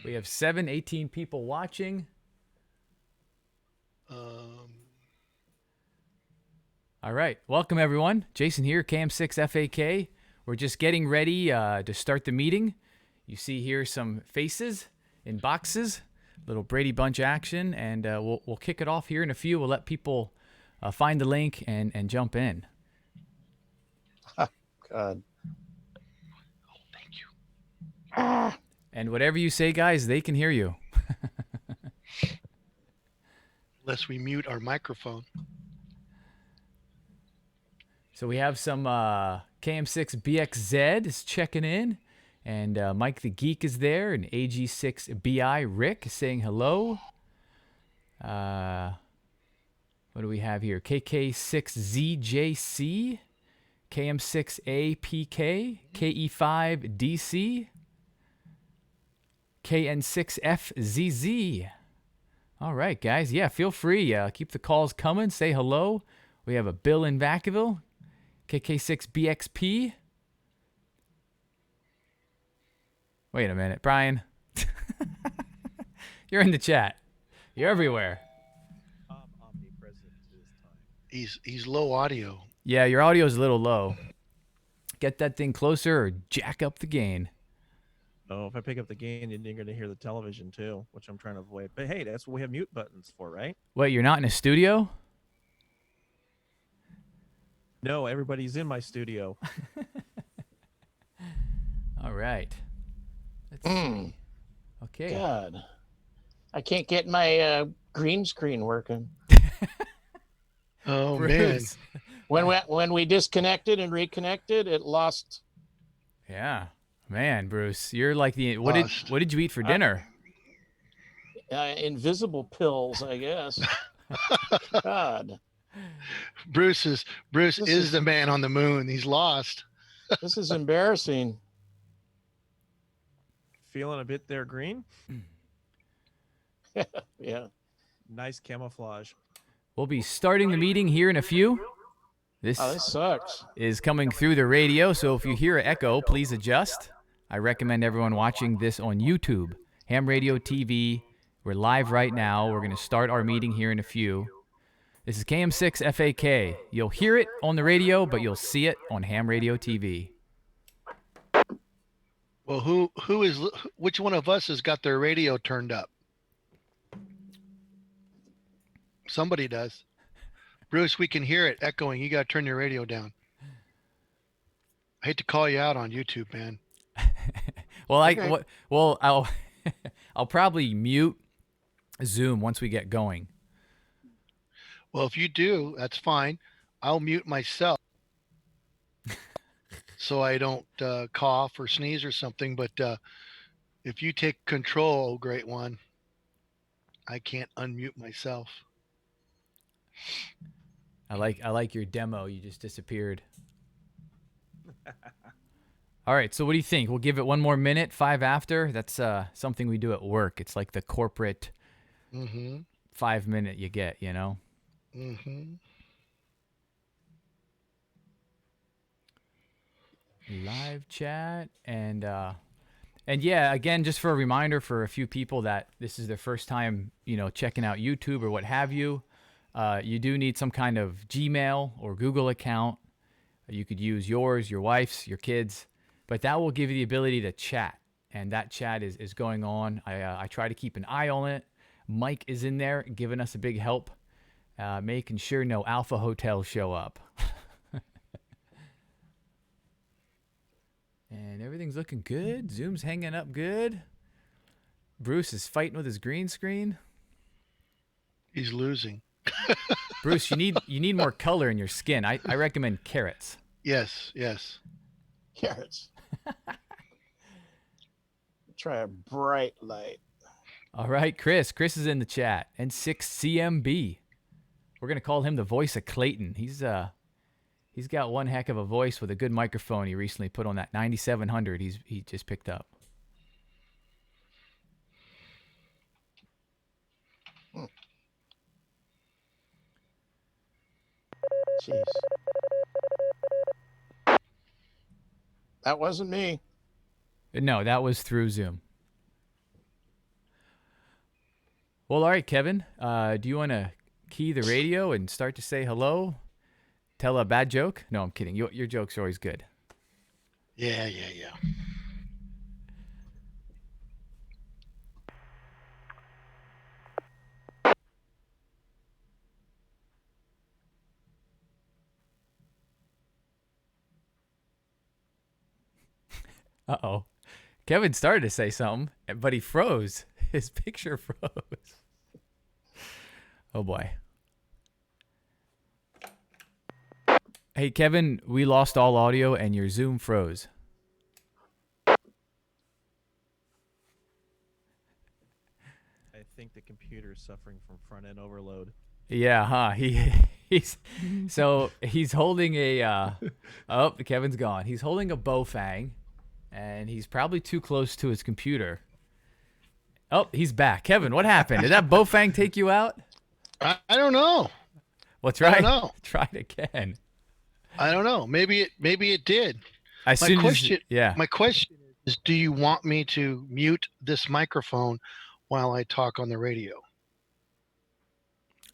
We have 18 people watching. All right. Welcome, everyone. Jason here, KM6FAK. We're just getting ready to start the meeting. You see here some faces in boxes, little Brady Bunch action, and we'll kick it off here in a few. We'll let people find the link and jump in. God. Oh, thank you. And whatever you say, guys, they can hear you. Unless we mute our microphone. So we have some KM6BXZ is checking in, and Mike the Geek is there, and AG6BI Rick is saying hello. What do we have here? KK6ZJC, KM6APK, KE5DC, KN6FZZ. All right, guys. Yeah, feel free. Keep the calls coming. Say hello. We have a Bill in Vacaville, KK6BXP. Wait a minute, Brian. You're in the chat. You're everywhere. I'm omnipresent this time. He's low audio. Yeah, your audio's a little low. Get that thing closer or jack up the gain. Oh, if I pick up the gain, then you're going to hear the television too, which I'm trying to avoid. But hey, that's what we have mute buttons for, right? Wait, you're not in a studio? No, everybody's in my studio. All right. Let's see. Okay. God, I can't get my green screen working. Oh Bruce. When we disconnected and reconnected, it lost. Yeah. Man, Bruce, you're like the what did you eat for dinner? Invisible pills, I guess. God, Bruce is the man on the moon. He's lost. this is embarrassing. Feeling a bit there, Green? Yeah. Nice camouflage. We'll be starting the meeting here in a few. This This sucks. is coming through the radio, so if you hear an echo, please adjust. I recommend everyone watching this on YouTube, Ham Radio TV. We're live right now. We're going to start our meeting here in a few. This is KM6FAK. You'll hear it on the radio, but you'll see it on Ham Radio TV. Well, which one of us has got their radio turned up? Somebody does. Bruce, we can hear it echoing. You got to turn your radio down. I hate to call you out on YouTube, man. Well, Okay. I'll I'll probably mute Zoom once we get going. Well, if you do, that's fine. I'll mute myself so I don't cough or sneeze or something. But if you take control, great one, I can't unmute myself. I like your demo. You just disappeared. All right, so what do you think? We'll give it one more minute, 5 after. That's something we do at work. It's like the corporate 5 minute you get, you know? Live chat and yeah, again, just for a reminder for a few people that this is their first time, checking out YouTube or what have you, you do need some kind of Gmail or Google account. You could use yours, your wife's, your kids, but that will give you the ability to chat, and that chat is going on. I try to keep an eye on it. Mike is in there giving us a big help, making sure no alpha hotels show up. And everything's looking good. Zoom's hanging up good. Bruce is fighting with his green screen. He's losing. Bruce, you need more color in your skin. I recommend carrots. Yes. Carrots. Try a bright light. All right, Chris. Chris is in the chat. N6CMB. We're gonna call him the voice of Clayton. He's got one heck of a voice with a good microphone he recently put on that 9700 he just picked up. Jeez. That wasn't me. No, that was through Zoom. Well, all right, Kevin. Do you want to key the radio and start to say hello? Tell a bad joke? No, I'm kidding. Your jokes are always good. Yeah. Uh-oh. Kevin started to say something, but he froze. His picture froze. Oh, boy. Hey, Kevin, we lost all audio and your Zoom froze. I think the computer is suffering from front end overload. Yeah, huh? He's holding a oh, Kevin's gone. He's holding a Bofang, and he's probably too close to his computer. Oh, he's back. Kevin, what happened? Did that Bofang take you out? I don't know. Well, I don't know. try it again. I don't know. Maybe it did. My My question is, do you want me to mute this microphone while I talk on the radio?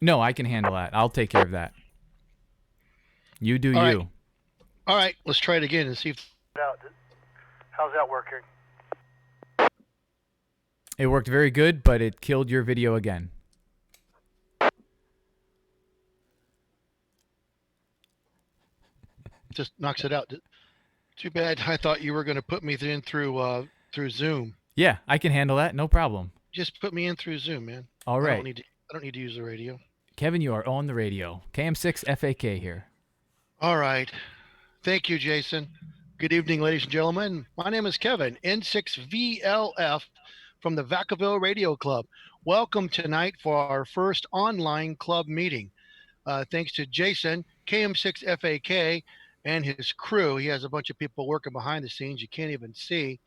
No, I can handle that. I'll take care of that. You do All you. right. All right, let's try it again and see if. How's that working? It worked very good, but it killed your video again. Just knocks it out. Too bad. I thought you were going to put me in through Zoom. Yeah, I can handle that. No problem. Just put me in through Zoom, man. All I right. don't need to use the radio. Kevin, you are on the radio. KM6 FAK here. All right. Thank you, Jason. Good evening, ladies and gentlemen. My name is Kevin, N6VLF from the Vacaville Radio Club. Welcome tonight for our first online club meeting. Thanks to Jason, KM6FAK, and his crew. He has a bunch of people working behind the scenes you can't even see,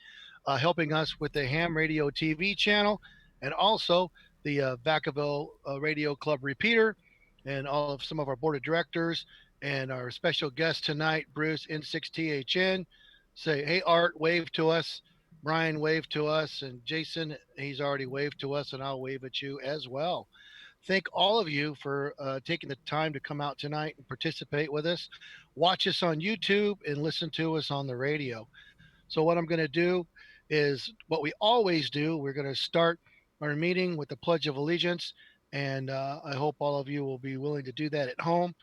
helping us with the Ham Radio TV channel and also the Vacaville Radio Club repeater and some of our board of directors and our special guest tonight, Bruce N6THN. Say, hey, Art, wave to us. Brian, wave to us. And Jason, he's already waved to us, and I'll wave at you as well. Thank all of you for taking the time to come out tonight and participate with us. Watch us on YouTube and listen to us on the radio. So what I'm going to do is what we always do. We're going to start our meeting with the Pledge of Allegiance, and I hope all of you will be willing to do that at home.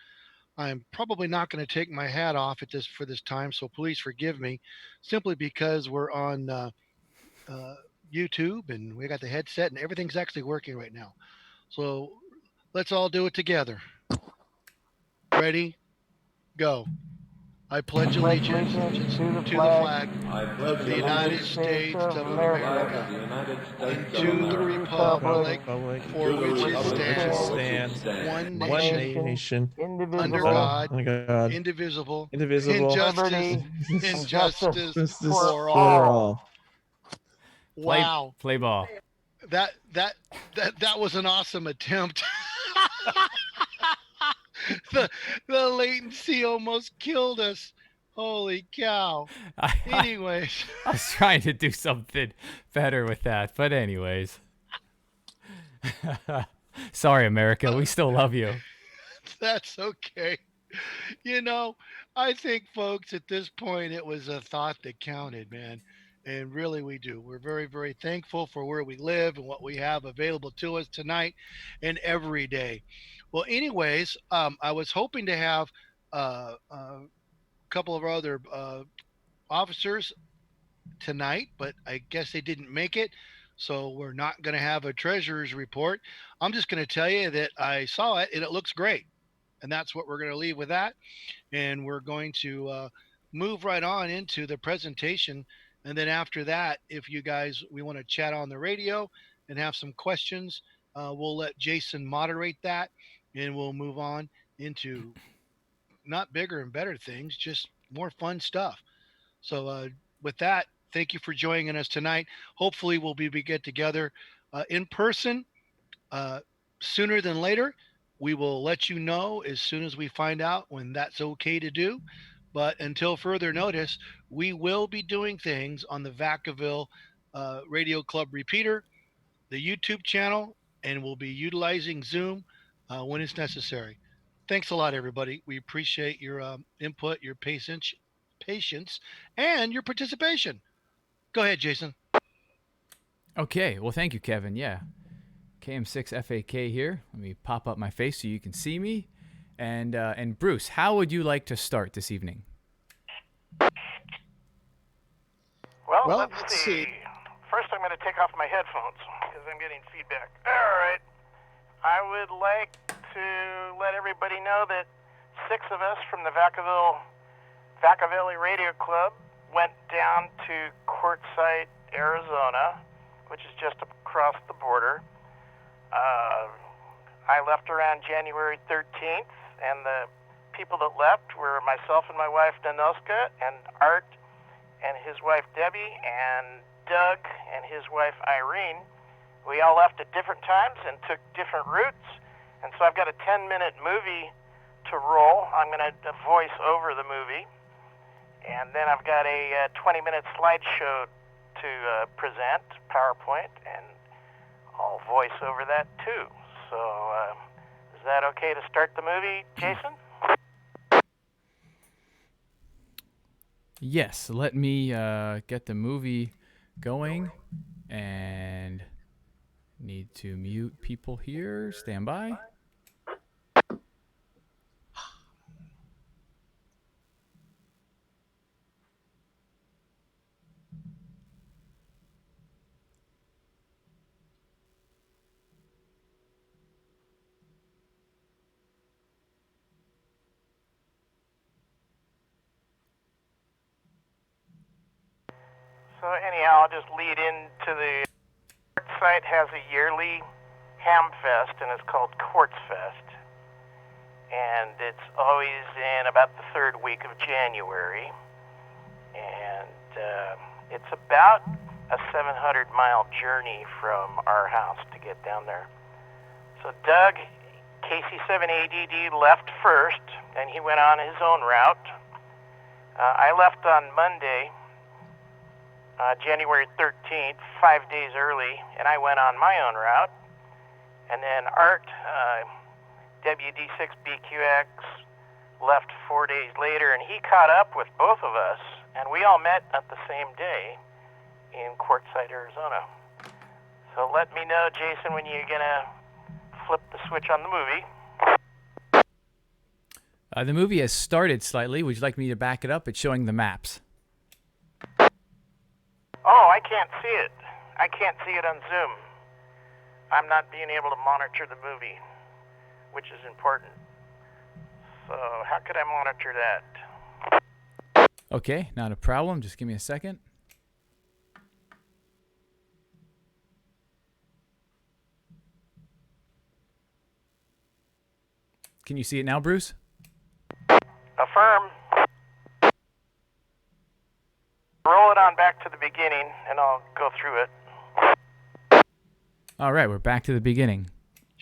I'm probably not going to take my hat off for this time, so please forgive me, simply because we're on YouTube and we got the headset and everything's actually working right now. So let's all do it together. Ready? Go. I pledge allegiance to the flag of the United States of America and to the republic for which it stands, one nation, under God, indivisible, injustice for all. Wow. Play ball. That was an awesome attempt. the latency almost killed us. Holy cow. Anyways. I was trying to do something better with that, but anyways. Sorry, America. We still love you. That's okay. You know, I think, folks, at this point, it was a thought that counted, man. And really, we do. We're very, very thankful for where we live and what we have available to us tonight and every day. Well, anyways, I was hoping to have a couple of our other officers tonight, but I guess they didn't make it. So we're not going to have a treasurer's report. I'm just going to tell you that I saw it and it looks great. And that's what we're going to leave with that. And we're going to move right on into the presentation. And then after that, if you guys, we want to chat on the radio and have some questions, we'll let Jason moderate that and we'll move on into not bigger and better things, just more fun stuff. So with that, thank you for joining us tonight. Hopefully we'll get together in person sooner than later. We will let you know as soon as we find out when that's okay to do. But until further notice, we will be doing things on the Vacaville Radio Club repeater, the YouTube channel, and we'll be utilizing Zoom when it's necessary. Thanks a lot, everybody. We appreciate your input, your patience, and your participation. Go ahead, Jason. Okay. Well, thank you, Kevin. Yeah. KM6FAK here. Let me pop up my face so you can see me. And Bruce, how would you like to start this evening? Well, Well, let's see. First, I'm going to take off my headphones because I'm getting feedback. All right. I would like to let everybody know that 6 of us from the Vaca Valley Radio Club went down to Quartzsite, Arizona, which is just across the border. I left around January 13th, and the people that left were myself and my wife, Danoska, and Art and his wife, Debbie, and Doug and his wife, Irene. We all left at different times and took different routes, and so I've got a 10-minute movie to roll. I'm going to voice over the movie, and then I've got a 20-minute slideshow to present, PowerPoint, and I'll voice over that too. So is that okay to start the movie, Jason? Yes, let me get the movie going, and need to mute people here. Stand by. So anyhow, I'll just lead into the site has a yearly ham fest, and it's called Quartzfest. And it's always in about the 3rd week of January. And it's about a 700-mile journey from our house to get down there. So Doug, KC7ADD, left first, and he went on his own route. I left on Monday, January 13th, 5 days early, and I went on my own route. And then Art, WD6BQX, left 4 days later, and he caught up with both of us, and we all met at the same day in Quartzsite, Arizona. So let me know, Jason, when you're going to flip the switch on the movie. The movie has started slightly. Would you like me to back it up? It's showing the maps. Oh, I can't see it. I can't see it on Zoom. I'm not being able to monitor the movie, which is important. So how could I monitor that? Okay, not a problem. Just give me a second. Can you see it now, Bruce? Affirm. Roll it on back to the beginning, and I'll go through it. All right, we're back to the beginning.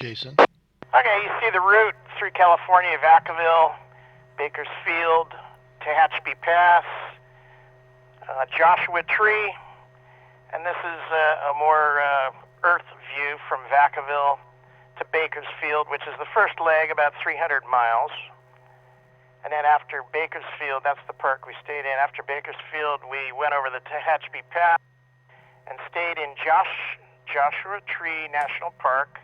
Jason. Okay, you see the route through California, Vacaville, Bakersfield, Tehachapi Pass, Joshua Tree, and this is a more Earth view from Vacaville to Bakersfield, which is the first leg, about 300 miles. And then after Bakersfield, that's the park we stayed in. After Bakersfield, we went over the Tehachapi Pass and stayed in Joshua Tree National Park,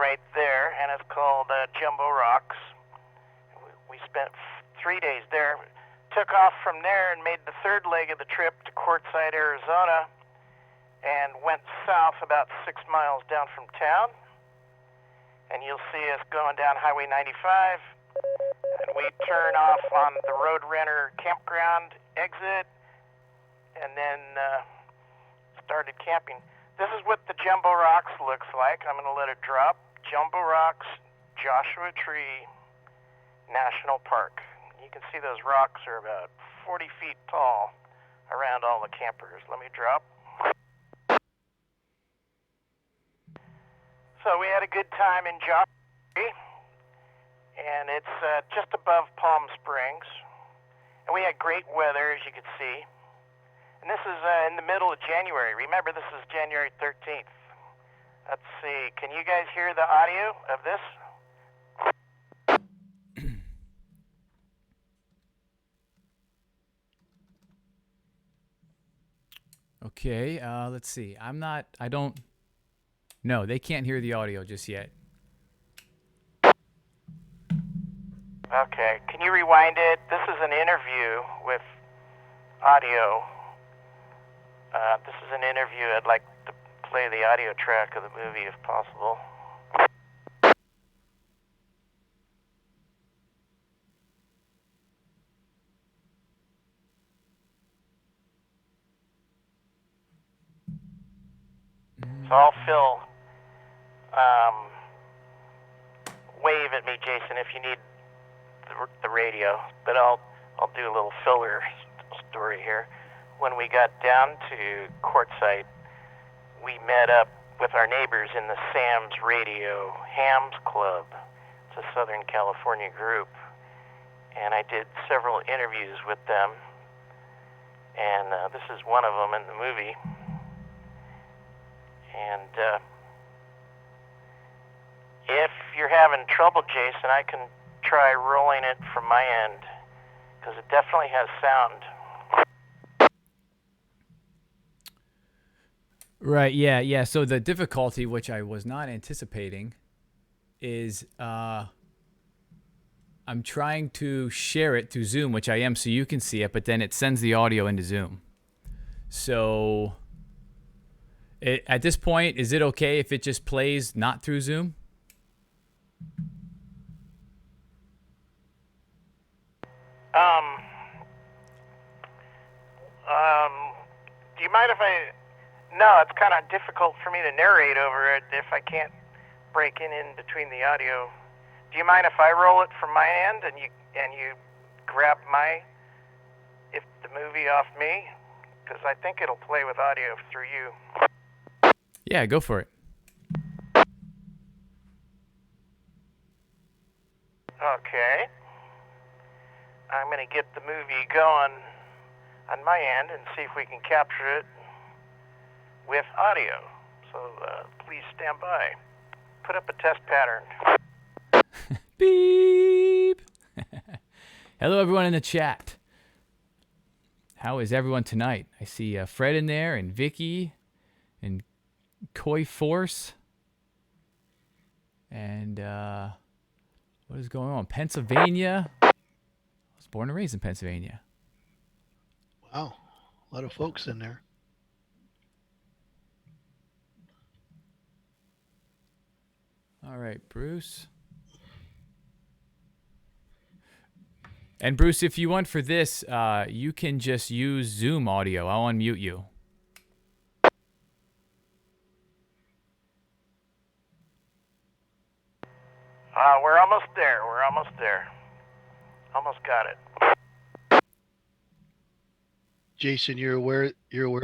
right there, and it's called Jumbo Rocks. We spent 3 days there. Took off from there and made the 3rd leg of the trip to Quartzsite, Arizona, and went south about 6 miles down from town. And you'll see us going down Highway 95. And we turn off on the Roadrunner campground exit, and then started camping. This is what the Jumbo Rocks looks like. I'm going to let it drop. Jumbo Rocks, Joshua Tree National Park. You can see those rocks are about 40 feet tall around all the campers. Let me drop. So we had a good time in Joshua Tree. And it's just above Palm Springs. And we had great weather, as you can see. And this is in the middle of January. Remember, this is January 13th. Let's see. Can you guys hear the audio of this? Okay, let's see. No, they can't hear the audio just yet. Okay. Can you rewind it? This is an interview with audio. This is an interview. I'd like to play the audio track of the movie if possible. So I'll fill. Wave at me, Jason, if you need the radio. But I'll do a little filler story here. When we got down to Quartzsite, we met up with our neighbors in the Sam's Radio Hams Club. It's a Southern California group. And I did several interviews with them. And this is one of them in the movie. And if you're having trouble, Jason, I can try rolling it from my end, because it definitely has sound. Right, yeah. So the difficulty, which I was not anticipating, is I'm trying to share it through Zoom, which I am, so you can see it, but then it sends the audio into Zoom. So at this point, is it okay if it just plays not through Zoom? Do you mind if I... No, it's kind of difficult for me to narrate over it if I can't break in between the audio. Do you mind if I roll it from my end and you grab the movie off me? Because I think it'll play with audio through you. Yeah, go for it. Okay. I'm going to get the movie going on my end and see if we can capture it with audio. So please stand by. Put up a test pattern. Beep. Hello, everyone in the chat. How is everyone tonight? I see Fred in there, and Vicky, and Koi Force, and what is going on? Pennsylvania. I was born and raised in Pennsylvania. Wow, a lot of folks in there. All right, Bruce. And Bruce, if you want for this, you can just use Zoom audio. I'll unmute you. We're almost there. Almost got it. Jason, you're aware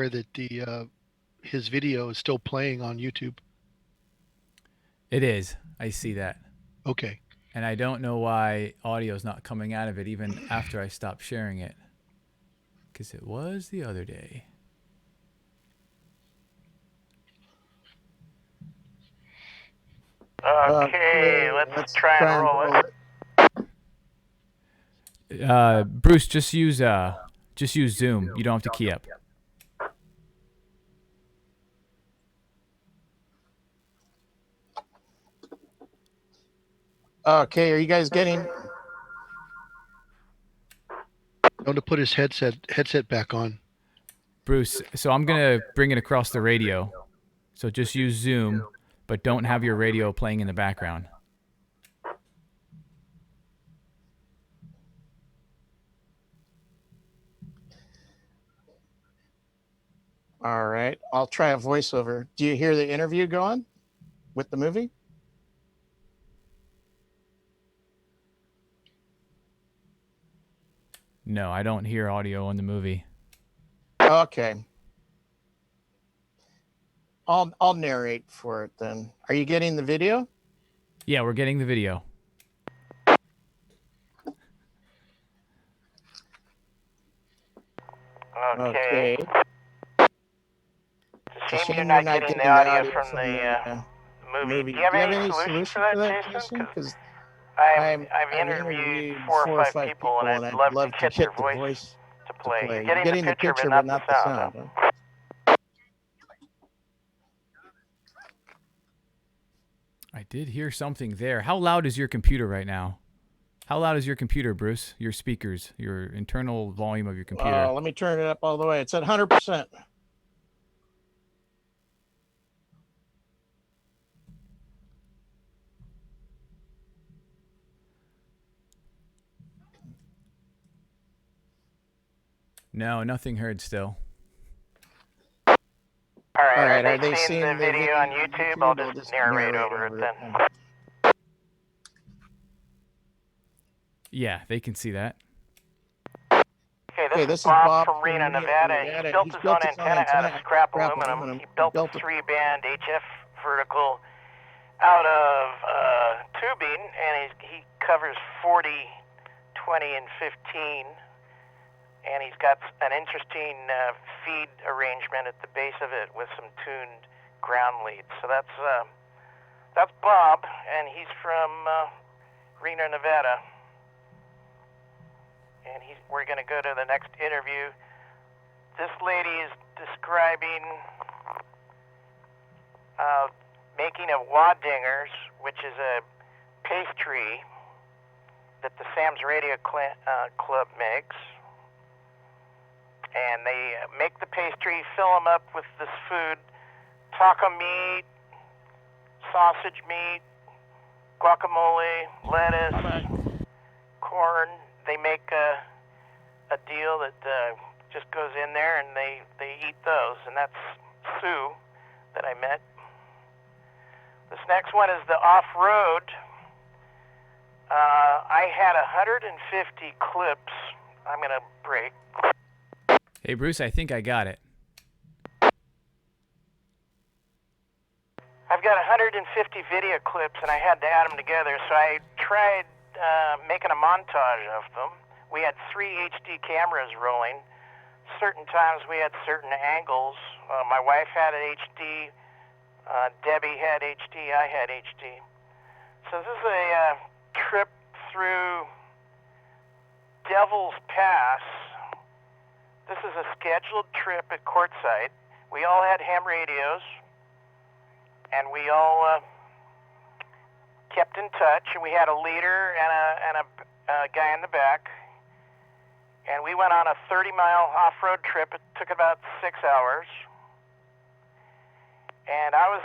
that the his video is still playing on YouTube. It is. I see that. Okay. And I don't know why audio is not coming out of it even after I stopped sharing it. Because it was the other day. Okay, let's try and roll it. Bruce, just use Zoom. You don't have to key up. Okay, are you guys getting? Going to put his headset back on. Bruce, so I'm going to bring it across the radio. So just use Zoom, but don't have your radio playing in the background. All right, I'll try a voiceover. Do you hear the interview going with the movie? No, I don't hear audio in the movie. Okay. I'll narrate for it then. Are you getting the video? Yeah, we're getting the video. Okay. It's a shame you're not getting the audio from the movie. Do you have any solution for that, Jason? Because I've I've interviewed 4 or 5 people, and I'd love to get their voice to play. You're getting the picture, but not the sound. Huh? I did hear something there. How loud is your computer right now? How loud is your computer, Bruce? Your speakers, your internal volume of your computer. Let me turn it up all the way. It's at 100%. No, nothing heard still. All right. Are they seeing the video on YouTube? I'll just narrate over it then. Yeah, they can see that. Okay, this is Bob from Reno, Nevada. He built his own antenna out of scrap aluminum. He built a 3-band HF vertical out of tubing, and he covers 40, 20, and 15. And he's got an interesting feed arrangement at the base of it with some tuned ground leads. So that's Bob, and he's from Reno, Nevada. And we're going to go to the next interview. This lady is describing making of wad dingers, which is a pastry that the Sam's Radio Club makes. And they make the pastry, fill them up with this food, taco meat, sausage meat, guacamole, lettuce, corn. They make a deal that just goes in there, and they eat those. And that's Sue that I met. This next one is the off-road. I had 150 clips. I'm going to break. Hey, Bruce, I think I got it. I've got 150 video clips, and I had to add them together, so I tried making a montage of them. We had 3 HD cameras rolling. Certain times we had certain angles. My wife had an HD, Debbie had HD, I had HD. So this is a trip through Devil's Pass. This is a scheduled trip at Quartzsite. We all had ham radios, and we all kept in touch, and we had a leader and a guy in the back. And we went on a 30-mile off-road trip. It took about 6 hours. And I was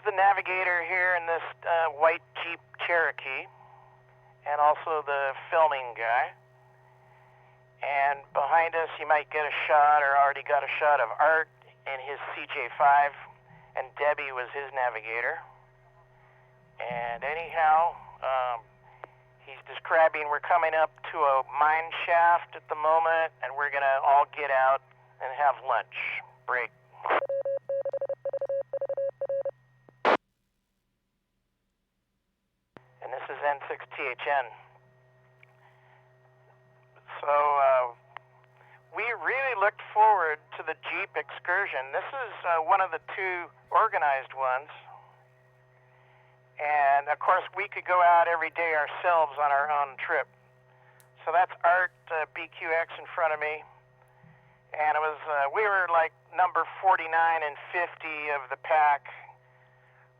the navigator here in this white Jeep Cherokee, and also the filming guy. And behind us, you might get a shot, or already got a shot of Art in his CJ5, and Debbie was his navigator. And anyhow, he's describing we're coming up to a mine shaft at the moment, and we're going to all get out and have lunch. Break. And this is N6THN. So we really looked forward to the Jeep excursion. This is one of the 2 organized ones. And, of course, we could go out every day ourselves on our own trip. So that's Art BQX in front of me. And it was we were like number 49 and 50 of the pack.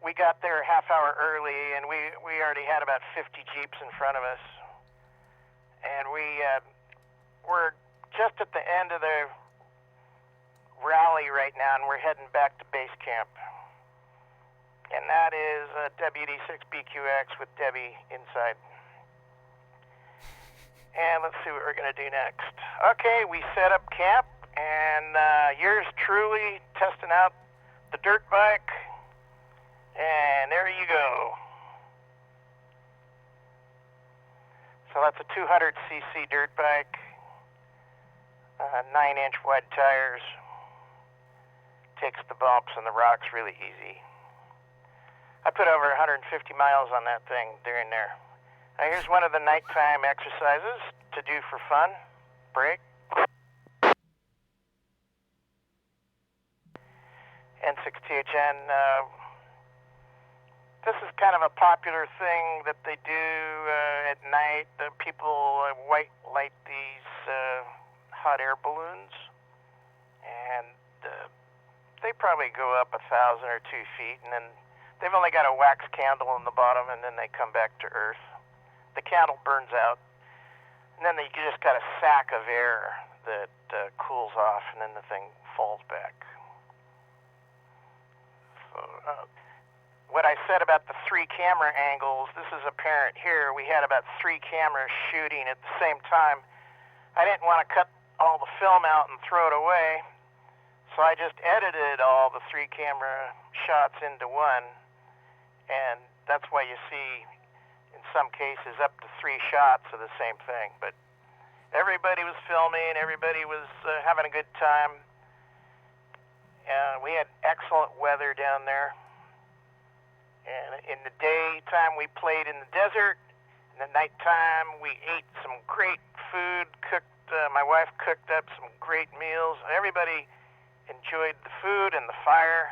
We got there a half hour early, and we already had about 50 Jeeps in front of us. And we're just at the end of the rally right now, and we're heading back to base camp. And that is WD6BQX with Debbie inside. And let's see what we're going to do next. Okay, we set up camp, and yours truly testing out the dirt bike. And there you go. So that's a 200cc dirt bike, 9-inch wide tires, takes the bumps and the rocks really easy. I put over 150 miles on that thing during there. Now here's one of the nighttime exercises to do for fun. Break. N6THN, This is kind of a popular thing that they do at night. People white light these hot air balloons, and they probably go up 1,000 or 2 feet, and then they've only got a wax candle in the bottom, and then they come back to Earth. The candle burns out, and then you just got a sack of air that cools off, and then the thing falls back. So, what I said about the 3 camera angles, this is apparent here. We had about 3 cameras shooting at the same time. I didn't want to cut all the film out and throw it away, so I just edited all the 3 camera shots into one, and that's why you see, in some cases, up to 3 shots of the same thing. But everybody was filming, everybody was having a good time. We had excellent weather down there. And in the daytime, we played in the desert. In the nighttime, we ate some great food, my wife cooked up some great meals. Everybody enjoyed the food and the fire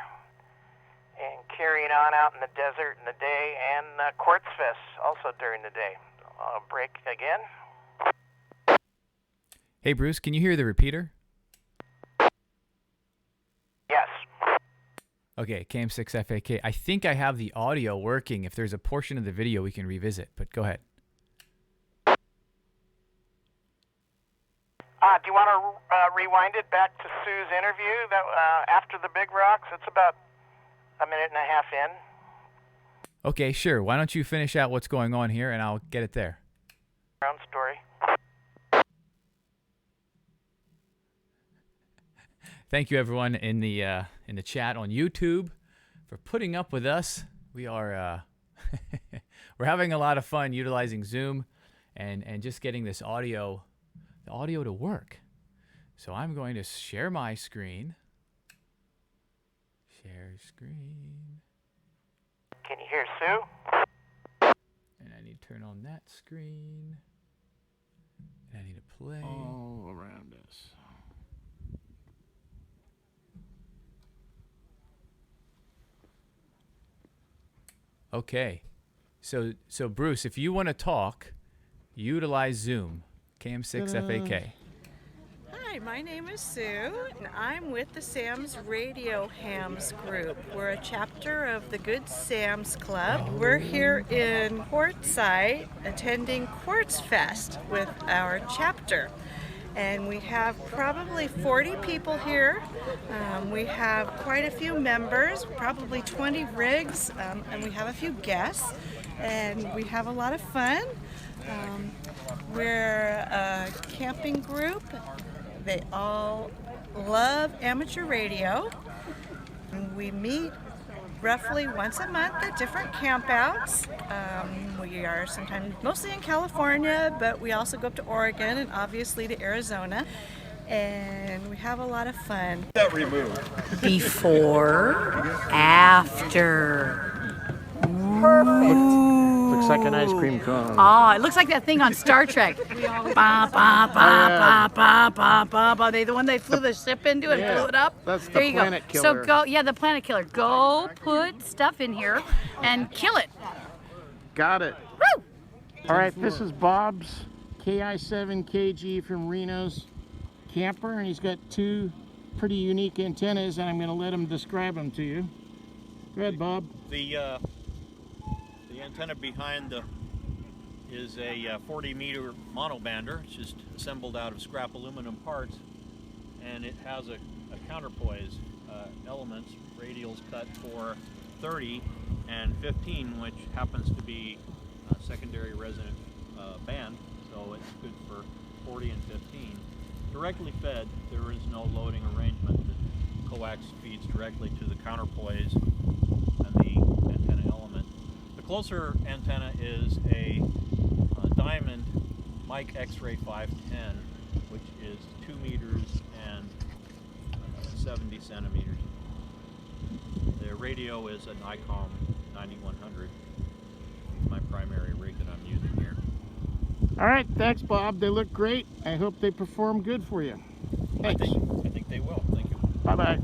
and carrying on out in the desert in the day, and Quartzfest also during the day. I'll break again. Hey, Bruce, can you hear the repeater? Yes. Okay, KM6FAK. I think I have the audio working. If there's a portion of the video we can revisit, but go ahead. Do you want to rewind it back to Sue's interview that after the big rocks? It's about a minute and a half in. Okay, sure. Why don't you finish out what's going on here, and I'll get it there. Your own story. Thank you, everyone in the chat on YouTube for putting up with us. We are we're having a lot of fun utilizing Zoom and just getting this audio to work. So I'm going to share my screen. Share screen. Can you hear Sue? And I need to turn on that screen. And I need to play. All around us. Okay. So Bruce, if you want to talk, utilize Zoom. KM6FAK. Hi, my name is Sue, and I'm with the Sam's Radio Hams group. We're a chapter of the Good Sam's Club. We're here in Quartzsite attending Quartzfest with our chapter. And we have probably 40 people here. We have quite a few members, probably 20 rigs, and we have a few guests. And we have a lot of fun. We're a camping group. They all love amateur radio. And we meet roughly once a month at different campouts. We are sometimes mostly in California, but we also go up to Oregon and obviously to Arizona. And we have a lot of fun. That removed. Before, after. Looks like an ice cream cone. Oh, it looks like that thing on Star Trek. Ba, ba, ba, ba, ba, ba, ba, ba. They the one they flew the ship into and blew it up. That's the there you planet go. killer. So go, yeah, the planet killer. Go put stuff in here and kill it. Got it. Woo! All right, this is Bob's KI7KG from Reno's camper, and he's got 2 pretty unique antennas, and I'm going to let him describe them to you. Go ahead, Bob. The antenna behind is a 40-meter monobander. It's just assembled out of scrap aluminum parts, and it has a counterpoise elements, radials cut for 30 and 15, which happens to be a secondary resonant band, so it's good for 40 and 15. Directly fed, there is no loading arrangement. The coax feeds directly to the counterpoise and the antenna element. The closer antenna is a diamond Mike X-Ray 510, which is 2 meters and 70 centimeters. The radio is an ICOM 9100. It's my primary rig that I'm using here. All right, thanks, Bob. They look great. I hope they perform good for you. Thanks. I think they will. Thank you. Bye-bye.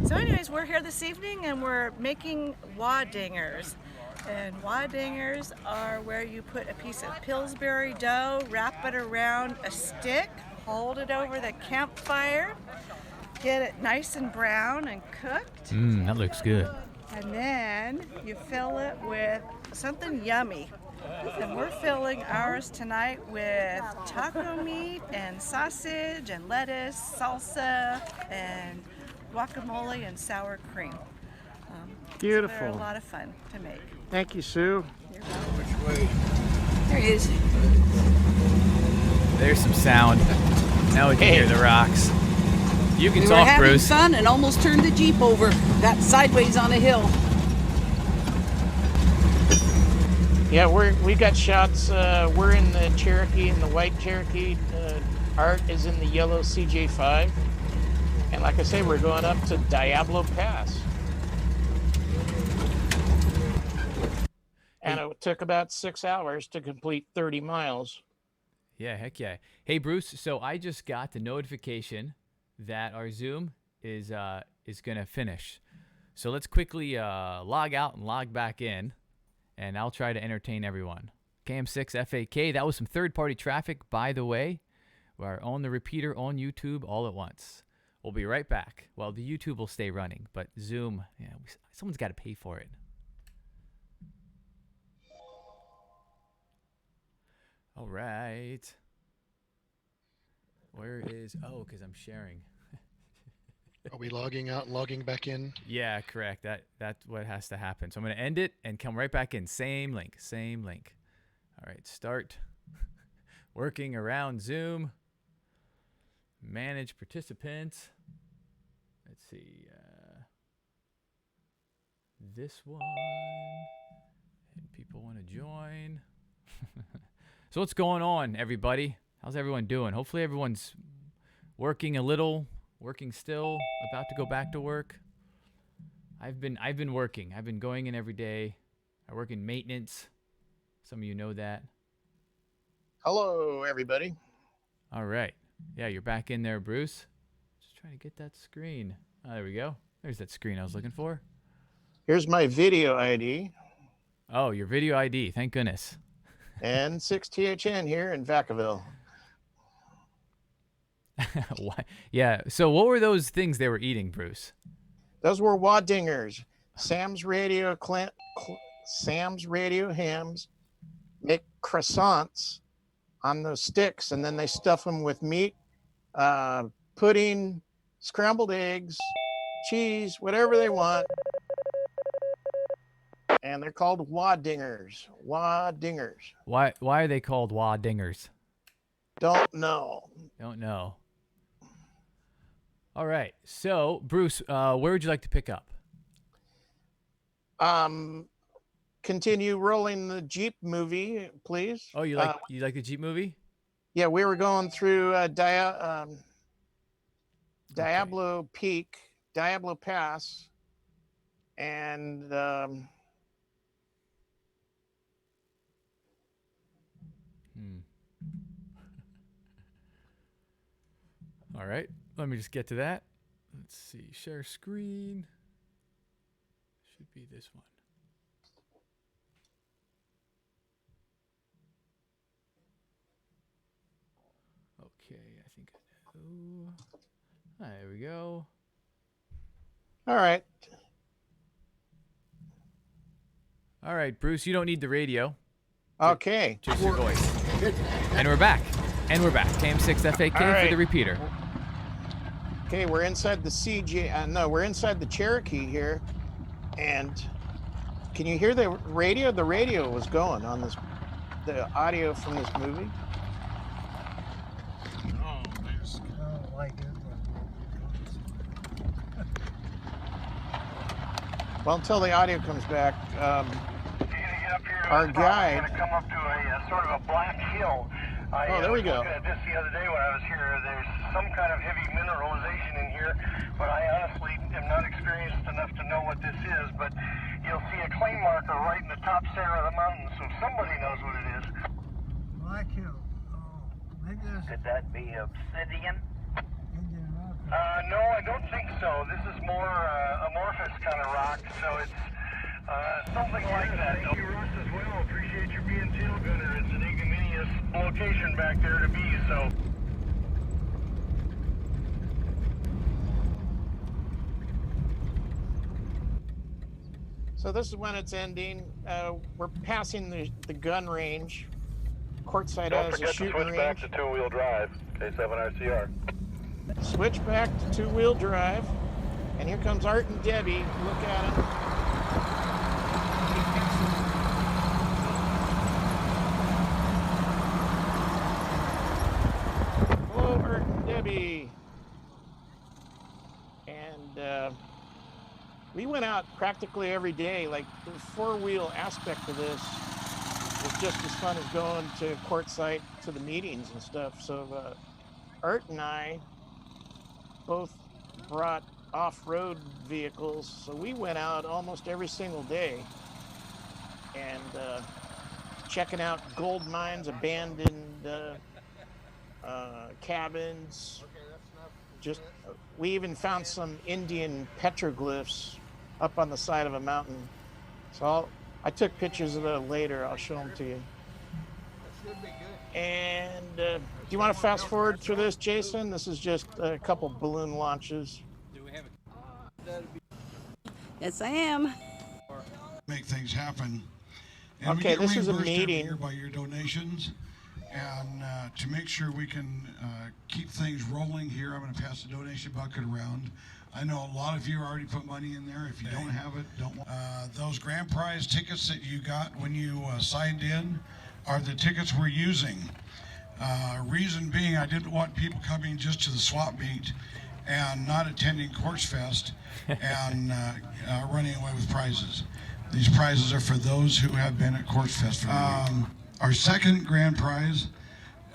So anyways, we're here this evening and we're making wah dingers. And wadingers are where you put a piece of Pillsbury dough, wrap it around a stick, hold it over the campfire, get it nice and brown and cooked. That looks good. And then you fill it with something yummy. And we're filling ours tonight with taco meat and sausage and lettuce, salsa, and guacamole and sour cream. Beautiful. So they're a lot of fun to make. Thank you, Sue. There he is. There's some sound. Now we can hear the rocks. You can We were talk, having Bruce. fun and almost turned the Jeep over. Got sideways on a hill. Yeah, we got shots. We're in the Cherokee, in the white Cherokee. Art is in the yellow CJ5. And like I say, we're going up to Diablo Pass. And it took about 6 hours to complete 30 miles. Yeah, heck yeah. Hey, Bruce, so I just got the notification that our Zoom is going to finish. So let's quickly log out and log back in, and I'll try to entertain everyone. KM6 FAK, that was some third-party traffic, by the way. We're on the repeater on YouTube all at once. We'll be right back. Well, the YouTube will stay running, but Zoom, yeah, someone's got to pay for it. All right. Where is... Oh, because I'm sharing. Are we logging out and logging back in? Yeah, correct. That's what has to happen. So I'm going to end it and come right back in. Same link. All right, start. Working around Zoom. Manage participants. Let's see. This one. And people want to join. So what's going on, everybody? How's everyone doing? Hopefully everyone's working a little, working still, about to go back to work. I've been working. I've been going in every day. I work in maintenance. Some of you know that. Hello, everybody. All right. Yeah, you're back in there, Bruce. Just trying to get that screen. Oh, there we go. There's that screen I was looking for. Here's my video ID. Oh, your video ID. Thank goodness. And 6THN here in Vacaville. Yeah. So what were those things they were eating, Bruce? Those were wadingers. Sam's Radio hams make croissants on those sticks, and then they stuff them with meat, pudding, scrambled eggs, cheese, whatever they want. And they're called wadingers. Wadingers. Why are they called wadingers? Don't know. Don't know. All right. So, Bruce, where would you like to pick up? Continue rolling the Jeep movie, please. Oh, you like the Jeep movie? Yeah, we were going through Diablo Peak, Diablo Pass, and All right. Let me just get to that. Let's see. Share screen. Should be this one. Okay, I think I know. There we go. all right. All right, Bruce, you don't need the radio. Okay. Just your voice. And we're back. KM6 FAK All right. for the repeater. Okay, we're inside the CJ. No, we're inside the Cherokee here, and can you hear the radio? The radio was going on this, the audio from this movie. Oh, there's kind of like it. Well, until the audio comes back, our We're guide. going to come up to a sort of a black hill. Oh, there we go. I was looking at this the other day when I was here. There's some kind of heavy mineralization in here, but I honestly am not experienced enough to know what this is. But you'll see a clay marker right in the top center of the mountain, so somebody knows what it is. Black Hill. Oh, maybe there's Could that be obsidian? Indian rock. No, I don't think so. This is more amorphous kind of rock, so it's Something like that. Thank you, Russ, as well. Appreciate you being tail gunner. It's an ignominious location back there to be, so. So this is when it's ending. We're passing the gun range. Quartzsite has a shooting range. Switch back to two-wheel drive, K7RCR. Switch back to two-wheel drive. And here comes Art and Debbie. Look at them. Hello, Art and Debbie. And we went out practically every day. Like, the four-wheel aspect of this was just as fun as going to Quartzsite to the meetings and stuff. So Art and I both brought off-road vehicles, so we went out almost every single day and checking out gold mines, abandoned cabins. Just we even found some Indian petroglyphs up on the side of a mountain. So I took pictures of those later. I'll show them to you. And do you want to fast forward through this, Jason? This is just a couple balloon launches. Yes, I am. Make things happen. And okay, we get this is a reimbursed every meeting year by your donations. And to make sure we can keep things rolling here, I'm going to pass the donation bucket around. I know a lot of you already put money in there. If you don't have it, don't. Those grand prize tickets that you got when you signed in are the tickets we're using. Reason being, I didn't want people coming just to the swap meet and not attending Quartzfest and running away with prizes. These prizes are for those who have been at Quartzfest for the week. Our second grand prize,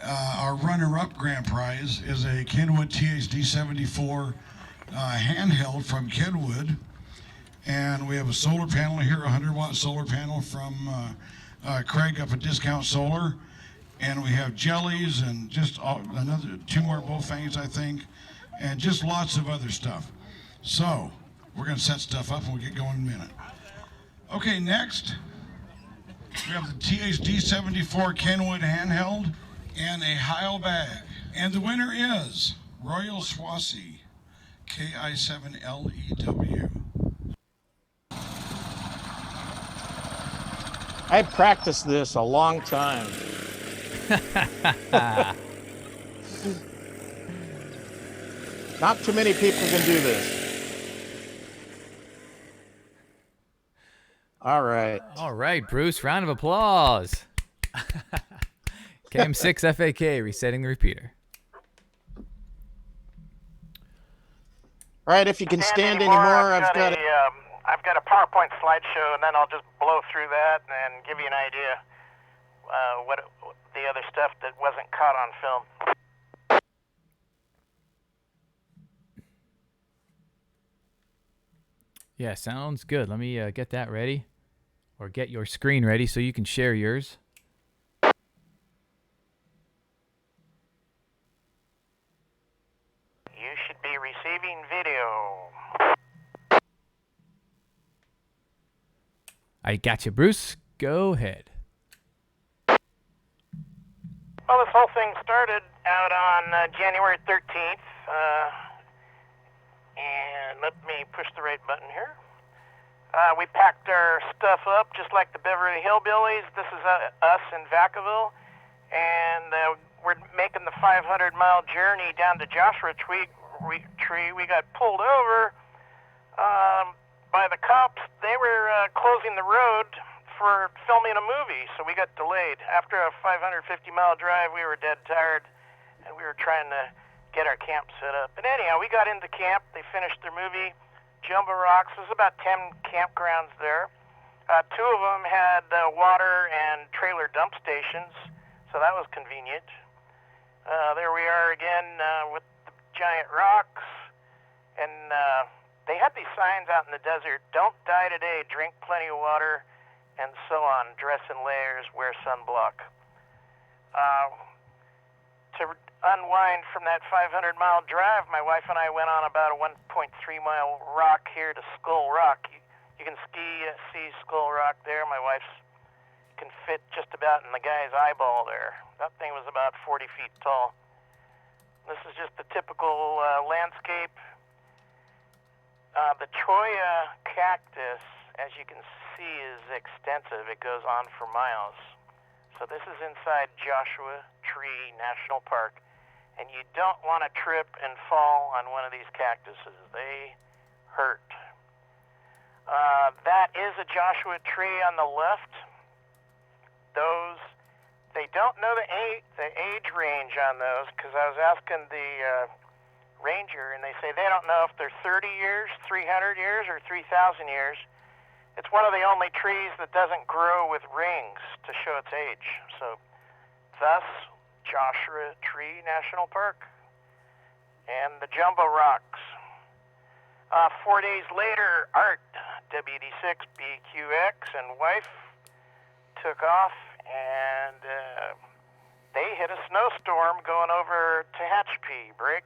our runner-up grand prize, is a Kenwood THD-74 handheld from Kenwood. And we have a solar panel here, a 100-watt solar panel from Craig up at Discount Solar. And we have jellies and just another 2 more bowfangs, I think, and just lots of other stuff. So we're going to set stuff up and we'll get going in a minute. Okay, next we have the THD-74 Kenwood handheld and a Heil bag. And the winner is Royal Swassey, KI7LEW. I practiced this a long time. Not too many people can do this. All right. All right, Bruce. Round of applause. KM6 FAK resetting the repeater. All right, if you can stand anymore, I've got it. I've got a PowerPoint slideshow, and then I'll just blow through that and give you an idea what the other stuff that wasn't caught on film. Yeah, sounds good. Let me get that ready, or get your screen ready so you can share yours. You should be receiving video. I got you, Bruce. Go ahead. Well, this whole thing started out on January 13th. And let me push the right button here. We packed our stuff up just like the Beverly Hillbillies. This is us in Vacaville. And we're making the 500-mile journey down to Joshua Tree. We got pulled over by the cops. They were closing the road for filming a movie, so we got delayed. After a 550-mile drive, we were dead tired, and we were trying to get our camp set up. But anyhow, we got into camp. They finished their movie, Jumbo Rocks. There's about 10 campgrounds there. 2 of them had water and trailer dump stations, so that was convenient. There we are again with the giant rocks, and they had these signs out in the desert: don't die today, drink plenty of water, and so on. Dress in layers, wear sunblock. To unwind from that 500-mile drive, my wife and I went on about a 1.3-mile rock here to Skull Rock. You can see Skull Rock there. My wife's can fit just about in the guy's eyeball there. That thing was about 40 feet tall. This is just the typical landscape. The Choya Cactus, as you can see, is extensive. It goes on for miles. So this is inside Joshua Tree National Park, and you don't want to trip and fall on one of these cactuses. They hurt. That is a Joshua tree on the left. Those, they don't know the age range on those, because I was asking the ranger, and they say they don't know if they're 30 years, 300 years, or 3,000 years. It's one of the only trees that doesn't grow with rings to show its age. So, thus, Joshua Tree National Park. And the Jumbo Rocks. 4 days later, Art, WD6 BQX, and wife took off, and they hit a snowstorm going over Tehachapi Break.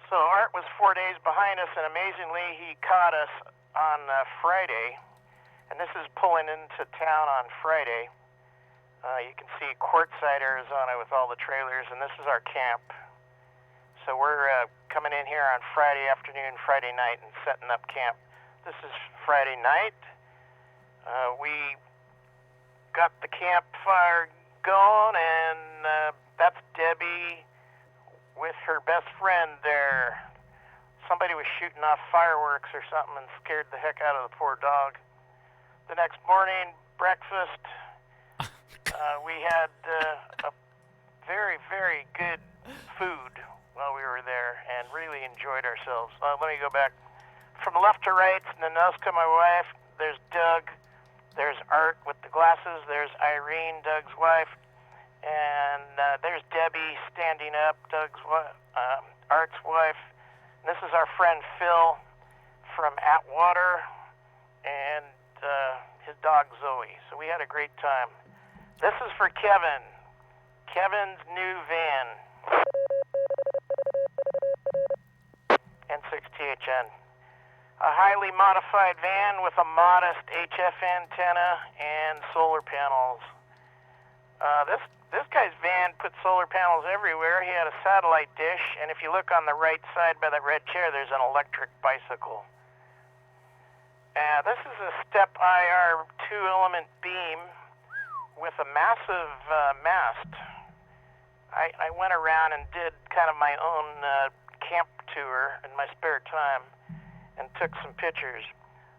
So Art was 4 days behind us, and amazingly, he caught us on Friday. And this is pulling into town on Friday. You can see Quartzsite, Arizona, with all the trailers, and this is our camp. So we're coming in here on Friday afternoon, Friday night, and setting up camp. This is Friday night. We got the campfire going, and that's Debbie with her best friend there. Somebody was shooting off fireworks or something and scared the heck out of the poor dog. The next morning, breakfast, we had a very, very good food while we were there and really enjoyed ourselves. Let me go back. From left to right, Nanoska, my wife, there's Doug, there's Art with the glasses, there's Irene, Doug's wife, and there's Debbie standing up, Art's wife. And this is our friend Phil from Atwater and his dog Zoe. So we had a great time. This is for Kevin. Kevin's new van. N6THN. A highly modified van with a modest HF antenna and solar panels. This guy's van put solar panels everywhere. He had a satellite dish, and if you look on the right side by that red chair, there's an electric bicycle. This is a step IR 2-element beam with a massive mast. I went around and did kind of my own camp tour in my spare time and took some pictures.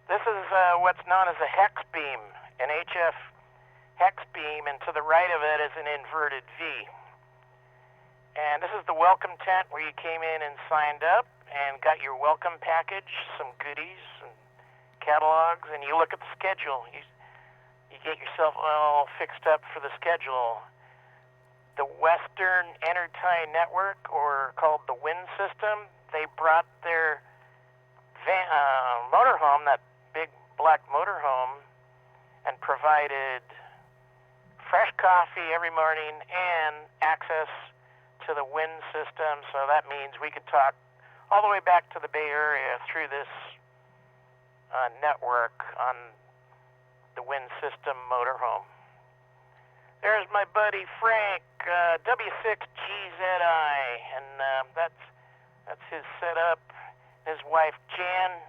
This is what's known as a hex beam, an HF hex beam, and to the right of it is an inverted V. And this is the welcome tent where you came in and signed up and got your welcome package, some goodies and catalogs, and you look at the schedule. You get yourself all fixed up for the schedule. The Western Energy Network, or called the Wind System, they brought their motorhome, that big black motorhome, and provided fresh coffee every morning and access to the Wind System. So that means we could talk all the way back to the Bay Area through this network on the Wind System motorhome. There's my buddy Frank, W6GZI, and that's his setup. His wife Jan,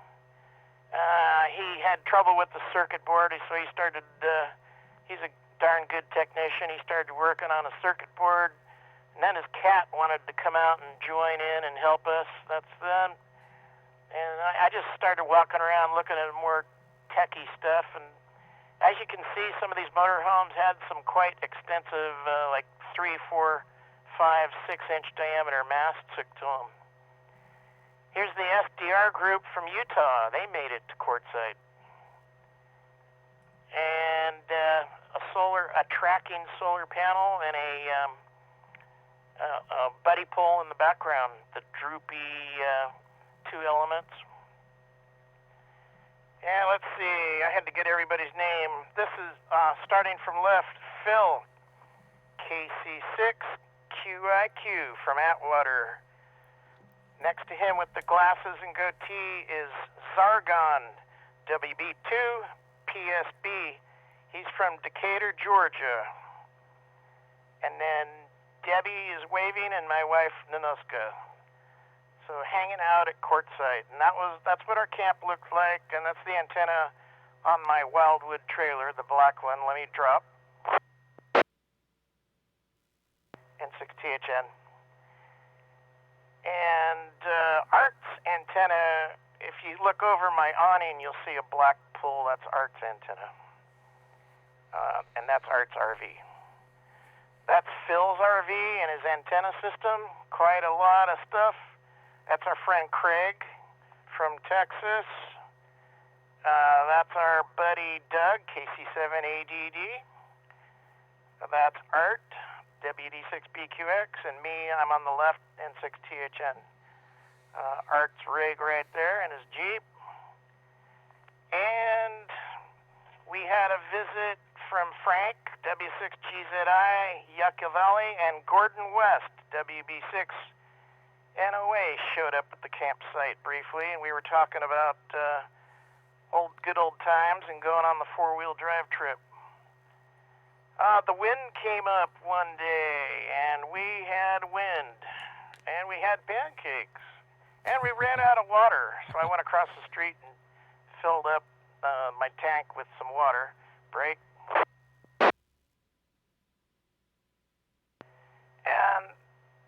he had trouble with the circuit board, so he started, he's a darn good technician. He started working on a circuit board, and then his cat wanted to come out and join in and help us. That's them. And I just started walking around looking at more techie stuff, and as you can see, some of these motorhomes had some quite extensive, like 3, 4, 5, 6-inch diameter masts hooked to them. Here's the SDR group from Utah. They made it to Quartzsite. And a tracking solar panel and a buddy pole in the background, the droopy 2 elements. Yeah, let's see. I had to get everybody's name. This is, starting from left, Phil, KC6QIQ from Atwater. Next to him with the glasses and goatee is Zargon, WB2 PSB. He's from Decatur, Georgia. And then Debbie is waving, and my wife Nanuska. So hanging out at Quartzsite, and that's what our camp looks like, and that's the antenna on my Wildwood trailer, the black one. Let me drop. N6THN. And Art's antenna, if you look over my awning, you'll see a black pole. That's Art's antenna. And that's Art's RV. That's Phil's RV and his antenna system. Quite a lot of stuff. That's our friend Craig from Texas. That's our buddy Doug, KC7ADD. That's Art, WD6BQX, and me, I'm on the left, N6THN. Art's rig right there in his Jeep. And we had a visit from Frank, W6GZI, Yucca Valley, and Gordon West, WB6 NOA, showed up at the campsite briefly, and we were talking about good old times and going on the four-wheel drive trip. The wind came up one day, and we had wind, and we had pancakes, and we ran out of water. So I went across the street and filled up my tank with some water. Break. And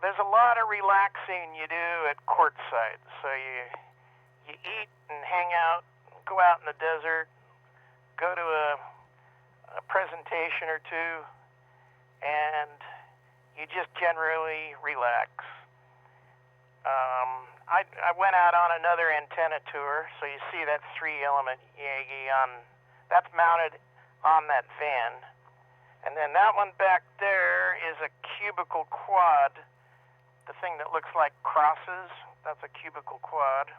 there's a lot of relaxing you do at Quartzsite. So you eat and hang out, go out in the desert, go to a presentation or two, and you just generally relax. I went out on another antenna tour, so you see that 3-element Yagi that's mounted on that van. And then that one back there is a cubicle quad, the thing that looks like crosses. That's a cubicle quad.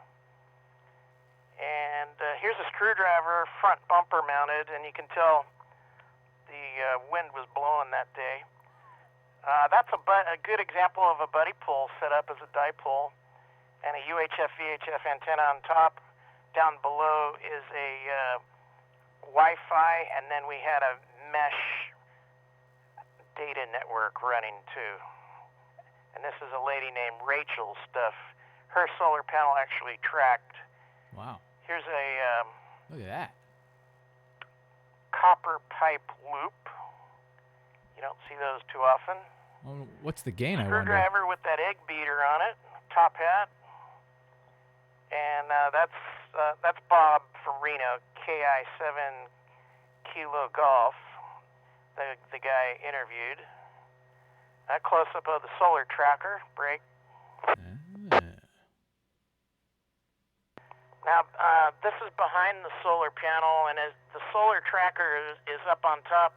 And here's a screwdriver, front bumper mounted, and you can tell the wind was blowing that day. That's a good example of a buddy pole set up as a dipole, and a UHF VHF antenna on top. Down below is a Wi-Fi, and then we had a mesh data network running too. And this is a lady named Rachel's stuff. Her solar panel actually tracked. Wow. Here's a look at that. Copper pipe loop. You don't see those too often. Well, what's the gain, I wonder? Screwdriver with that egg beater on it, top hat. And that's Bob from Reno, KI7 Kilo Golf, the guy interviewed. A close-up of the solar tracker, break. Now, this is behind the solar panel, and as the solar tracker is up on top,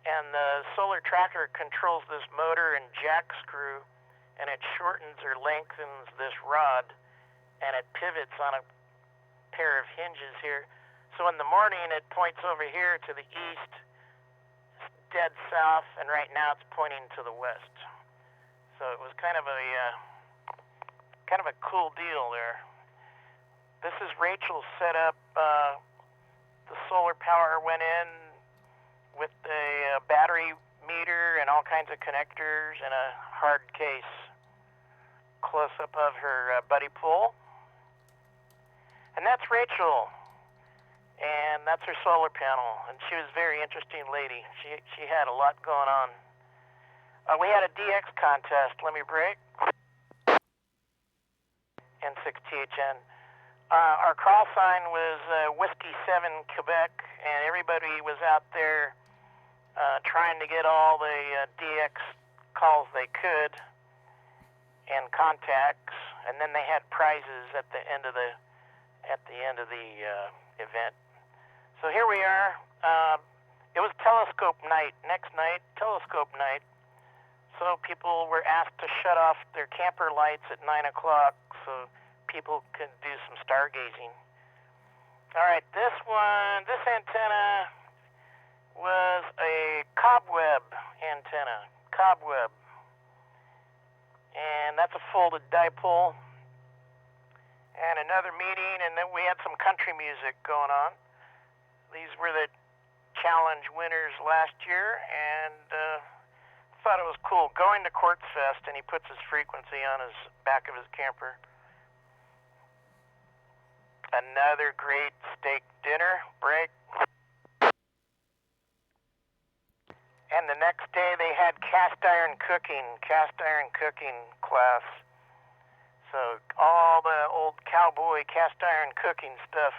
and the solar tracker controls this motor and jack screw, and it shortens or lengthens this rod, and it pivots on a pair of hinges here. So in the morning, it points over here to the east, dead south, and right now it's pointing to the west. So it was kind of a cool deal there. This is Rachel's setup. The solar power went in with a battery meter and all kinds of connectors and a hard case. Close up of her buddy pool. And that's Rachel. And that's her solar panel. And she was a very interesting lady. She had a lot going on. We had a DX contest. Let me break. N6THN. Our call sign was Whiskey 7 Quebec, and everybody was out there trying to get all the DX calls they could and contacts, and then they had prizes at the end of the event. So here we are. It was telescope night. Next night, telescope night. So people were asked to shut off their camper lights at 9 o'clock so people could do some stargazing. All right, this antenna was a cobweb antenna. Cobweb. And that's a folded dipole. and another meeting, and then we had some country music going on. These were the challenge winners last year, and thought it was cool going to Quartzfest, and he puts his frequency on his back of his camper. Another great steak dinner break. And the next day they had cast iron cooking class. So all the old cowboy cast iron cooking stuff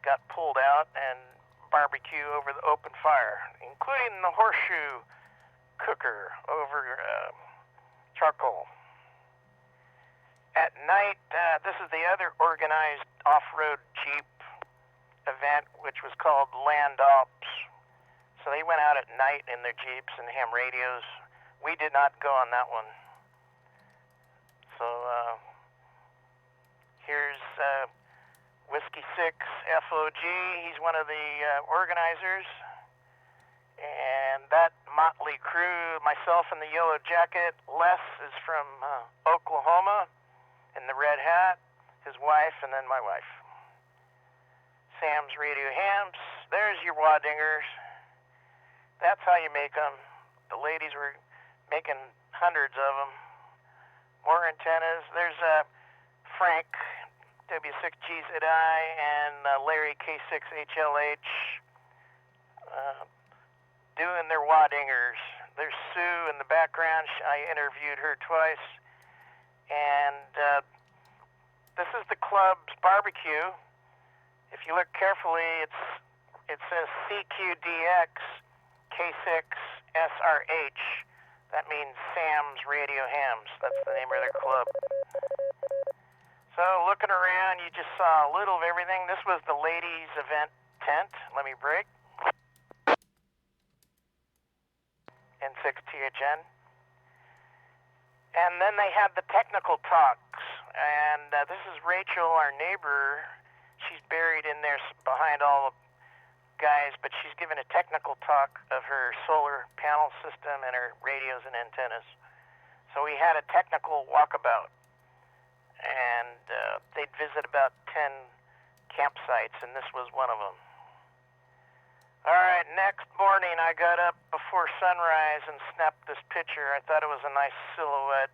got pulled out and barbecue over the open fire, including the horseshoe cooker over charcoal. At night, this is the other organized off-road Jeep event, which was called Land Ops. So they went out at night in their Jeeps and ham radios. We did not go on that one. So here's Whiskey 6 FOG. He's one of the organizers. And that motley crew, myself in the yellow jacket, Les is from Oklahoma in the red hat, his wife, and then my wife. Sam's Radio Hams. There's your Wadingers. That's how you make them. The ladies were making hundreds of them. More antennas. There's Frank, W6GZI, and Larry, K6HLH, doing their Wadingers. There's Sue in the background. I interviewed her twice. And this is the club's barbecue. If you look carefully, it says CQDX K6SRH. That means Sam's Radio Hams. That's the name of their club. So looking around, you just saw a little of everything. This was the ladies' event tent. Let me break. N6THN. And then they had the technical talks. And this is Rachel, our neighbor. She's buried in there behind all the guys, but she's given a technical talk of her solar panel system and her radios and antennas. So we had a technical walkabout. And they'd visit about 10 campsites, and this was one of them. All right, next morning I got up before sunrise and snapped this picture. I thought it was a nice silhouette,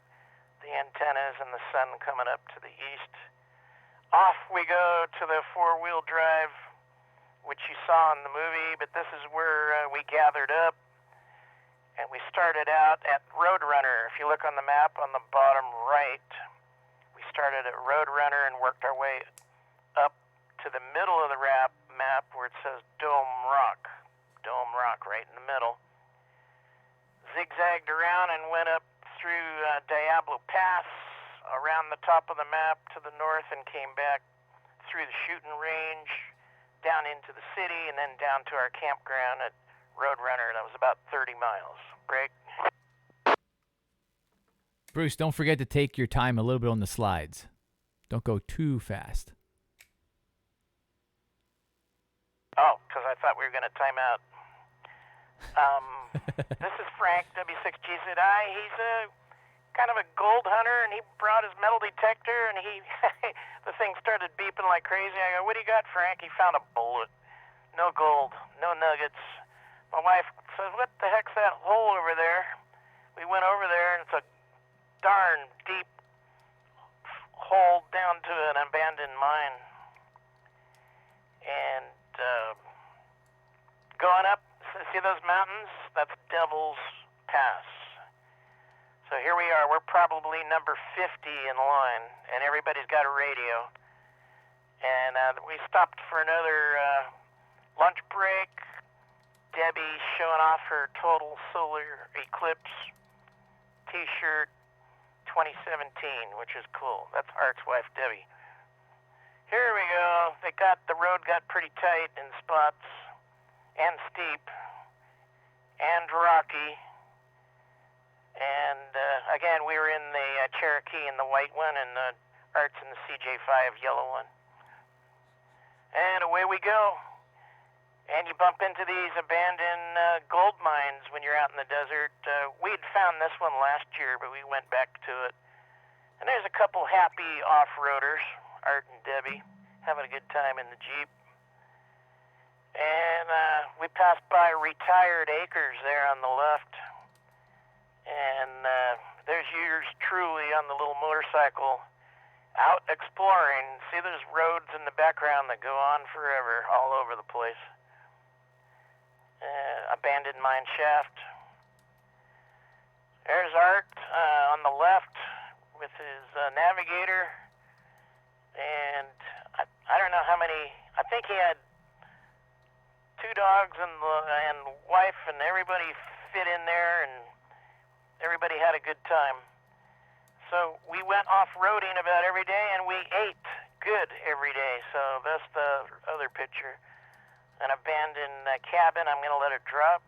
the antennas and the sun coming up to the east. Off we go to the four-wheel drive, which you saw in the movie, but this is where we gathered up. And we started out at Roadrunner. If you look on the map on the bottom right, we started at Roadrunner and worked our way up to the middle of the map where it says Dome Rock right in the middle. Zigzagged around and went up through Diablo Pass, around the top of the map to the north, and came back through the shooting range, down into the city, and then down to our campground at Roadrunner. That was about 30 miles. Break. Bruce, don't forget to take your time a little bit on the slides. Don't go too fast. Oh, because I thought we were going to time out. This is Frank, W6GZI. He's a kind of a gold hunter, and he brought his metal detector, and the thing started beeping like crazy. I go, "What do you got, Frank?" He found a bullet. No gold, no nuggets. My wife says, "What the heck's that hole over there?" We went over there, and it's a darn deep hole down to an abandoned mine. And going up, see those mountains? That's Devil's Pass. So here we are. We're probably number 50 in line, and everybody's got a radio. And we stopped for another lunch break. Debbie showing off her total solar eclipse T-shirt 2017, which is cool. That's Art's wife, Debbie. Here we go. The road got pretty tight in spots, and steep, and rocky. And again, we were in the Cherokee in the white one, and Art's in the CJ5 yellow one. And away we go. And you bump into these abandoned gold mines when you're out in the desert. We'd found this one last year, but we went back to it. And there's a couple happy off-roaders. Art and Debbie, having a good time in the Jeep. And we passed by Retired Acres there on the left. And there's yours truly on the little motorcycle out exploring. See those roads in the background that go on forever all over the place. Abandoned mine shaft. There's Art on the left with his navigator. And I don't know how many, I think he had 2 dogs and wife, and everybody fit in there, and everybody had a good time. So we went off-roading about every day, and we ate good every day. So that's the other picture. An abandoned cabin. I'm going to let it drop.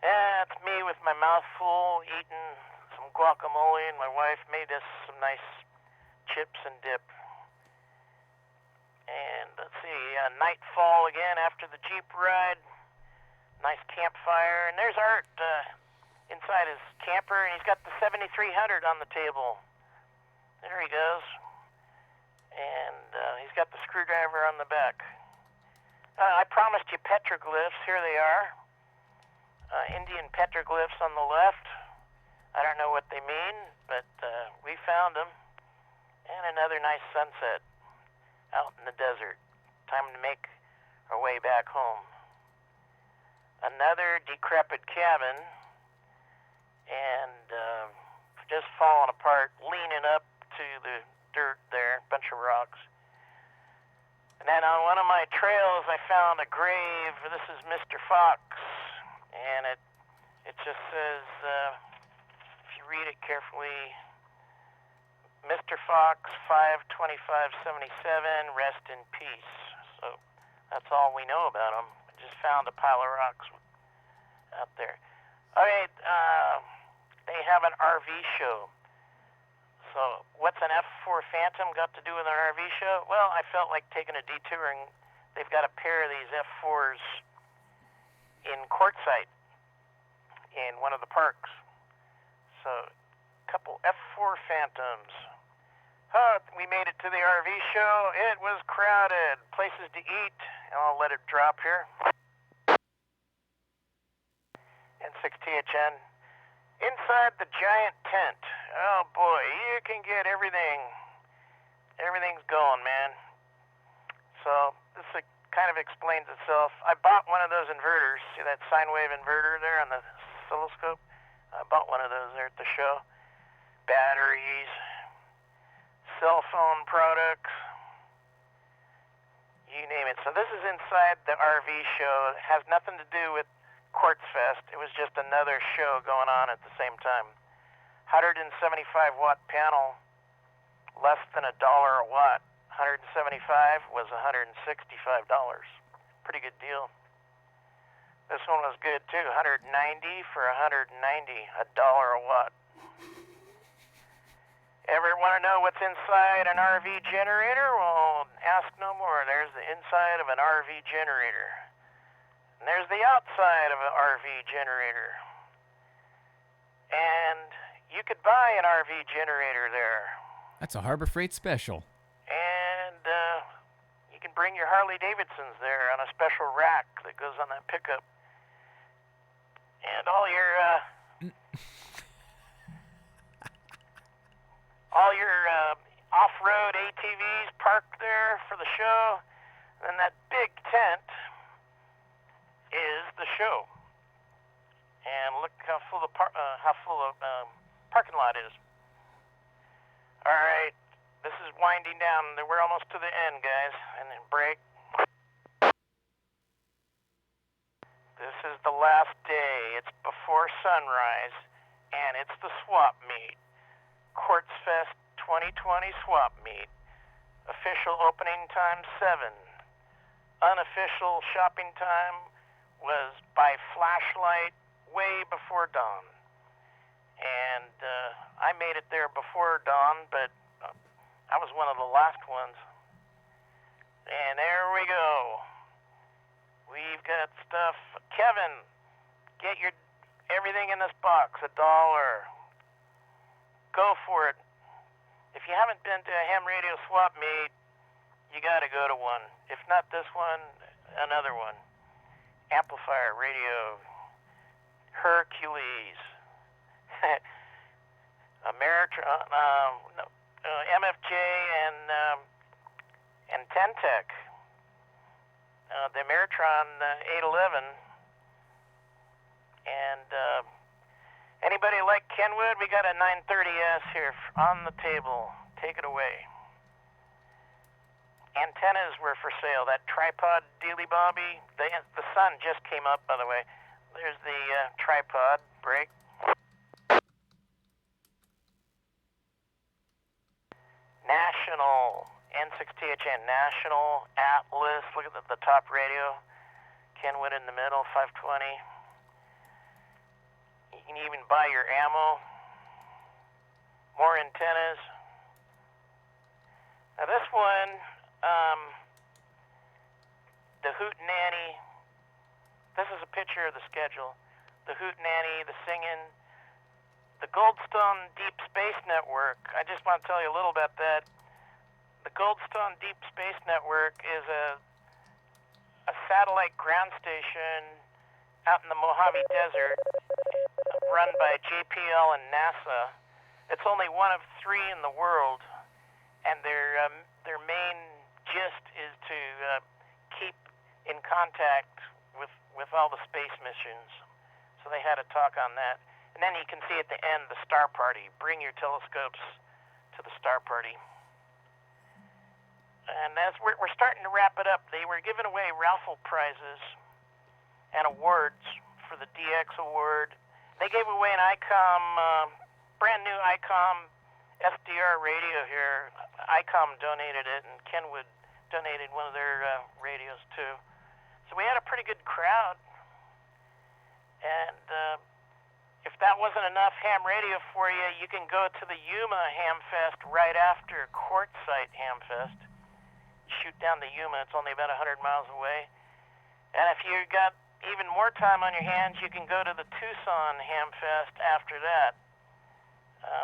That's me with my mouth full, eating some guacamole, and my wife made us some nice chips and dip. And let's see, nightfall again after the Jeep ride. Nice campfire. And there's Art inside his camper, and he's got the 7300 on the table. There he goes. And he's got the screwdriver on the back. I promised you petroglyphs. Here they are. Indian petroglyphs on the left. I don't know what they mean, but we found them. And another nice sunset out in the desert. Time to make our way back home. Another decrepit cabin, and just falling apart, leaning up to the dirt there, bunch of rocks. And then on one of my trails, I found a grave. This is Mr. Fox, and it just says, if you read it carefully, Mr. Fox, 5/25/77, rest in peace. So that's all we know about him. I just found a pile of rocks out there. Okay, they have an RV show. So what's an F4 Phantom got to do with an RV show? Well, I felt like taking a detour, and they've got a pair of these F4s in Quartzfest in one of the parks. So a couple F4 Phantoms. Oh, we made it to the RV show. It was crowded. Places to eat. I'll let it drop here. N6THN. Inside the giant tent. Oh boy, you can get everything. Everything's going, man. So this kind of explains itself. I bought one of those inverters. See that sine wave inverter there on the oscilloscope? I bought one of those there at the show. Batteries, cell phone products, you name it. So this is inside the RV show. It has nothing to do with Quartzfest. It was just another show going on at the same time. 175 watt panel, less than $1 a watt. 175 was $165. Pretty good deal. This one was good too. 190 for 190, $1 a watt. Ever want to know what's inside an RV generator? Well, ask no more. There's the inside of an RV generator. And there's the outside of an RV generator. And you could buy an RV generator there. That's a Harbor Freight special. And you can bring your Harley Davidsons there on a special rack that goes on that pickup. And all your off-road ATVs parked there for the show. And that big tent is the show. And look how full the parking lot is. All right, this is winding down. We're almost to the end, guys. And then break. This is the last day. It's before sunrise, and it's the swap meet. Quartzfest 2020 swap meet. Official opening time 7. Unofficial shopping time was by flashlight way before dawn. And I made it there before dawn, but I was one of the last ones. And there we go. We've got stuff. Kevin, get your Everything in this box, $1. Go for it. If you haven't been to a ham radio swap meet, you got to go to one. If not this one, another one. Amplifier radio, Hercules, Ameritron, MFJ, and Tentec. The Ameritron 811. And anybody like Kenwood? We got a 930S here on the table. Take it away. Antennas were for sale. That tripod dealy bobby. The sun just came up, by the way. There's the tripod break. National N6THN National Atlas. Look at the top radio. Kenwood in the middle, 520. You can even buy your ammo. More antennas. Now this one, the Hootenanny. This is a picture of the schedule. The Hootenanny, the singing, the Goldstone Deep Space Network. I just want to tell you a little about that. The Goldstone Deep Space Network is a satellite ground station out in the Mojave Desert, run by JPL and NASA. It's only one of 3 in the world, and their main gist is to keep in contact with all the space missions. So they had a talk on that. And then you can see at the end the Star Party. Bring your telescopes to the Star Party. And as we're starting to wrap it up, they were giving away raffle prizes and awards for the DX Award. They gave away an ICOM, brand new ICOM SDR radio here. ICOM donated it, and Kenwood donated one of their radios too. So we had a pretty good crowd. And if that wasn't enough ham radio for you, you can go to the Yuma Ham Fest right after Quartzsite Ham Fest. Shoot down to Yuma. It's only about 100 miles away. And if you got even more time on your hands, you can go to the Tucson Ham Fest after that.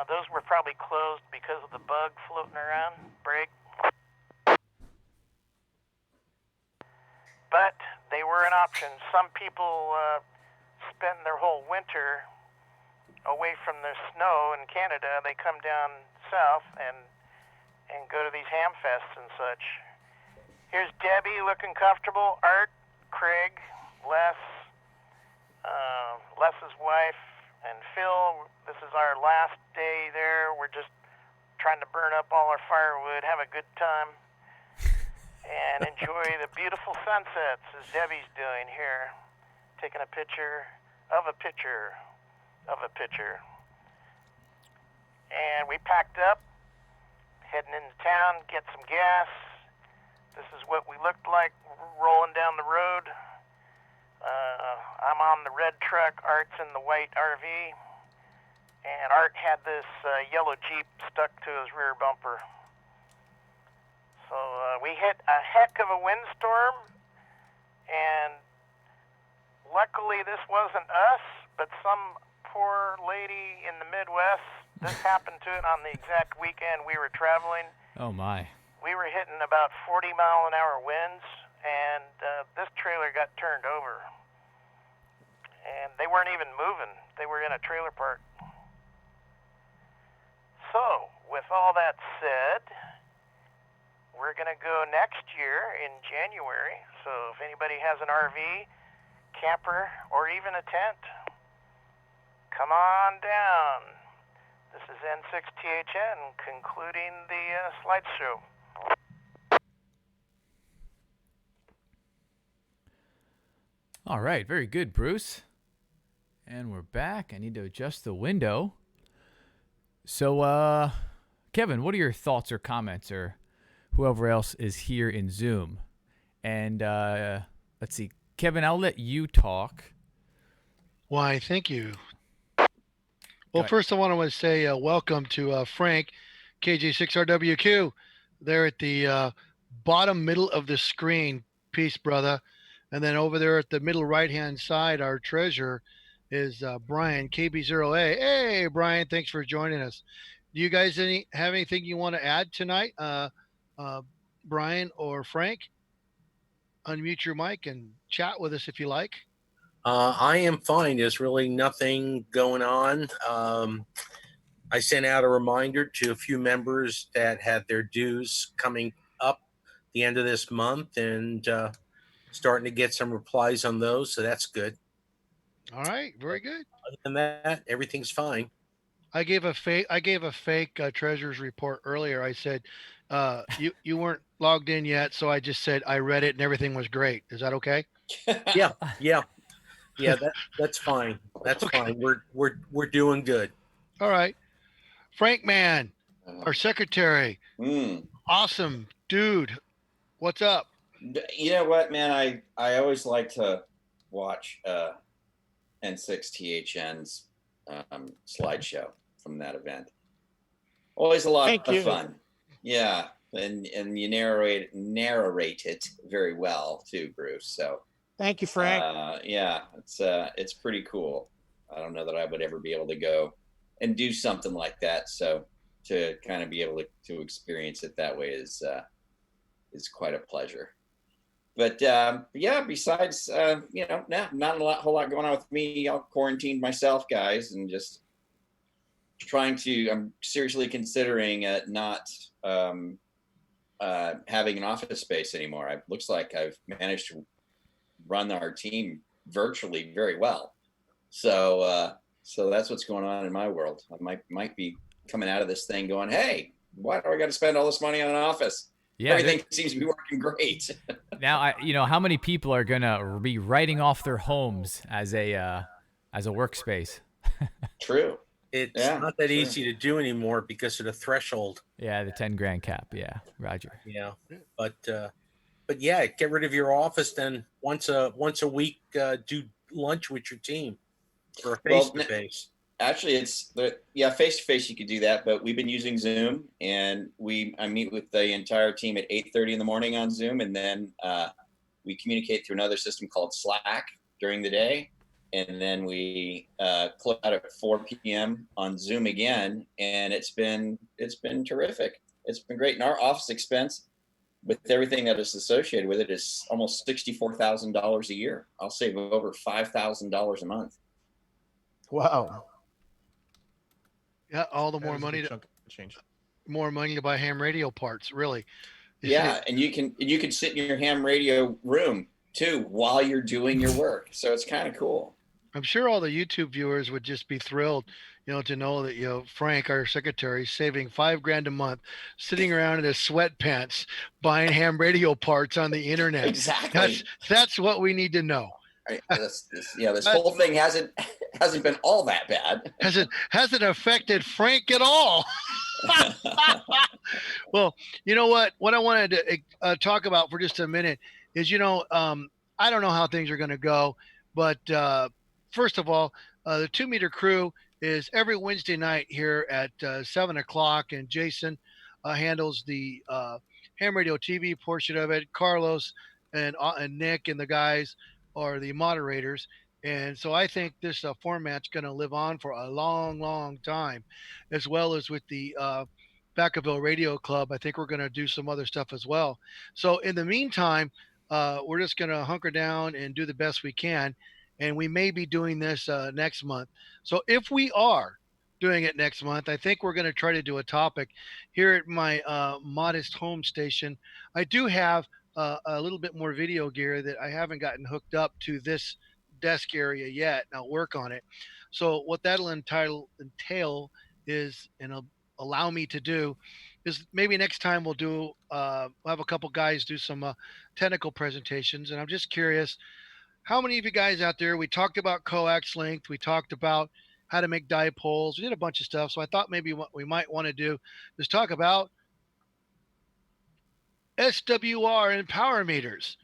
Those were probably closed because of the bug floating around. Break. But they were an option. Some people spend their whole winter away from the snow in Canada. They come down south and go to these ham fests and such. Here's Debbie looking comfortable. Art, Craig, Les, Les's wife, and Phil. This is our last day there. We're just trying to burn up all our firewood, have a good time, and enjoy the beautiful sunsets as Debbie's doing here. Taking a picture of a picture of a picture. And we packed up, heading into town, get some gas. This is what we looked like rolling down the road. I'm on the red truck, Art's in the white RV, and Art had this yellow Jeep stuck to his rear bumper. So we hit a heck of a windstorm, and luckily this wasn't us, but some poor lady in the Midwest. This happened to it on the exact weekend we were traveling. Oh my. We were hitting about 40-mile-an-hour winds, and this trailer got turned over. And they weren't even moving. They were in a trailer park. So, with all that said, we're going to go next year in January. So if anybody has an RV, camper, or even a tent, come on down. This is N6THN concluding the slideshow. All right, very good, Bruce. And we're back. I need to adjust the window. So, Kevin, what are your thoughts or comments, or whoever else is here in Zoom? And let's see, Kevin, I'll let you talk. Why, thank you. Well, first I want to say welcome to Frank, KJ6RWQ. There at the bottom middle of the screen. Peace, brother. And then over there at the middle right-hand side, our treasurer, is Brian KB0A. Hey, Brian, thanks for joining us. Do you guys have anything you want to add tonight? Uh, Brian or Frank, unmute your mic and chat with us if you like. I am fine. There's really nothing going on. I sent out a reminder to a few members that had their dues coming up the end of this month, and starting to get some replies on those. So that's good. All right, very good. Other than that, everything's fine. I gave a fake treasurer's report earlier. I said you weren't logged in yet, so I just said I read it and everything was great. Is that okay? Yeah. That's fine. That's Okay. fine. We're doing good. All right, Frank Man, our secretary, Hmm. awesome dude. What's up? You know what, man? I always like to watch N6THN's slideshow from that event. Always a lot Thank of you. fun. Yeah, and you narrate it very well too, Bruce. So Thank you, Frank. yeah, it's pretty cool. I don't know that I would ever be able to go and do something like that. So to kind of be able to experience it that way is quite a pleasure. But yeah, besides not a whole lot going on with me. I'll quarantine myself, guys, and just I'm seriously considering not having an office space anymore. It looks like I've managed to run our team virtually very well. So that's what's going on in my world. I might be coming out of this thing going, hey, why do I got to spend all this money on an office? Yeah, everything seems to be working great. Now, how many people are gonna be writing off their homes as a workspace? True. It's not that easy to do anymore because of the threshold. Yeah, the 10 grand cap. Yeah, Roger. Yeah, but yeah, get rid of your office. Then once a week, do lunch with your team for a face to face. Actually, it's face to face. You could do that, but we've been using Zoom, and I meet with the entire team at 8:30 in the morning on Zoom, and then we communicate through another system called Slack during the day, and then we close out at 4 p.m. on Zoom again, and it's been terrific. It's been great, and our office expense, with everything that is associated with it, is almost $64,000 a year. I'll save over $5,000 a month. Wow. Yeah, all the more money to buy ham radio parts. Really. Yeah, and you can sit in your ham radio room too while you're doing your work. So it's kind of cool. I'm sure all the YouTube viewers would just be thrilled, to know that Frank, our secretary, is saving $5 grand a month, sitting around in his sweatpants buying ham radio parts on the internet. Exactly. That's what we need to know. Right. This whole thing hasn't been all that bad. Hasn't affected Frank at all. Well, you know what? What I wanted to talk about for just a minute is, I don't know how things are going to go, but first of all, the 2 Meter Crew is every Wednesday night here at 7 o'clock, and Jason handles the ham radio TV portion of it. Carlos and Nick and the guys are the moderators. And so I think this format's going to live on for a long, long time, as well as with the Vacaville Radio Club. I think we're going to do some other stuff as well. So in the meantime, we're just going to hunker down and do the best we can. And we may be doing this next month. So if we are doing it next month, I think we're going to try to do a topic here at my modest home station. I do have a little bit more video gear that I haven't gotten hooked up to this desk area yet, and I'll work on it. So what that'll entail is, and allow me to do, is maybe next time we'll have a couple guys do some technical presentations. And I'm just curious, how many of you guys out there, we talked about coax length, we talked about how to make dipoles, we did a bunch of stuff. So I thought maybe what we might want to do is talk about SWR and power meters.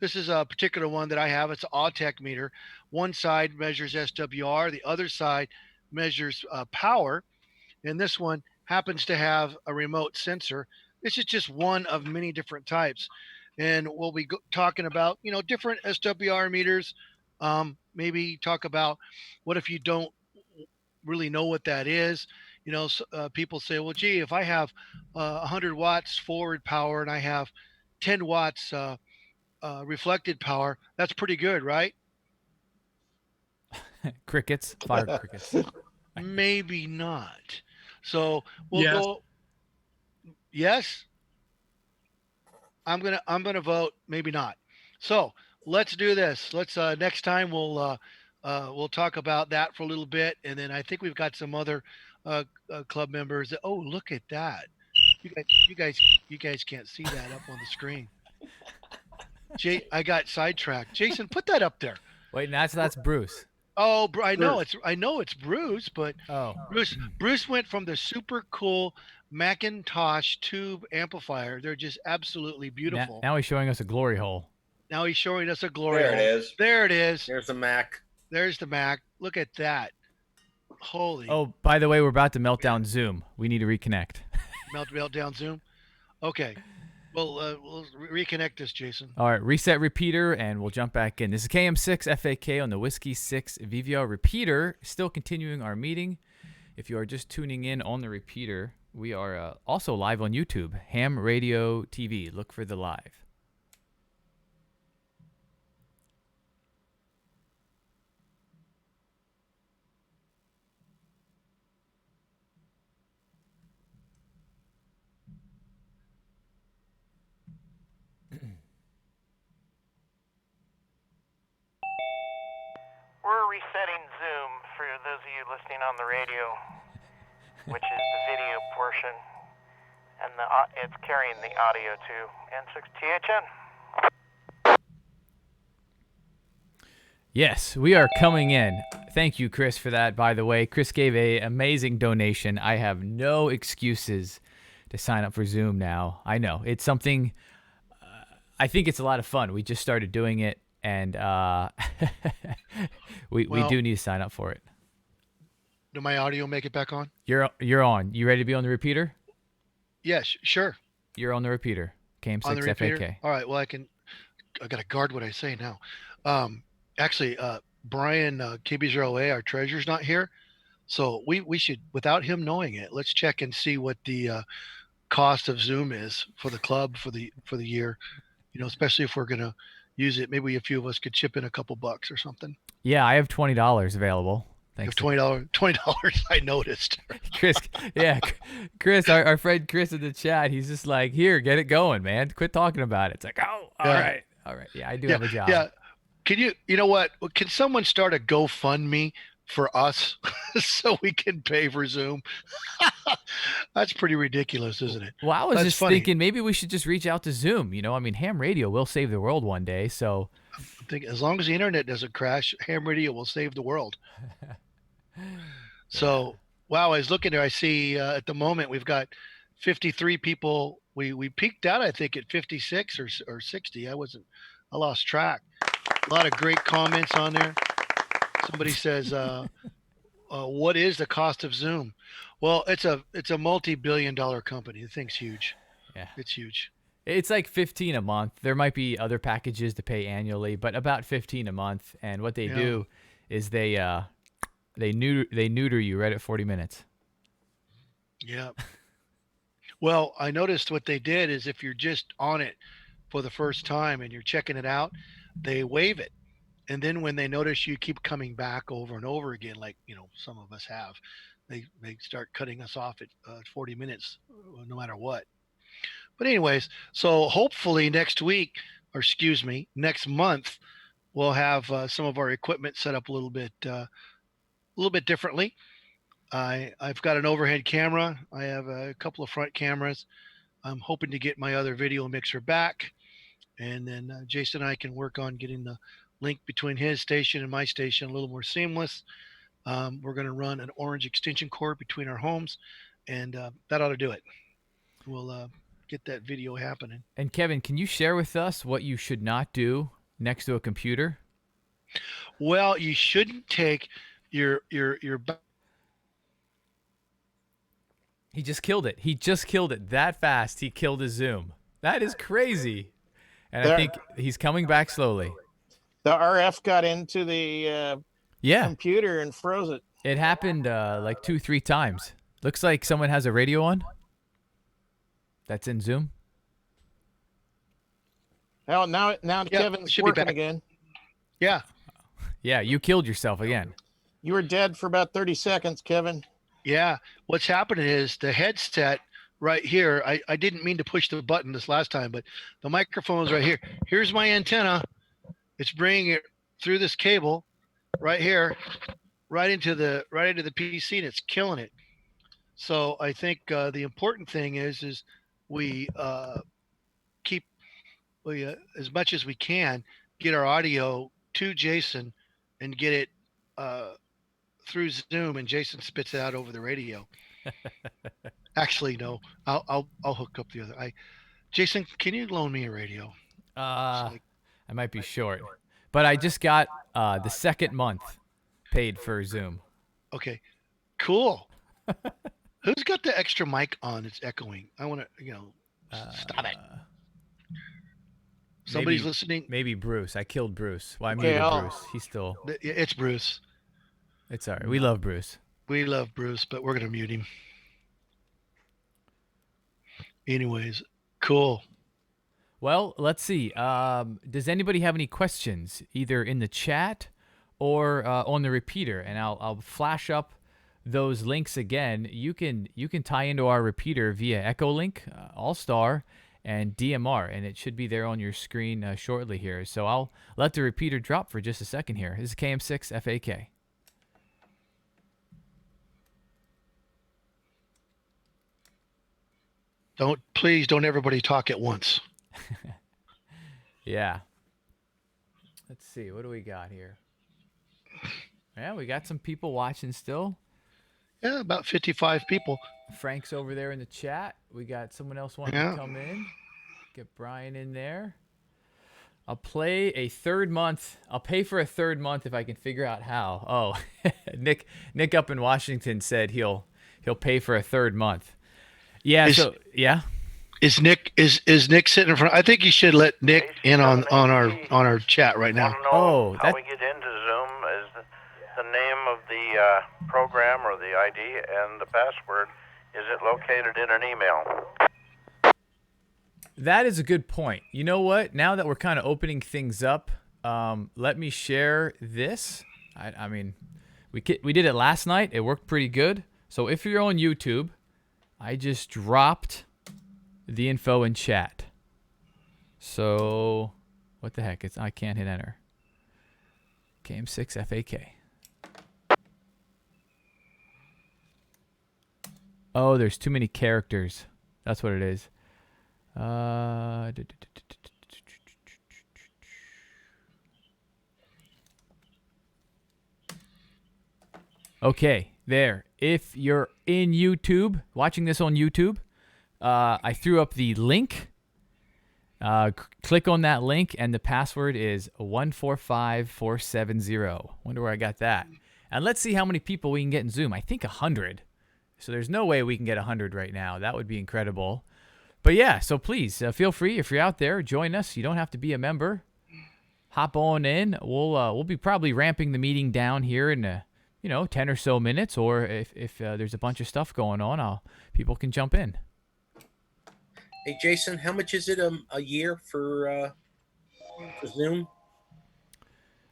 This is a particular one that I have. It's an Autech meter. One side measures SWR, the other side measures power, and this one happens to have a remote sensor. This is just one of many different types, and we'll be talking about different SWR meters, Maybe talk about what if you don't really know what that is. People say, well, gee, if I have 100 watts forward power and I have 10 watts reflected power, that's pretty good, right? Crickets, fire crickets. Maybe not. So we'll Yes. go. Yes, I'm gonna vote maybe not. So let's do this. Let's next time we'll talk about that for a little bit, and then I think we've got some other club members. Oh, look at that! You guys, you guys, you guys can't see that up on the screen. I got sidetracked. Jason, put that up there. Wait, that's Bruce. Oh, I know it's Bruce, but Oh, Bruce went from the super cool Macintosh tube amplifier. They're just absolutely beautiful. Now he's showing us a glory hole. Now he's showing us a glory There hole. it is. There it is. There's the Mac. There's the Mac. Look at that. Holy. Oh, by the way, we're about to melt down Zoom. We need to reconnect. Melt down Zoom. Okay. Well, we'll reconnect this, Jason. All right, reset repeater, and we'll jump back in. This is KM6 FAK on the Whiskey 6 VVR repeater. Still continuing our meeting. If you are just tuning in on the repeater, we are also live on YouTube, Ham Radio TV. Look for the live. We're resetting Zoom for those of you listening on the radio, which is the video portion, and it's carrying the audio to N6THN. Yes, we are coming in. Thank you, Chris, for that, by the way. Chris gave an amazing donation. I have no excuses to sign up for Zoom now. I know. It's something, I think it's a lot of fun. We just started doing it, and we do need to sign up for it. Do my audio make it back on? You're on. You ready to be on the repeater? Yes, sure. You're on the repeater. KM6 On the repeater? FAK. All right. Well, I got to guard what I say now. Actually, Brian KB0A, our treasurer's not here. So we should, without him knowing it, let's check and see what the cost of Zoom is for the club for the year. Especially if we're going to use it. Maybe a few of us could chip in a couple bucks or something. Yeah, I have $20 available. Thanks. You have $20. I noticed. Chris, yeah, Chris, our friend Chris in the chat, he's just like, here, get it going, man. Quit talking about it. It's like, oh, all right. Yeah, I do have a job. Yeah. Can you know what? Can someone start a GoFundMe for us so we can pay for Zoom? That's pretty ridiculous, isn't it? Well, I was That's just funny. thinking maybe we should just reach out to Zoom. Ham radio will save the world one day. So I think as long as the internet doesn't crash, ham radio will save the world. So, wow, I was looking there. I see at the moment we've got 53 people. We peaked out, I think, at 56 or 60. I lost track. A lot of great comments on there. Somebody says, what is the cost of Zoom? Well, it's a multi-billion-dollar company. The thing's huge. Yeah, it's huge. It's like $15 a month. There might be other packages to pay annually, but about $15 a month. And what they do is they neuter you right at 40 minutes. Yeah. Well, I noticed what they did is if you're just on it for the first time and you're checking it out, they waive it. And then when they notice you keep coming back over and over again, like, some of us have, they start cutting us off at 40 minutes, no matter what. But anyways, so hopefully next month, we'll have some of our equipment set up a little bit differently. I've got an overhead camera. I have a couple of front cameras. I'm hoping to get my other video mixer back. And then Jason and I can work on getting the link between his station and my station a little more seamless. We're going to run an orange extension cord between our homes, and that ought to do it. We'll get that video happening. And Kevin, can you share with us what you should not do next to a computer? Well, you shouldn't take your He just killed it. He just killed it that fast. He killed his Zoom. That is crazy. And I think he's coming back slowly. The RF got into the Yeah, computer and froze it. it happened like 2-3 times. Looks like someone has a radio on. That's in Zoom. Now Yeah, Kevin's should be working back. again. Yeah. Yeah, you killed yourself again. You were dead for about 30 seconds, Kevin. Yeah. What's happening is the headset right here. I didn't mean to push the button this last time, but the microphone's right here. Here's my antenna. It's bringing it through this cable right here, right into the PC, and it's killing it. So I think the important thing is we keep as much as we can get our audio to Jason and get it through Zoom, and Jason spits it out over the radio. Actually, no, I'll hook up the other. Jason, can you loan me a radio? I might be short, but I just got the second month paid for Zoom. Okay, cool. Who's got the extra mic on? It's echoing. I want to, stop it. Somebody's listening. Maybe Bruce. I killed Bruce. Well, I Okay, muted I'll- Bruce. He's still. It's Bruce. It's all right. We love Bruce. We love Bruce, but we're gonna mute him. Anyways, cool. Well, let's see. Does anybody have any questions, either in the chat or on the repeater? And I'll flash up those links again. You can tie into our repeater via Echolink, All-Star, and DMR, and it should be there on your screen shortly here. So I'll let the repeater drop for just a second here. This is KM6 FAK. Please don't everybody talk at once. Yeah. Let's see. What do we got here? Yeah, we got some people watching still. Yeah, about 55 people. Frank's over there in the chat. We got someone else wanting Yeah. to come in. Get Brian in there. I'll play a third month. I'll pay for a third month if I can figure out how. Oh, Nick up in Washington said he'll pay for a third month. Yeah. Yeah. Is Nick sitting in front? I think you should let Nick in on our chat right now. Oh, how we get into Zoom is the name of the program or the ID and the password. Is it located in an email? That is a good point. You know what? Now that we're kind of opening things up, let me share this. I mean, we did it last night. It worked pretty good. So if you're on YouTube, I just dropped the info in chat. So what the heck? I can't hit enter. KM6 FAK. Oh, there's too many characters. That's what it is. Okay, there. If you're in YouTube, watching this on YouTube, I threw up the link. Click on that link, and the password is 145470. Wonder where I got that. And let's see how many people we can get in Zoom. I think 100. So there's no way we can get 100 right now. That would be incredible. But yeah, so please feel free, if you're out there, join us. You don't have to be a member. Hop on in. We'll be probably ramping the meeting down here in 10 or so minutes, or if there's a bunch of stuff going on, people can jump in. Hey, Jason, how much is it a year for Zoom?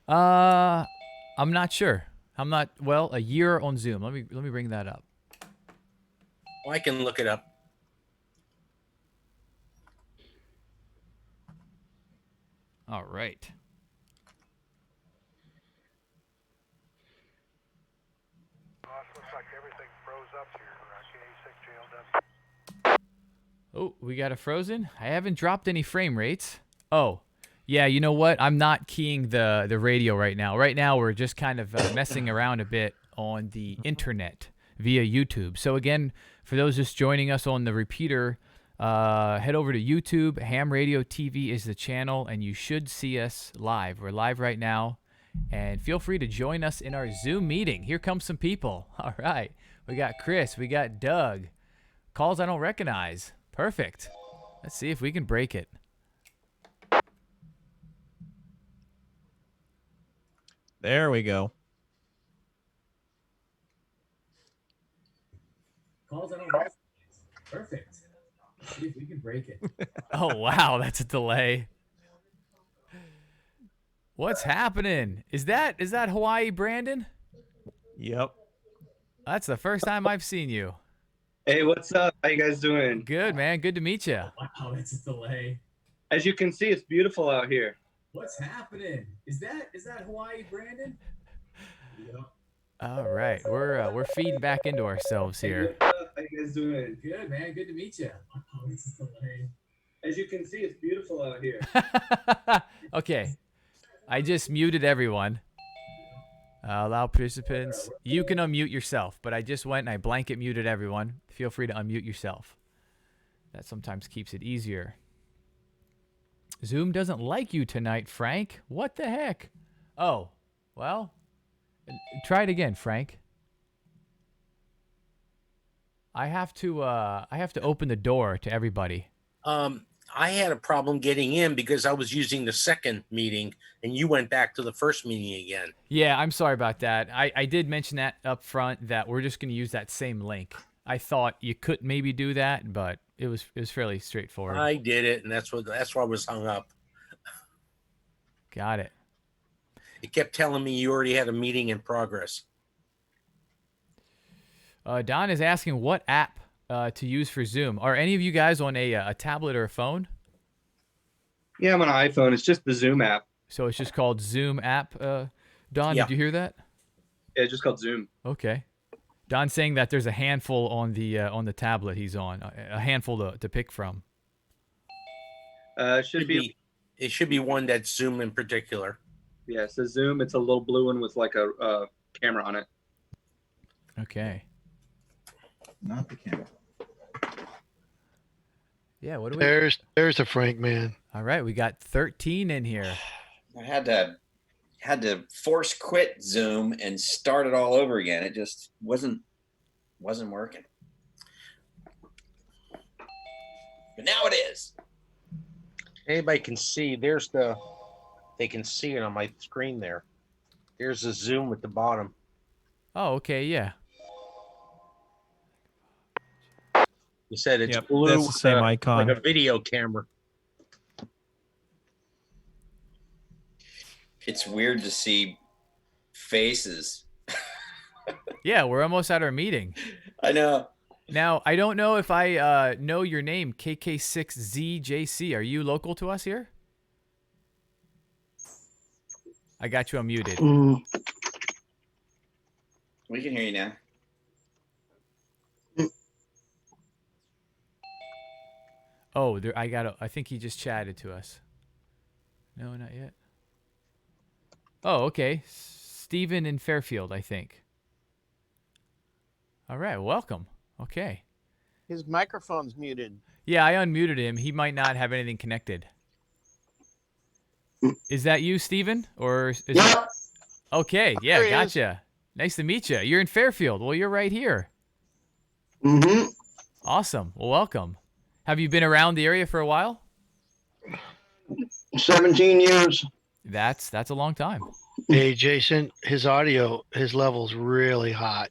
I'm not sure. A year on Zoom. Let me bring that up. Well, I can look it up. All right. Looks like everything froze up here. KA6JLW. Oh, we got a frozen. I haven't dropped any frame rates. Oh, yeah, you know what? I'm not keying the radio right now. Right now, we're just kind of messing around a bit on the internet via YouTube. So again, for those just joining us on the repeater, head over to YouTube. Ham Radio TV is the channel, and you should see us live. We're live right now, and feel free to join us in our Zoom meeting. Here come some people. All right. We got Chris. We got Doug. Calls I don't recognize. Perfect. Let's see if we can break it. There we go. Calls on our perfect. See if we can break it. Oh wow, that's a delay. What's happening? Is that Hawaii, Brandon? Yep. That's the first time I've seen you. Hey, what's up? How you guys doing? Good, man. Good to meet you. Wow, that's a delay. As you can see, it's beautiful out here. What's happening? Is that Hawaii, Brandon? Yep. All right, we're feeding back into ourselves here. Hey, what's up? How you guys doing? Good, man. Good to meet you. Wow, that's a delay. As you can see, it's beautiful out here. Okay, I just muted everyone. Allow participants. You can unmute yourself, but I just went and I blanket muted everyone. Feel free to unmute yourself. That sometimes keeps it easier. Zoom doesn't like you tonight, Frank. What the heck? Oh, well, try it again, Frank. I have to open the door to everybody. I had a problem getting in because I was using the second meeting and you went back to the first meeting again. Yeah, I'm sorry about that. I did mention that up front that we're just going to use that same link. I thought you could maybe do that, but it was fairly straightforward. I did it, and that's why I was hung up. Got it. It kept telling me you already had a meeting in progress. Don is asking what app to use for Zoom. Are any of you guys on a tablet or a phone? Yeah, I'm on an iPhone. It's just the Zoom app. So it's just called Zoom app. Don, Yeah. did you hear that? Yeah, it's just called Zoom. Okay. Don's saying that there's a handful on the tablet he's on, a handful to pick from. It should be. It should be one that's Zoom in particular. Yeah, it says Zoom. It's a little blue one with like a camera on it. Okay. Not the camera. Yeah, what do we? There's the Frank man. All right, we got 13 in here. I had to force quit Zoom and start it all over again. It just wasn't working. But now it is. Anybody can see. They can see it on my screen there. There's a Zoom at the bottom. Oh, okay, yeah. You said it's Yep, blue. that's the same icon. Like a video camera. It's weird to see faces. Yeah, we're almost at our meeting. I know. Now, I don't know if I know your name, KK6ZJC. Are you local to us here? I got you unmuted. We can hear you now. Oh, I think he just chatted to us. No, not yet. Oh, okay. Steven in Fairfield, I think. All right, welcome. Okay. His microphone's muted. Yeah, I unmuted him. He might not have anything connected. Is that you, Steven? Or is Yep. Okay, yeah, There he is. gotcha. Nice to meet you. You're in Fairfield. Well, you're right here. Mm-hmm. Awesome. Well, welcome. Have you been around the area for a while? 17 years. That's a long time. Hey, Jason, his level's really hot.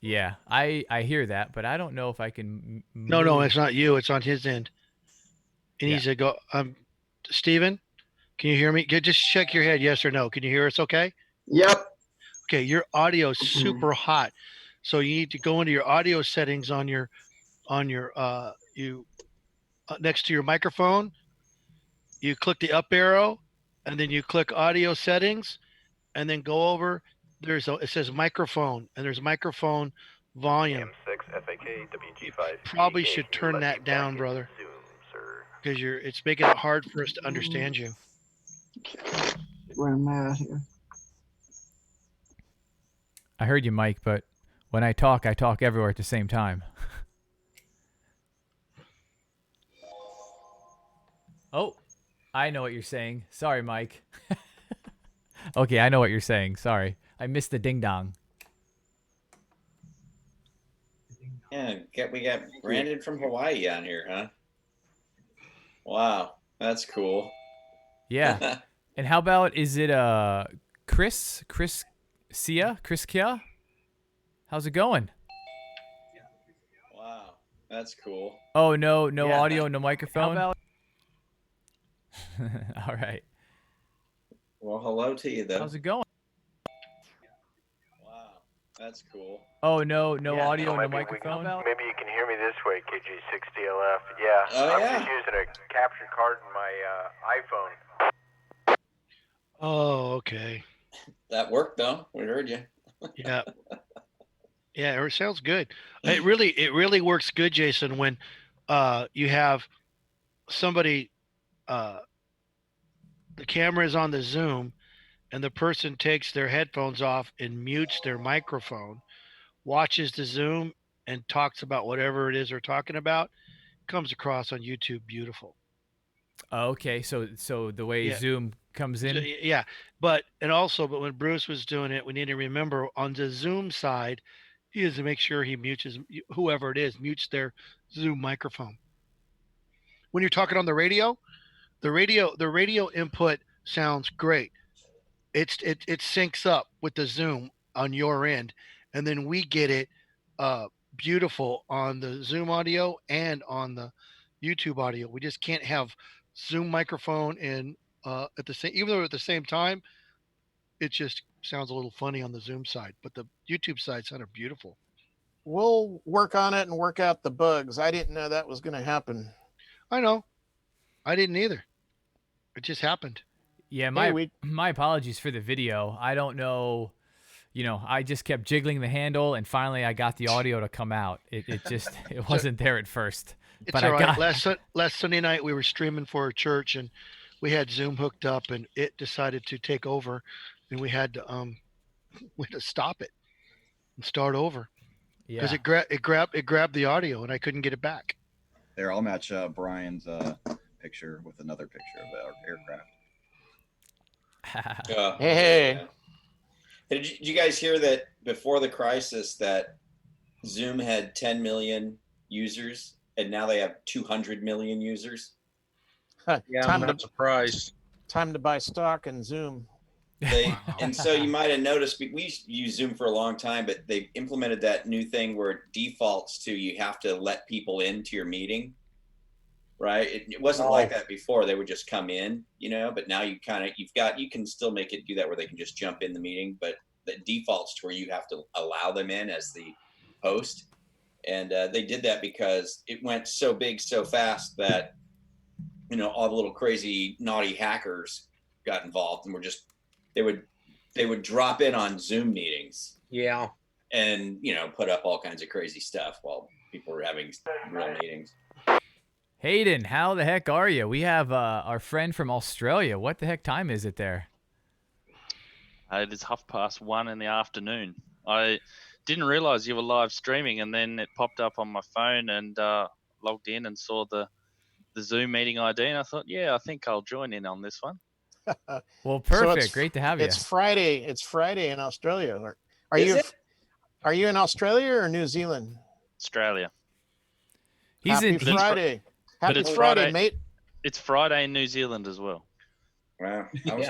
Yeah, I hear that, but I don't know if I can. No, it's not you. It's on his end. He needs to go. Steven, can you hear me? Just check your head, yes or no. Can you hear us okay? Yep. Okay, your audio is super hot. So you need to go into your audio settings on your next to your microphone. You click the up arrow and then you click audio settings and then go over. It says microphone and there's microphone volume. Probably should turn that down, brother. Because it's making it hard for us to understand you. Where am I at here? I heard you, Mike, but when I talk everywhere at the same time. Oh, I know what you're saying. Sorry, Mike. Okay, I know what you're saying. Sorry. I missed the ding dong. Yeah, we got Brandon from Hawaii on here, huh? Wow, that's cool. Yeah. And how about, is it Chris Kia. How's it going? Wow, that's cool. Oh, no Yeah. audio, no How microphone. about All right. Well, hello to you, though. How's it going? Wow, that's cool. Oh, no Yeah. audio, no Maybe microphone. maybe you can hear me this way, KG60LF. Yeah, Oh, I'm yeah. just using a capture card in my iPhone. Oh, okay. That worked, though. We heard you. Yeah. Yeah, it sounds good. It really works good, Jason, when you have somebody the camera is on the Zoom and the person takes their headphones off and mutes their microphone, watches the Zoom and talks about whatever it is they're talking about, comes across on YouTube beautiful. Okay, so the way Yeah. Zoom comes in. Yeah, but when Bruce was doing it, we need to remember on the Zoom side, he has to make sure he mutes whoever it is, mutes their Zoom microphone. When you're talking on the radio input sounds great. It syncs up with the Zoom on your end, and then we get it beautiful on the Zoom audio and on the YouTube audio. We just can't have Zoom microphone in at the same, even though at the same time, it just sounds a little funny on the Zoom side, but the YouTube side sounded beautiful. We'll work on it and work out the bugs. I didn't know that was going to happen. I know, I didn't either. It just happened. Yeah, Hey, my apologies for the video. I don't know, I just kept jiggling the handle, and finally I got the audio to come out. It just it wasn't there at first. It's But all I right. got Last Sunday night we were streaming for a church and we had Zoom hooked up and it decided to take over and we had to stop it and start over because yeah. it grabbed the audio and I couldn't get it back. There, I'll match Brian's picture with another picture of our aircraft. Hey. Yeah. Did you guys hear that before the crisis that Zoom had 10 million users and now they have 200 million users? Yeah, I'm not surprised. Time to buy stock in Zoom. And so you might have noticed we used Zoom for a long time, but they implemented that new thing where it defaults to you have to let people into your meeting. Right. It wasn't like that before. They would just come in, but now you can still make it do that where they can just jump in the meeting, but the defaults to where you have to allow them in as the host. And they did that because it went so big so fast that, all the little crazy naughty hackers got involved and they would drop in on Zoom meetings. Yeah. And, put up all kinds of crazy stuff while people were having real meetings. Hayden, how the heck are you? We have our friend from Australia. What the heck time is it there? It is 1:30 in the afternoon. I didn't realize you were live streaming, and then it popped up on my phone and logged in and saw the Zoom meeting ID, and I thought, yeah, I think I'll join in on this one. Well, perfect. Great to have you. It's Friday. It's Friday in Australia. Are you in Australia or New Zealand? Australia. Happy Friday. Happy Friday, mate. It's Friday in New Zealand as well. Wow. I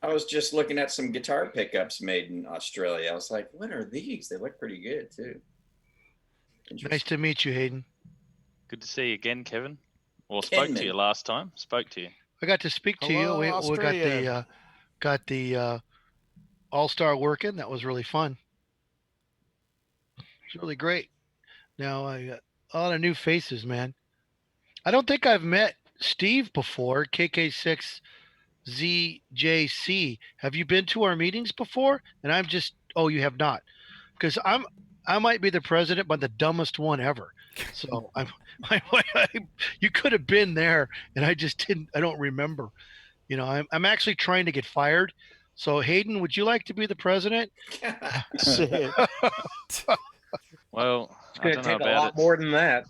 was just looking at some guitar pickups made in Australia. I was like, what are these? They look pretty good, too. Nice to meet you, Hayden. Good to see you again, Kevin. Well, spoke to you last time. Spoke to you. I got to speak to Hello, you. We Australia. got the All-Star working. That was really fun. It's really great. Now I got a lot of new faces, man. I don't think I've met Steve before, KK6ZJC. Have you been to our meetings before? And you have not. Because I might be the president, but the dumbest one ever. So you could have been there, and I don't remember. I'm actually trying to get fired. So Hayden, would you like to be the president? Well, it's going to take a lot more than that.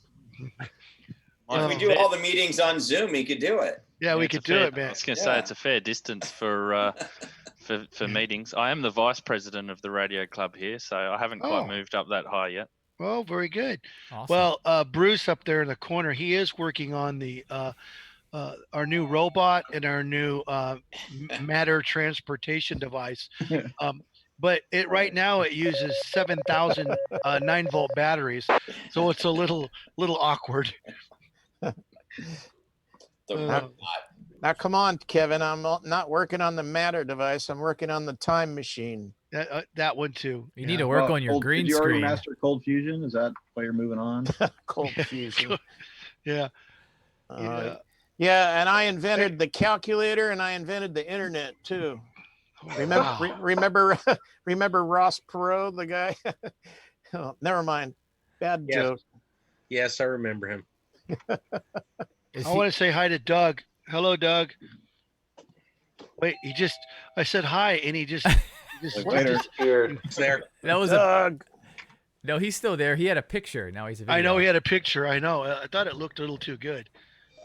If we do all the meetings on Zoom, he could do it. Yeah, we could do it, man. I was going to say it's a fair distance for meetings. I am the vice president of the radio club here, so I haven't quite moved up that high yet. Oh, very good. Awesome. Well, Bruce up there in the corner, he is working on the our new robot and our new matter transportation device. But it right now it uses 7,000 9-volt batteries, so it's a little awkward. Now, come on, Kevin. I'm not working on the matter device. I'm working on the time machine. That one too. You need to work on your green Did you already screen. master Cold Fusion? Is that why you're moving on? Cold Fusion. Yeah. Yeah, and I invented the calculator, and I invented the internet too. Remember Ross Perot, the guy? Oh, never mind. Bad joke. Yes, I remember him. I want to say hi to Doug. Hello, Doug. Wait, I said hi, and he just there. That was Doug. No, he's still there. He had a picture. Now he's a video. I know he had a picture. I know. I thought it looked a little too good.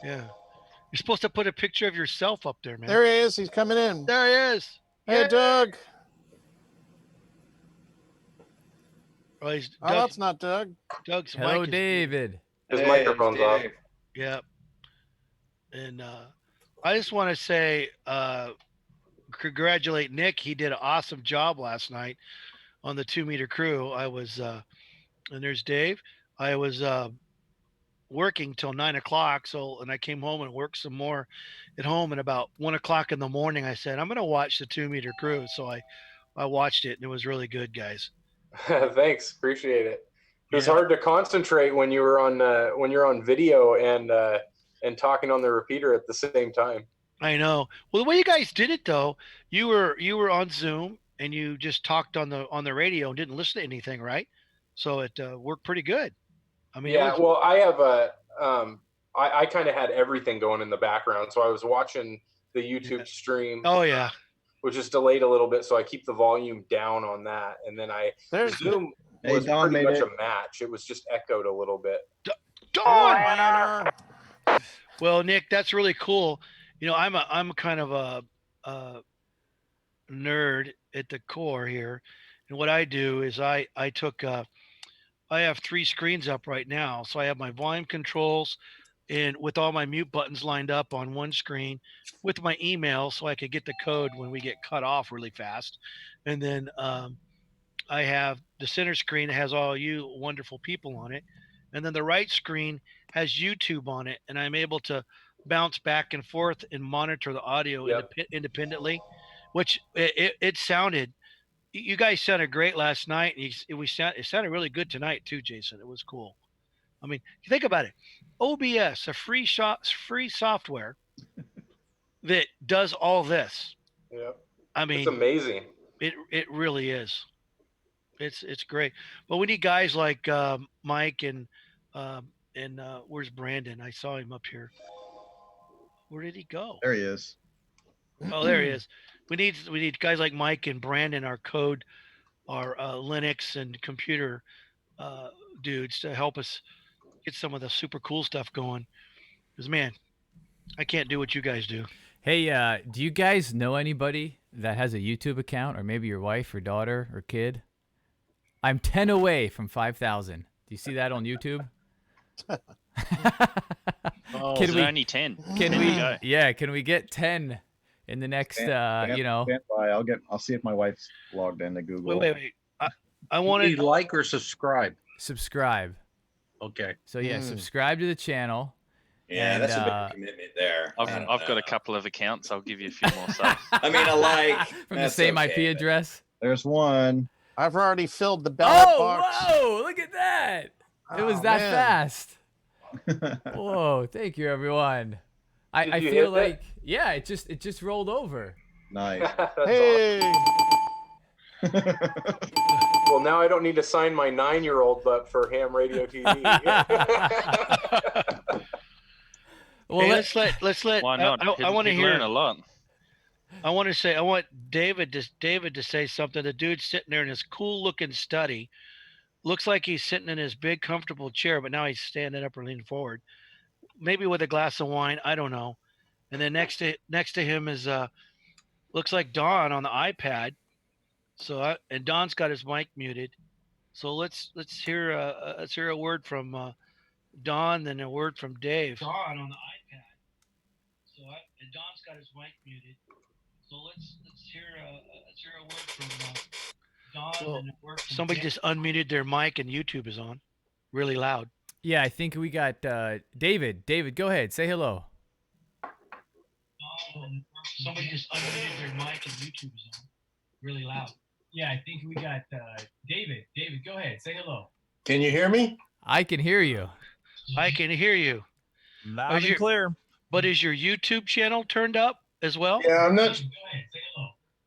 Yeah. You're supposed to put a picture of yourself up there, man. There he is. He's coming in. There he is. Hey, Doug. Oh, that's not Doug. Doug's Hello, mic is David. His microphone's off. Yeah. And I just want to say, congratulate Nick. He did an awesome job last night on the 2-meter crew. I was, and there's Dave. I was working till 9 o'clock. And I came home and worked some more at home. And about 1 o'clock in the morning, I said, I'm going to watch the 2-meter crew. So I watched it, and it was really good, guys. Thanks, appreciate it. It was hard to concentrate when you're on video and talking on the repeater at the same time. I know. Well, the way you guys did it though, you were on Zoom and you just talked on the radio and didn't listen to anything, right? So it worked pretty good. I mean, yeah. Well, I have I kind of had everything going in the background, so I was watching the YouTube stream. Oh yeah. Which is delayed a little bit, so I keep the volume down on that, and then Zoom was pretty much a match. It was just echoed a little bit. Dawn. Well, Nick, that's really cool. You know, I'm kind of a nerd at the core here, and what I do is I have 3 screens up right now. So I have my volume controls, and with all my mute buttons lined up on one screen, with my email, so I could get the code when we get cut off really fast, and then I have the center screen that has all you wonderful people on it, and then the right screen has YouTube on it, and I'm able to bounce back and forth and monitor the audio independently, which it sounded. You guys sounded great last night, and it sounded really good tonight too, Jason. It was cool. I mean, think about it. OBS, a free software that does all this. Yeah. I mean, it's amazing. It really is. It's great. But we need guys like Mike and where's Brandon? I saw him up here. Where did he go? There he is. Oh, there he is. We need guys like Mike and Brandon, our Linux and computer dudes, to help us get some of the super cool stuff going. Because man, I can't do what you guys do. Hey, do you guys know anybody that has a YouTube account, or maybe your wife or daughter or kid? I'm 10 away from 5,000. Do you see that on YouTube? Can we only 10? Can we? Yeah, can we get 10 in the next? Stand by. I'll see if my wife's logged into Google. Wait. I want to like or subscribe. Subscribe. Okay. So yeah, subscribe to the channel. Yeah, and, that's a big commitment there. I've got a couple of accounts. I'll give you a few more subs. I mean, a like from the same IP address. There's one. I've already filled the ballot box. Whoa! Look at that. It was that fast. Whoa! Thank you, everyone. I feel like it just rolled over. Nice. Hey. Well, now I don't need to sign my 9-year-old up for ham radio TV. Well, hey, let's let. Why not? I want to hear. Learn a lot. I want David to say something. The dude's sitting there in his cool looking study. Looks like he's sitting in his big comfortable chair, but now he's standing up or leaning forward. Maybe with a glass of wine. I don't know. And then next to him is looks like Don on the iPad. So and Don's got his mic muted. So let's hear a word from Don, then a word from Dave. Don on the iPad. Don's got his mic muted. So let's hear a word from Don and a word from somebody Dick. Just unmuted their mic and YouTube is on, really loud. Yeah, I think we got David. David, go ahead. Say hello. Somebody just unmuted their mic and YouTube is on, really loud. Yeah, I think we got David. David, go ahead. Say hello. Can you hear me? I can hear you. I can hear you. Loud and clear. But is your YouTube channel turned up as well? Yeah, I'm not.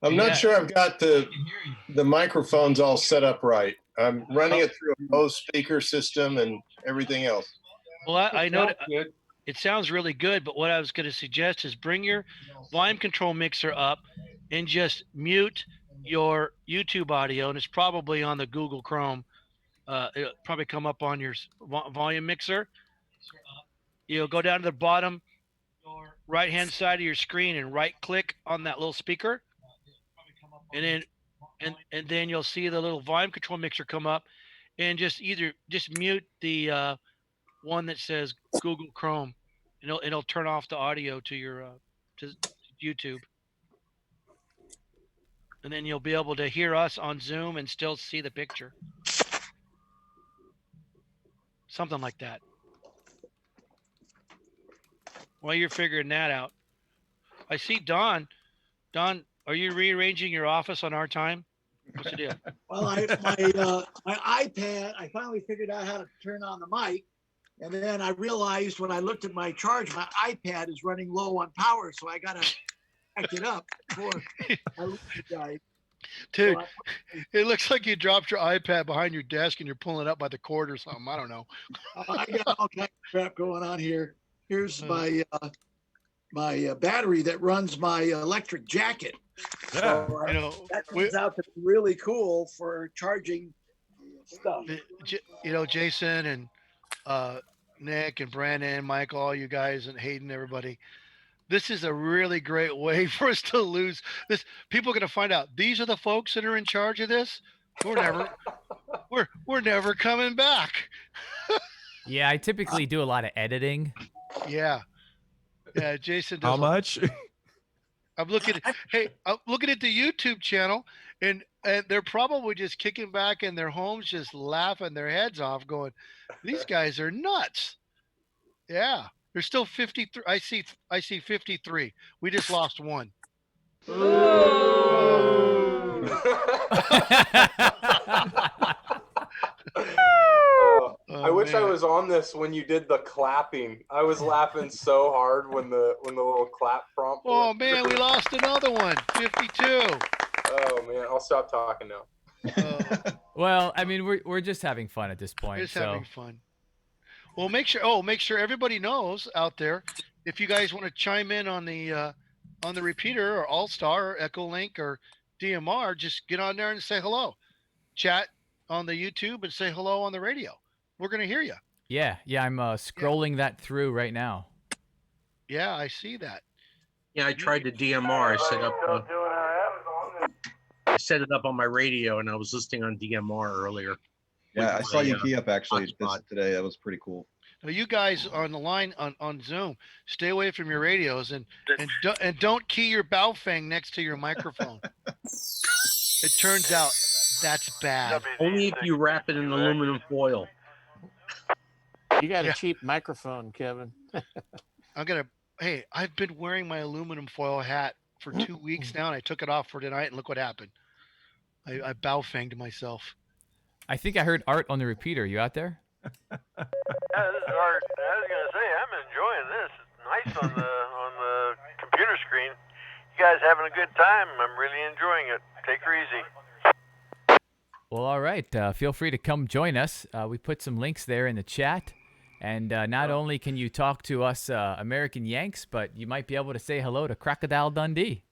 I'm not sure I've got the microphones all set up right. I'm running it through a Bose speaker system and everything else. Well, I know it sounds really good, but what I was going to suggest is bring your volume control mixer up and just mute your YouTube audio, and it's probably on the Google Chrome. It'll probably come up on your volume mixer. You'll go down to the bottom right-hand side of your screen and right-click on that little speaker, and then you'll see the little volume control mixer come up, and just mute the one that says Google Chrome, and it'll turn off the audio to your to YouTube, and then you'll be able to hear us on Zoom and still see the picture. Something like that. While you're figuring that out, I see Don. Don, are you rearranging your office on our time? What's the deal? Well, my iPad, I finally figured out how to turn on the mic. And then I realized when I looked at my charge, my iPad is running low on power. So I got to back it up before I lose the guy. Dude, it looks like you dropped your iPad behind your desk and you're pulling it up by the cord or something. I don't know. I got all kinds of crap going on here. Here's my battery that runs my electric jacket. Yeah, so, that turns out to be really cool for charging stuff. Jason and Nick and Brandon, Michael, all you guys, and Hayden, everybody. This is a really great way for us to lose this. People are going to find out these are the folks that are in charge of this. We're never coming back. Yeah, I typically do a lot of editing. Yeah, Jason does. How much? I'm looking at the YouTube channel, and they're probably just kicking back in their homes, just laughing their heads off, going, "These guys are nuts." Yeah, there's still 53. I see 53. We just lost one. I wish I was on this when you did the clapping. I was laughing so hard when the little clap prompt. Oh man, we lost another one. 52. Oh man, I'll stop talking now. Well, I mean, we're just having fun at this point. Just having fun. Well, make sure everybody knows out there, if you guys want to chime in on the repeater or All Star or Echo Link or DMR, just get on there and say hello. Chat on the YouTube and say hello on the radio. We're going to hear you. Yeah, I'm scrolling that through right now. Yeah, I see that. Yeah, I tried the DMR. I set it up on my radio, and I was listening on DMR earlier. Yeah, I saw you key up actually today. That was pretty cool. Now, you guys on the line on Zoom, stay away from your radios and don't key your Baofeng next to your microphone. It turns out that's bad. Only if you wrap it in aluminum foil. You got a cheap microphone, Kevin. I've been wearing my aluminum foil hat for 2 weeks now, and I took it off for tonight, and look what happened. I Baofenged myself. I think I heard Art on the repeater. You out there? Yeah, this is Art. I was gonna say I'm enjoying this. It's nice on the computer screen. You guys having a good time? I'm really enjoying it. Take her easy. Well, all right. Feel free to come join us. We put some links there in the chat. And not only can you talk to us American Yanks, but you might be able to say hello to Crocodile Dundee.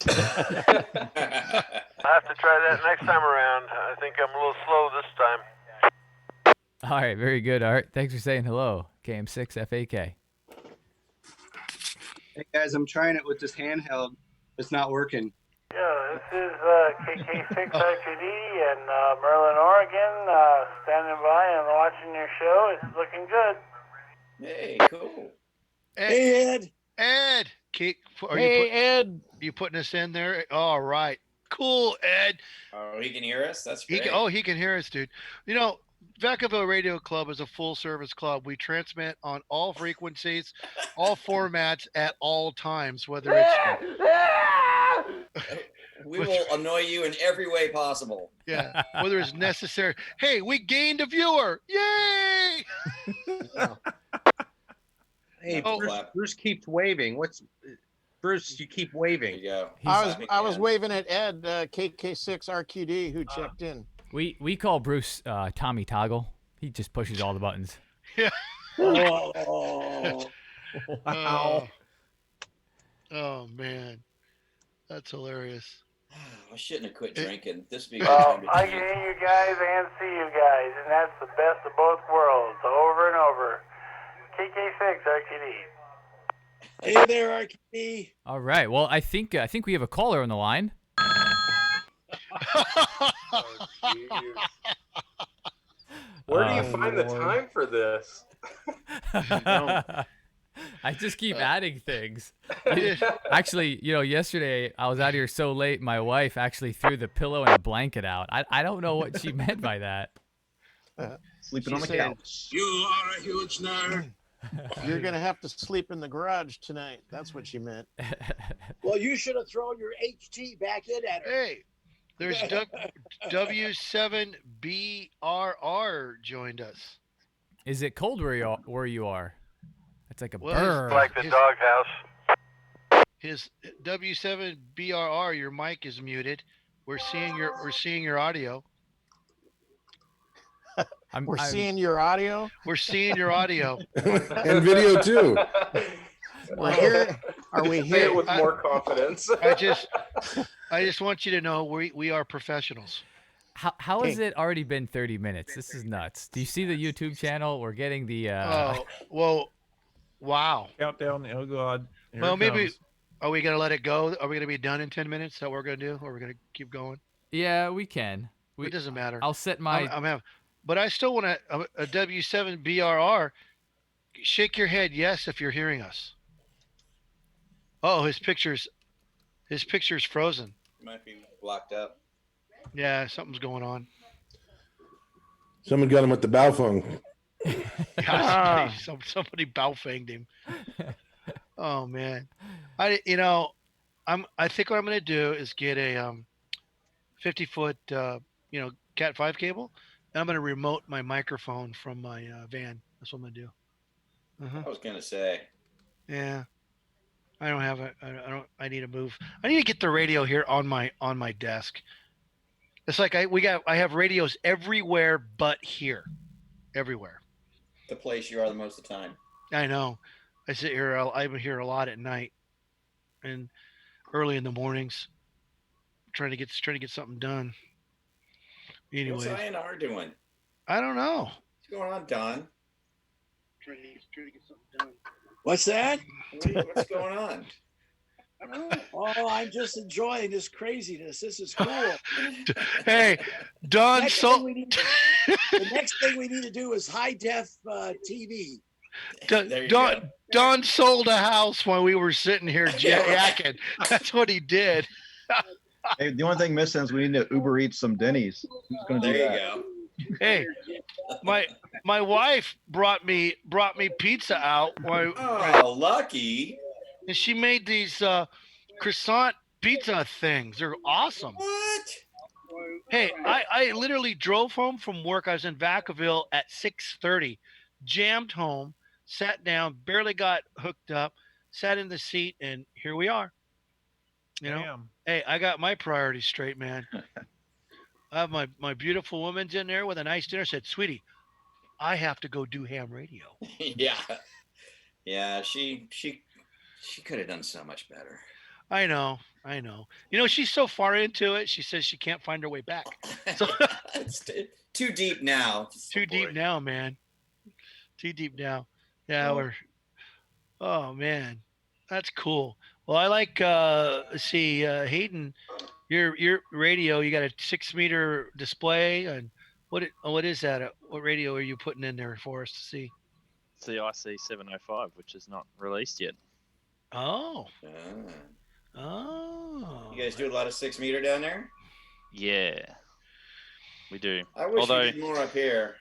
I'll have to try that next time around. I think I'm a little slow this time. All right. Very good, Art. Thanks for saying hello. KM6FAK. Hey, guys. I'm trying it with this handheld. It's not working. Yeah, this is KK6RQD in Merlin, Oregon, standing by and watching your show. It's looking good. Hey, cool. Hey, Ed. Kate, Hey, Ed. Are you putting us in there? All right. Cool, Ed. Oh, he can hear us. That's He great. he can hear us, dude. You know, Vacaville Radio Club is a full service club. We transmit on all frequencies, all formats at all times, whether it's We will annoy you in every way possible. yeah, whether it's necessary. Hey, we gained a viewer. Yay! Hey, Oh. Bruce keeps waving. Bruce? You keep waving. There you go. I was waving at Ed, KK6RQD, who checked in. We call Bruce Tommy Toggle. He just pushes all the buttons. Yeah. Oh. Wow. Oh man, that's hilarious. I shouldn't have quit drinking. This would be a good Well, time to I drink. can hear you guys and see you guys, and that's the best of both worlds, over and over. KK6 RTD. Hey there, RKD. All right. Well, I think we have a caller on the line. Where do you find the time for this? I just keep adding things. Actually, yesterday I was out here so late, my wife actually threw the pillow and a blanket out. I don't know what she meant by that. Sleeping on the couch. You are a huge nerd. You're going to have to sleep in the garage tonight. That's what she meant. Well, you should have thrown your HT back in at her. Hey, there's W7BRR joined us. Is it cold where you are? It's like a Well, burr. Like the doghouse. His W7BRR, your mic is muted. We're seeing your audio. We're seeing your audio. We're seeing your audio. And video too. Are we Say here? it with more confidence. I just want you to know we are professionals. How has it already been 30 minutes? This is nuts. Do you see the YouTube channel? We're getting the Oh, well, wow. Countdown. Oh God. Here Well, it maybe comes. are we gonna let it go? Are we gonna be done in 10 minutes? Is that what we're gonna do? Or are we gonna keep going? Yeah, we can. It doesn't matter. I'll set my but I still want a W7BRR. Shake your head yes if you're hearing us. Oh, his picture's frozen. Might be blocked up. Yeah, something's going on. Someone got him with the Baofeng. Yeah, somebody bow-fanged him. Oh man, I think what I'm gonna do is get a 50-foot Cat 5 cable, and I'm gonna remote my microphone from my van. That's what I'm gonna do. I was gonna say. Yeah, I don't have I need to move. I need to get the radio here on my desk. It's like I have radios everywhere but here, everywhere. The place you are the most of the time. I know. I sit here. I'm here a lot at night, and early in the mornings, trying to get something done. Anyway, What's INR doing? I don't know. What's going on, Don? Trying to get something done. What's that? What's going on? Oh, I'm just enjoying this craziness. This is cool. Hey, Don. The next thing we need to do is high def TV. Don sold a house while we were sitting here yakking. That's what he did. Hey, the only thing missing is we need to Uber Eats some Denny's. Who's gonna do There that? you go. Hey, my wife brought me pizza out. Oh, lucky. And she made these croissant pizza things. They're awesome. What? Hey, I literally drove home from work. I was in Vacaville at 6:30, jammed home, sat down, barely got hooked up, sat in the seat, and here we are. Damn. Hey, I got my priorities straight, man. I have my beautiful woman's in there with a nice dinner. Said, sweetie, I have to go do ham radio. Yeah. Yeah, she could have done so much better. I know. She's so far into it. She says she can't find her way back. So It's too deep now. too deep now, man. Too deep now. Yeah, oh man, that's cool. Well, I like Hayden, your radio. You got a 6-meter display, and what is that? What radio are you putting in there for us to see? It's the IC 705, which is not released yet. Oh. You guys do a lot of 6 meter down there? Yeah, we do. I wish Although we did more up here.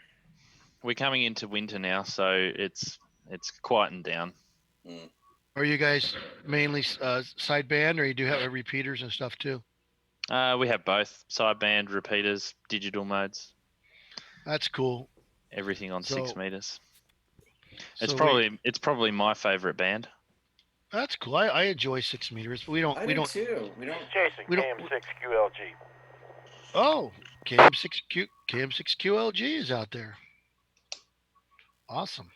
we're coming into winter now, so it's quieting down. Are you guys mainly sideband, or you do have repeaters and stuff too? We have both sideband, repeaters, digital modes. That's cool. Everything on 6 meters. It's so probably my favorite band. That's cool. I enjoy 6 meters. We don't. I we do don't. too. We don't. Jason, We don't- KM6QLG. Oh, KM6QLG is out there. Awesome.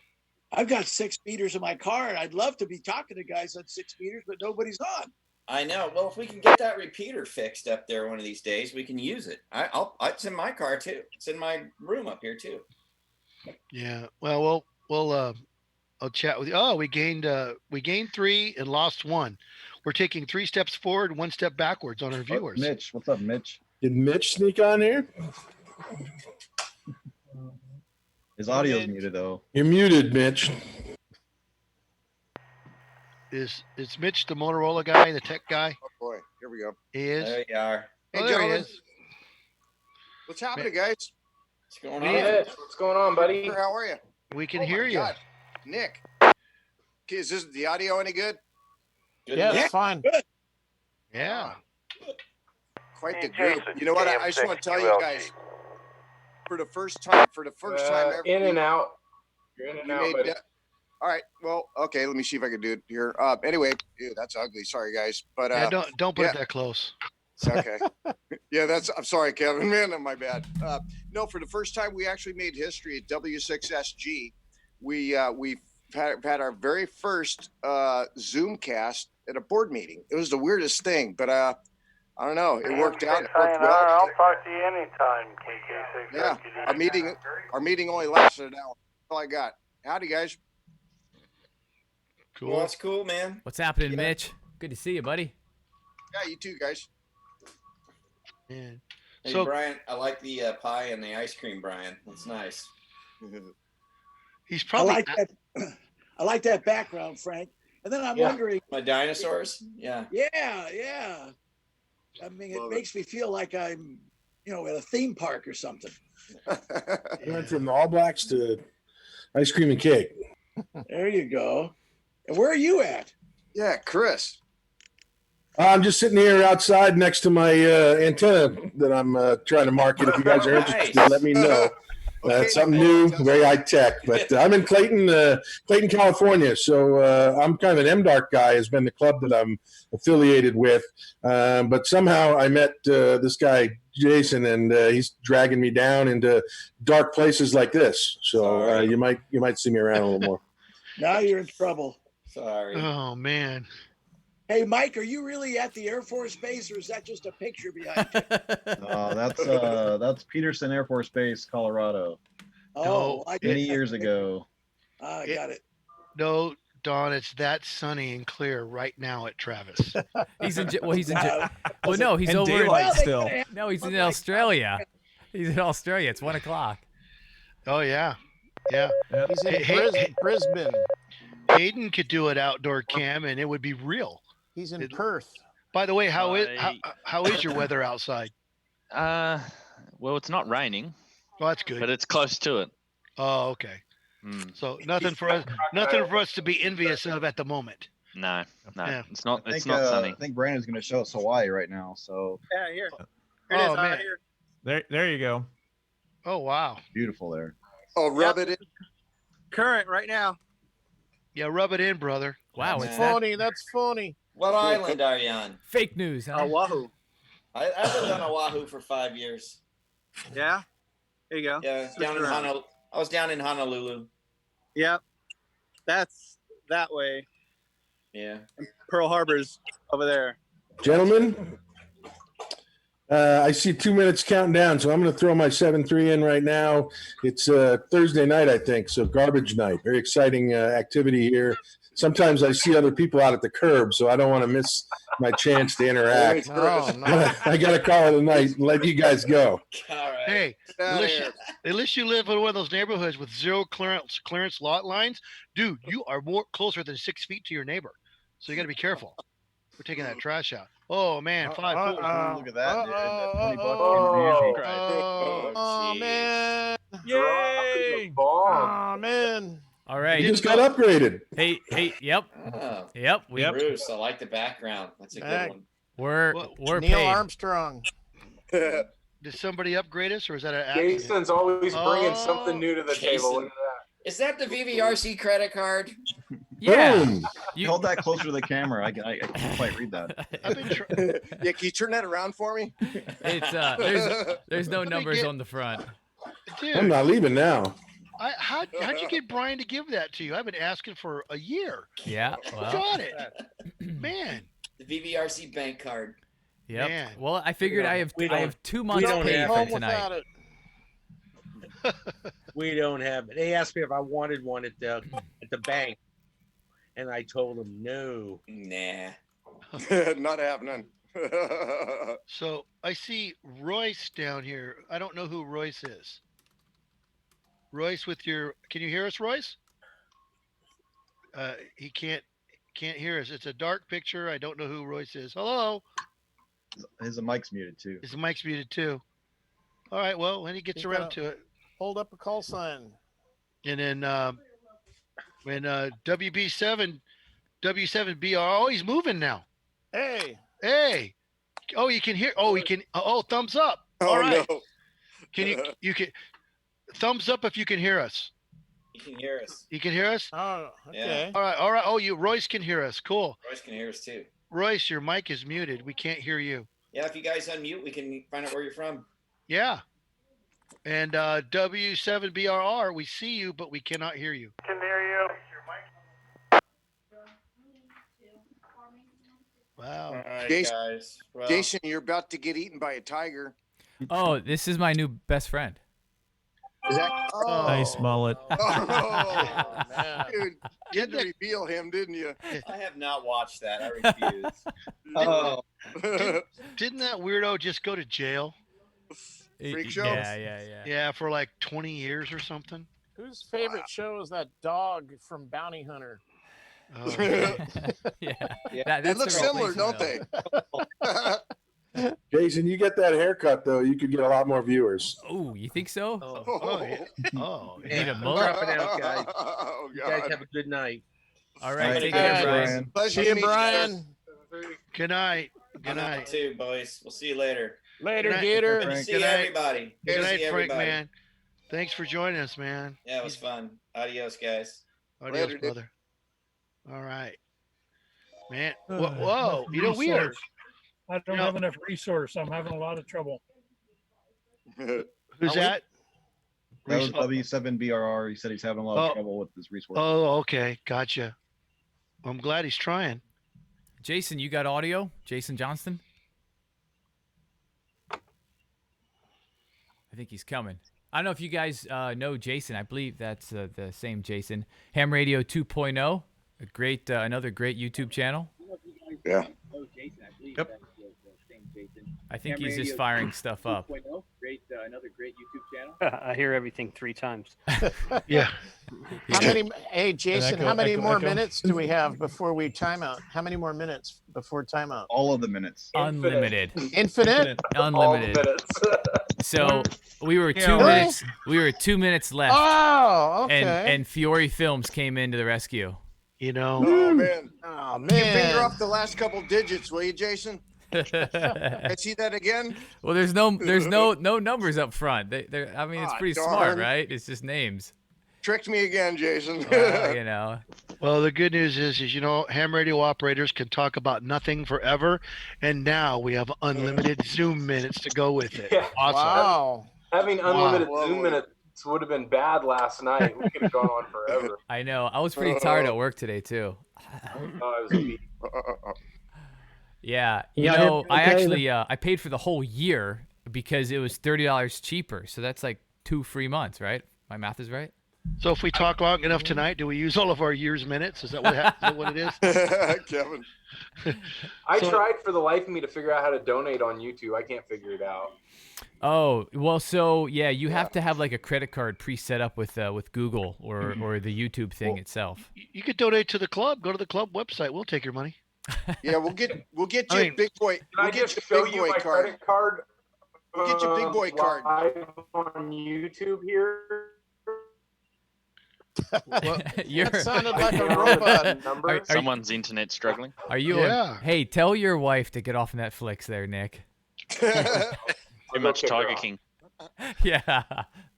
I've got 6 meters in my car, and I'd love to be talking to guys on 6 meters, but nobody's on. I know. Well, if we can get that repeater fixed up there one of these days, we can use it. It's in my car too. It's in my room up here too. Yeah. Well, I'll chat with you. Oh, we gained 3 and lost 1. We're taking 3 steps forward, 1 step backwards on our viewers. Mitch, what's up, Mitch? Did Mitch sneak on here? His audio's muted though. You're muted, Mitch. Is Mitch the Motorola guy, the tech guy? Oh boy, here we go. He is. There you are. Hey, Oh, there he gentlemen. is. What's happening, guys? What's going on? Mitch, what's going on, buddy? How are you? We can Oh, hear my you. God. Nick. Okay, is the audio any good? Yeah, it's fine. Good. Yeah. Quite the Hey, group. Jason, You know what? I just want to tell you guys, for the first time ever, In and out. You're in and you out, made buddy. that. All right. Well, okay. Let me see if I can do it here. Anyway, ew, that's ugly. Sorry, guys. But Yeah, don't put yeah. it that close. It's okay. Yeah, I'm sorry, Kevin. Man, my bad. No, for the first time, we actually made history at W6SG. We've had our very first Zoom cast at a board meeting. It was the weirdest thing, but I don't know. It worked out. It worked well. I'll talk to you anytime, KK6. Yeah, our meeting only lasted an hour. That's all I got. Howdy, guys. Cool. Well, that's cool, man. What's happening, Mitch? Good to see you, buddy. Yeah, you too, guys. Yeah. Hey, So- Brian, I like the pie and the ice cream, Brian. That's nice. He's probably. I like that background, Frank. And then I'm Yeah. wondering. My dinosaurs? Yeah. Yeah. I mean, it makes me feel like I'm, at a theme park or something. We went from the All Blacks to ice cream and cake. There you go. And where are you at? Yeah, Chris. I'm just sitting here outside next to my antenna that I'm trying to market. If you guys are interested, let me know. Something new, very high tech. But I'm in Clayton, California. So I'm kind of an MDARK guy. Has been the club that I'm affiliated with. But somehow I met this guy Jason, and he's dragging me down into dark places like this. So you might see me around a little more. Now you're in trouble. Sorry. Oh man. Hey, Mike, are you really at the Air Force Base, or is that just a picture behind you? That's Peterson Air Force Base, Colorado. Oh, many years ago. I got it. No, Don, it's that sunny and clear right now at Travis. He's in. Well, no, he's And over daylight in, still. No, he's in Australia. He's in Australia. It's 1 o'clock. Oh yeah. He's in Brisbane. Hayden could do an outdoor cam, and it would be real. He's in Perth. By the way, how is your weather outside? Well, it's not raining. Well, that's good. But it's close to it. Oh, okay. So nothing for us to be envious of at the moment. No, Yeah. it's not. I It's think, not sunny. I think Brandon's going to show us Hawaii right now. So Yeah, here. Here it is, man. There you go. Oh wow. beautiful there. Oh, rub it in. Current right now. Yeah, rub it in, brother. Wow, That's it's that funny. That's funny. What island are you on? fake news, huh? Oahu. I lived on Oahu for 5 years. Yeah. There you go. Yeah, Switch down in around. Honolulu. I was down in Honolulu. Yep. That's that way. Yeah. Pearl Harbor's over there. Gentlemen, I see 2 minutes counting down, so I'm going to throw my 7-3 in right now. It's Thursday night, I think, so garbage night. Very exciting activity here. Sometimes I see other people out at the curb, so I don't want to miss my chance to interact. I got to call it a night and let you guys go. Hey, at least you live in one of those neighborhoods with zero clearance lot lines, dude. You are more closer than 6 feet to your neighbor. So you got to be careful. We're taking that trash out. Oh man, 5-4. Look at that, dude. That 20 buck Oh, contribution. Oh man! Yay! Oh man! All right. You just got upgraded. Hey, yep. Oh, Yep. Bruce, I like the background. That's a good one. We're Neil paid. Armstrong. Did somebody upgrade us, or is that an accident? Jason's always bringing something new to the table. Jason. Look at that. Is that the VVRC credit card? Yeah. You hold that closer to the camera. I can't quite read that. Yeah, can you turn that around for me? It's there's no numbers on the front. Dude, I'm not leaving now. how'd you get Brian to give that to you? I've been asking for a year. Yeah. Well. Got it, man. The VVRC bank card. Yep. Man. Well, I figured I have 2 months don't paid have for it. tonight. We don't have it. They asked me if I wanted one at the bank, and I told them no. Nah. Not happening. So I see Royce down here. I don't know who Royce is. Royce, can you hear us, Royce? He can't hear us. It's a dark picture. I don't know who Royce is. Hello. His mic's muted too. His mic's muted too. All right. Well, when he gets around to it. Hold up a call sign. And then when W7BR, oh, he's moving now. Hey. Oh, you can hear. Oh, he can. Oh, thumbs up. Oh, all right. no. Can you can thumbs up if you can hear us. You can hear us. You can hear us. Oh, okay. Yeah. All right. Oh, Royce can hear us. Cool. Royce can hear us too. Royce, your mic is muted. We can't hear you. Yeah, if you guys unmute, we can find out where you're from. Yeah. And W7BRR, we see you, but we cannot hear you. Can hear you. Wow. All right, Jason, guys. Well, Jason, you're about to get eaten by a tiger. Oh, this is my new best friend. Is that? Oh. Nice mullet. Oh, man. dude, you had to reveal him, didn't you? I have not watched that. I refuse. Oh. Didn't that weirdo just go to jail? Freak show? Yeah. Yeah, for like 20 years or something. Whose favorite show is that dog from Bounty Hunter? Oh, yeah. They look similar, don't they? Jason, you get that haircut though, you could get a lot more viewers. Oh, you think so? Oh, You need a I'm mullet? dropping out, guys. Oh, You guys God. have a good night. All right, Right, take thanks, care, Brian. Pleasure See to you, meet guys. Brian. Good night. Good I'm out night. too, boys. We'll see you later. Later, Good night. Gator. Good to see Good night. everybody. Good to night, see Frank, everybody. man. Thanks for joining us, man. Yeah, it was fun. Adios, guys. Adios, Later, dude. brother. All right. Man. Whoa. You know, we are. I don't have enough resource. I'm having a lot of trouble. Who's that? That was W7BRR. He said he's having a lot of trouble with his resources. Oh, okay. Gotcha. I'm glad he's trying. Jason, you got audio? Jason Johnston? I think he's coming. I don't know if you guys know Jason. I believe that's the same Jason. Ham Radio 2.0, a great, another great YouTube channel. Yeah. Yep. I think he's just firing stuff up. Another great YouTube channel. I hear everything 3 times. Yeah. How many? Hey, Jason, Echo, how many echo, more echo. minutes do we have before we time out? How many more minutes before timeout? All of the minutes. Unlimited. Infinite? Unlimited. So we were 2 Really? minutes. We were 2 minutes left. Oh, okay. And Fiore Films came in to the rescue. You know. Oh, man. Oh, Get your finger man. off the last couple digits, will you, Jason? I see that again. Well, there's no numbers up front. I mean, it's Ah, pretty darn. smart, right? It's just names. Tricked me again, Jason. You know. Well, the good news is you know, ham radio operators can talk about nothing forever, and now we have unlimited Zoom minutes to go with it. Yeah. Awesome. Wow. Having unlimited Wow. Zoom minutes would have been bad last night. We could have gone on forever. I know. I was pretty tired at work today too. Oh, it was a beat. Yeah. You Yeah, know, okay, I actually I paid for the whole year because it was $30 cheaper. So that's like 2 free months, right? My math is right. So if we talk long enough tonight, do we use all of our year's minutes? Is that what, is that what it is? Kevin. I tried for the life of me to figure out how to donate on YouTube. I can't figure it out. Oh, well, so yeah, you have to have like a credit card pre-set up with Google or the YouTube thing itself. You could donate to the club. Go to the club website. We'll take your money. Yeah, we'll get you I mean, a big boy. Can We'll I get just you show a big you boy my card. credit card? We'll get you a big boy card. Live on YouTube here. That sounded like a robot. Someone's internet struggling. Are you? Hey, tell your wife to get off Netflix there, Nick. Too much Tiger King. Yeah,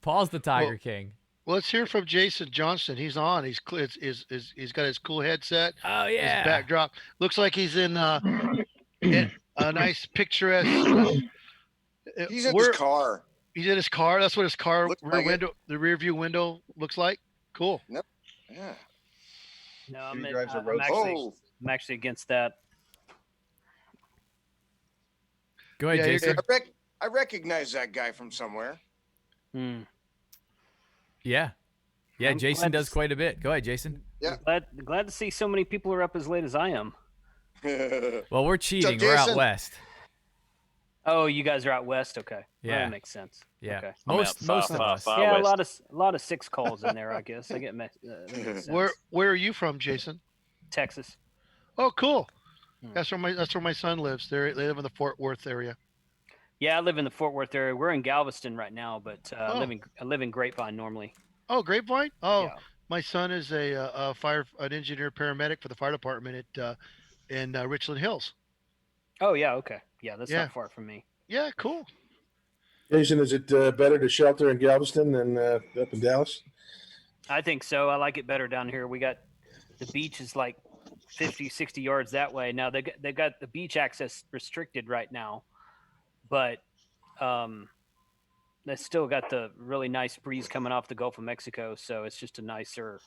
Paul's the Tiger King. Well, let's hear from Jason Johnston. He's on. He's got his cool headset. Oh yeah. His backdrop looks like he's in a nice picturesque. He's in his car. He's in his car. That's what his car the rear view window looks like. Cool. Yep. Yeah. No, I'm actually against that. Go ahead, Jason. I recognize that guy from somewhere. Yeah. Yeah, Jason does quite a bit. Go ahead, Jason. Yeah. Glad to see so many people are up as late as I am. Well, we're cheating. We're out west. Oh, you guys are out west. Okay. Yeah. Well, that makes sense. Yeah. Okay. Most of us. Yeah, a lot of 6 calls in there. I guess I get. Where are you from, Jason? Texas. Oh, cool. That's where my son lives. They live in the Fort Worth area. Yeah, I live in the Fort Worth area. We're in Galveston right now, but I live in Grapevine normally. Oh, Grapevine. Oh, yeah. My son is an engineer paramedic for the fire department in Richland Hills. Oh yeah, okay. Yeah, that's not far from me. Yeah, cool. Jason, is it better to shelter in Galveston than up in Dallas? I think so. I like it better down here. We got the beach is like 50, 60 yards that way. Now they got the beach access restricted right now, but they still got the really nice breeze coming off the Gulf of Mexico. So it's just a nicer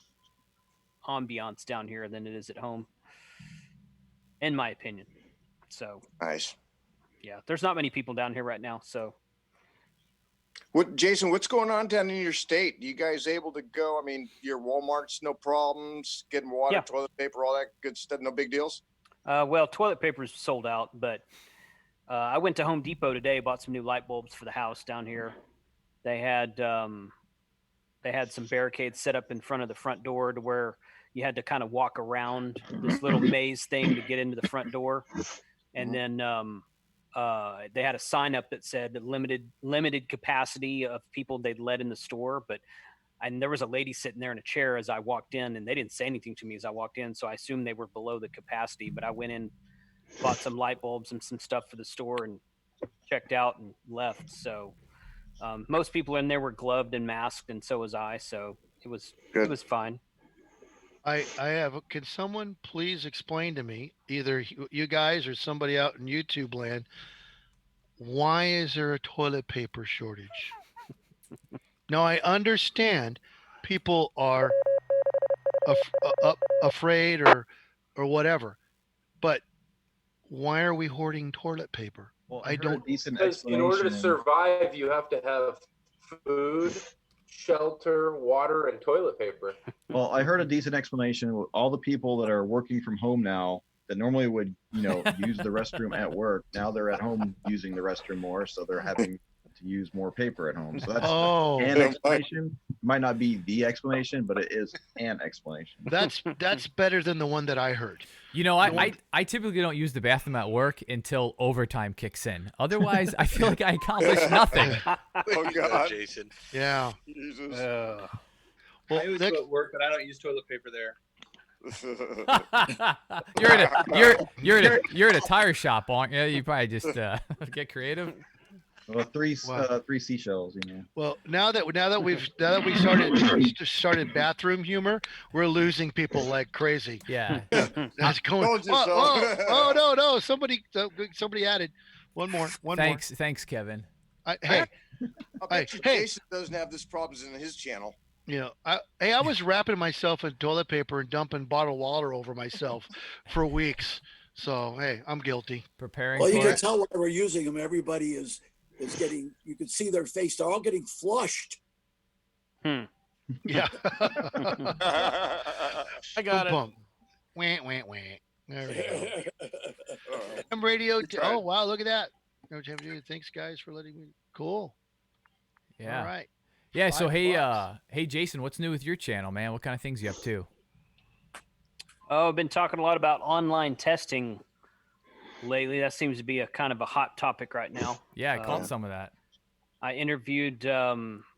ambiance down here than it is at home, in my opinion. So nice. Yeah, there's not many people down here right now. So, Jason, what's going on down in your state? You guys able to go? I mean, your Walmart's no problems, getting water, toilet paper, all that good stuff. No big deals. Well, toilet paper's sold out, but I went to Home Depot today, bought some new light bulbs for the house down here. They had some barricades set up in front of the front door to where you had to kind of walk around this little maze thing to get into the front door. And then they had a sign up that said limited capacity of people they'd let in the store. And there was a lady sitting there in a chair as I walked in, and they didn't say anything to me as I walked in. So I assumed they were below the capacity, but I went in, bought some light bulbs and some stuff for the store and checked out and left. So most people in there were gloved and masked, and so was I. So it was fine. Can someone please explain to me, either you guys or somebody out in YouTube land, why is there a toilet paper shortage? Now, I understand people are afraid or whatever, but why are we hoarding toilet paper? Well, I don't. Because in order to survive, you have to have food, shelter, water, and toilet paper. Well, I heard a decent explanation. All the people that are working from home now that normally would, use the restroom at work, now they're at home using the restroom more, so they're having to use more paper at home. So that's an explanation. Might not be the explanation, but it is an explanation. That's better than the one that I heard. I typically don't use the bathroom at work until overtime kicks in. Otherwise, I feel like I accomplished nothing. Oh God, Jason. Yeah. Jesus. I always go at work, but I don't use toilet paper there. You're at a tire shop, aren't you? You probably just get creative. Well, three seashells, Well, now that we started bathroom humor, we're losing people like crazy. Yeah. That's going. Oh no! Somebody added one more. Thanks, Kevin. Hey, Jason doesn't have this problems in his channel. I was wrapping myself in toilet paper and dumping bottled water over myself for weeks. So hey, I'm guilty. Preparing. Well, you can tell why we're using them. Everybody is getting. You can see their face. They're all getting flushed. Yeah. I got it. Boom, boom. Wah, wah, wah. There we go. I'm radio. Oh, wow. Look at that. Thanks, guys, for letting me. Cool. Yeah. All right. Yeah. So $5. hey, Jason, what's new with your channel, man? What kind of things you up to? Oh, I've been talking a lot about online testing lately. That seems to be a kind of a hot topic right now. Yeah, I caught some of that. I interviewed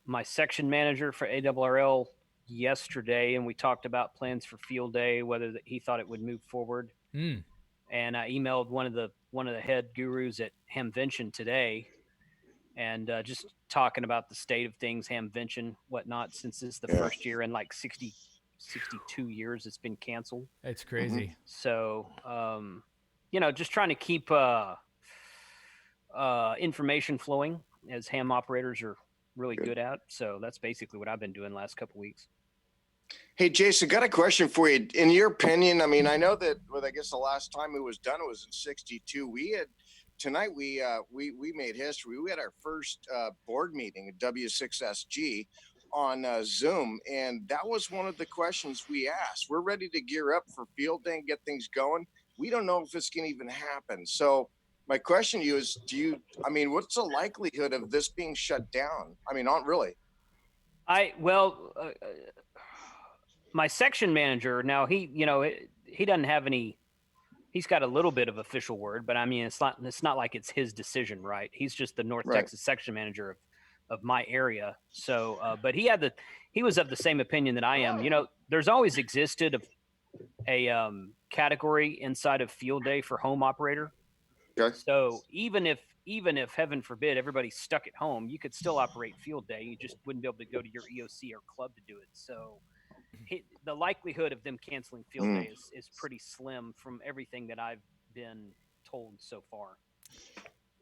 my section manager for ARRL yesterday, and we talked about plans for field day, whether he thought it would move forward. Mm. And I emailed one of the head gurus at Hamvention today, and just talking about the state of things, Hamvention, whatnot, since this is the first year in like 62 years it's been canceled. It's crazy. So, just trying to keep information flowing, as ham operators are really good at. So that's basically what I've been doing the last couple weeks. Hey, Jason, got a question for you. In your opinion, I mean, I know that, I guess the last time it was done, it was in 62. Tonight we made history. We had our first board meeting at W6SG on Zoom, and that was one of the questions we asked. We're ready to gear up for field day and get things going. We don't know if it's going to even happen. So my question to you is, what's the likelihood of this being shut down? I mean, not really. My section manager now, he doesn't have any. He's got a little bit of official word, but I mean, it's not like it's his decision, right? He's just the North Texas section manager of my area. So, but he was of the same opinion that I am. There's always existed a category inside of field day for home operator. Okay. So even if heaven forbid everybody's stuck at home, you could still operate field day. You just wouldn't be able to go to your EOC or club to do it. So the likelihood of them canceling field day is pretty slim from everything that I've been told so far.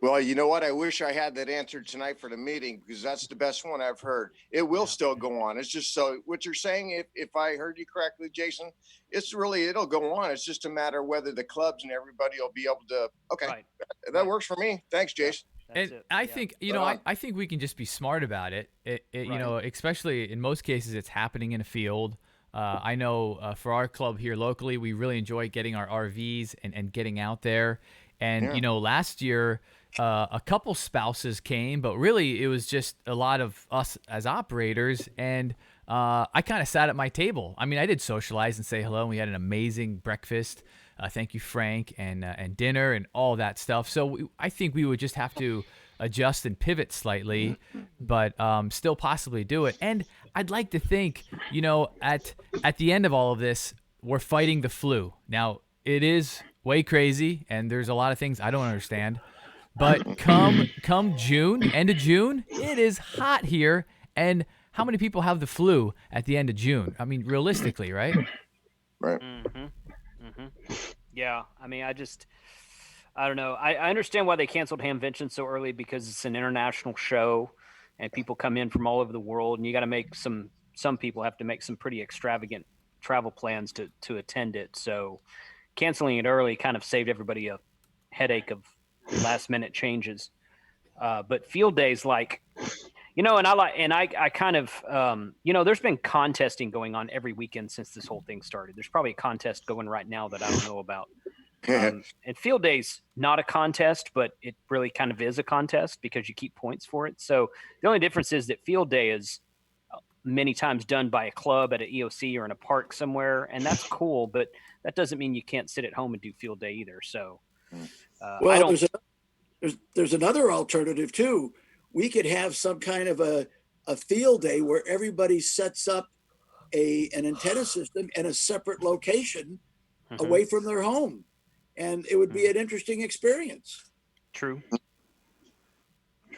Well, you know what? I wish I had that answer tonight for the meeting, because that's the best one I've heard. It will still go on. It's just, so what you're saying, if I heard you correctly, Jason, it'll go on. It's just a matter of whether the clubs and everybody will be able to. Okay, that works for me. Thanks, Jason. And I think, I think we can just be smart about it. Especially in most cases, it's happening in a field. I know for our club here locally, we really enjoy getting our RVs and getting out there. And, last year, a couple spouses came, but really it was just a lot of us as operators. And I kind of sat at my table. I mean, I did socialize and say hello. And we had an amazing breakfast. Thank you, Frank, and dinner and all that stuff. So I think we would just have to adjust and pivot slightly, but still possibly do it. And I'd like to think, at the end of all of this, we're fighting the flu. Now, it is way crazy, and there's a lot of things I don't understand. But come June, end of June, it is hot here. And how many people have the flu at the end of June? I mean, realistically, right? Right. Yeah, I mean, I don't know. I understand why they canceled Hamvention so early, because it's an international show and people come in from all over the world, and you got to make some people have to make some pretty extravagant travel plans to attend it. So canceling it early kind of saved everybody a headache of last minute changes. But field days, like, and I kind of, there's been contesting going on every weekend since this whole thing started. There's probably a contest going right now that I don't know about. And field day's not a contest, but it really kind of is a contest because you keep points for it. So the only difference is that field day is many times done by a club at an EOC or in a park somewhere, and that's cool, but that doesn't mean you can't sit at home and do field day either. So there's another alternative too. We could have some kind of a field day where everybody sets up an antenna system in a separate location away from their home. And it would be an interesting experience. True.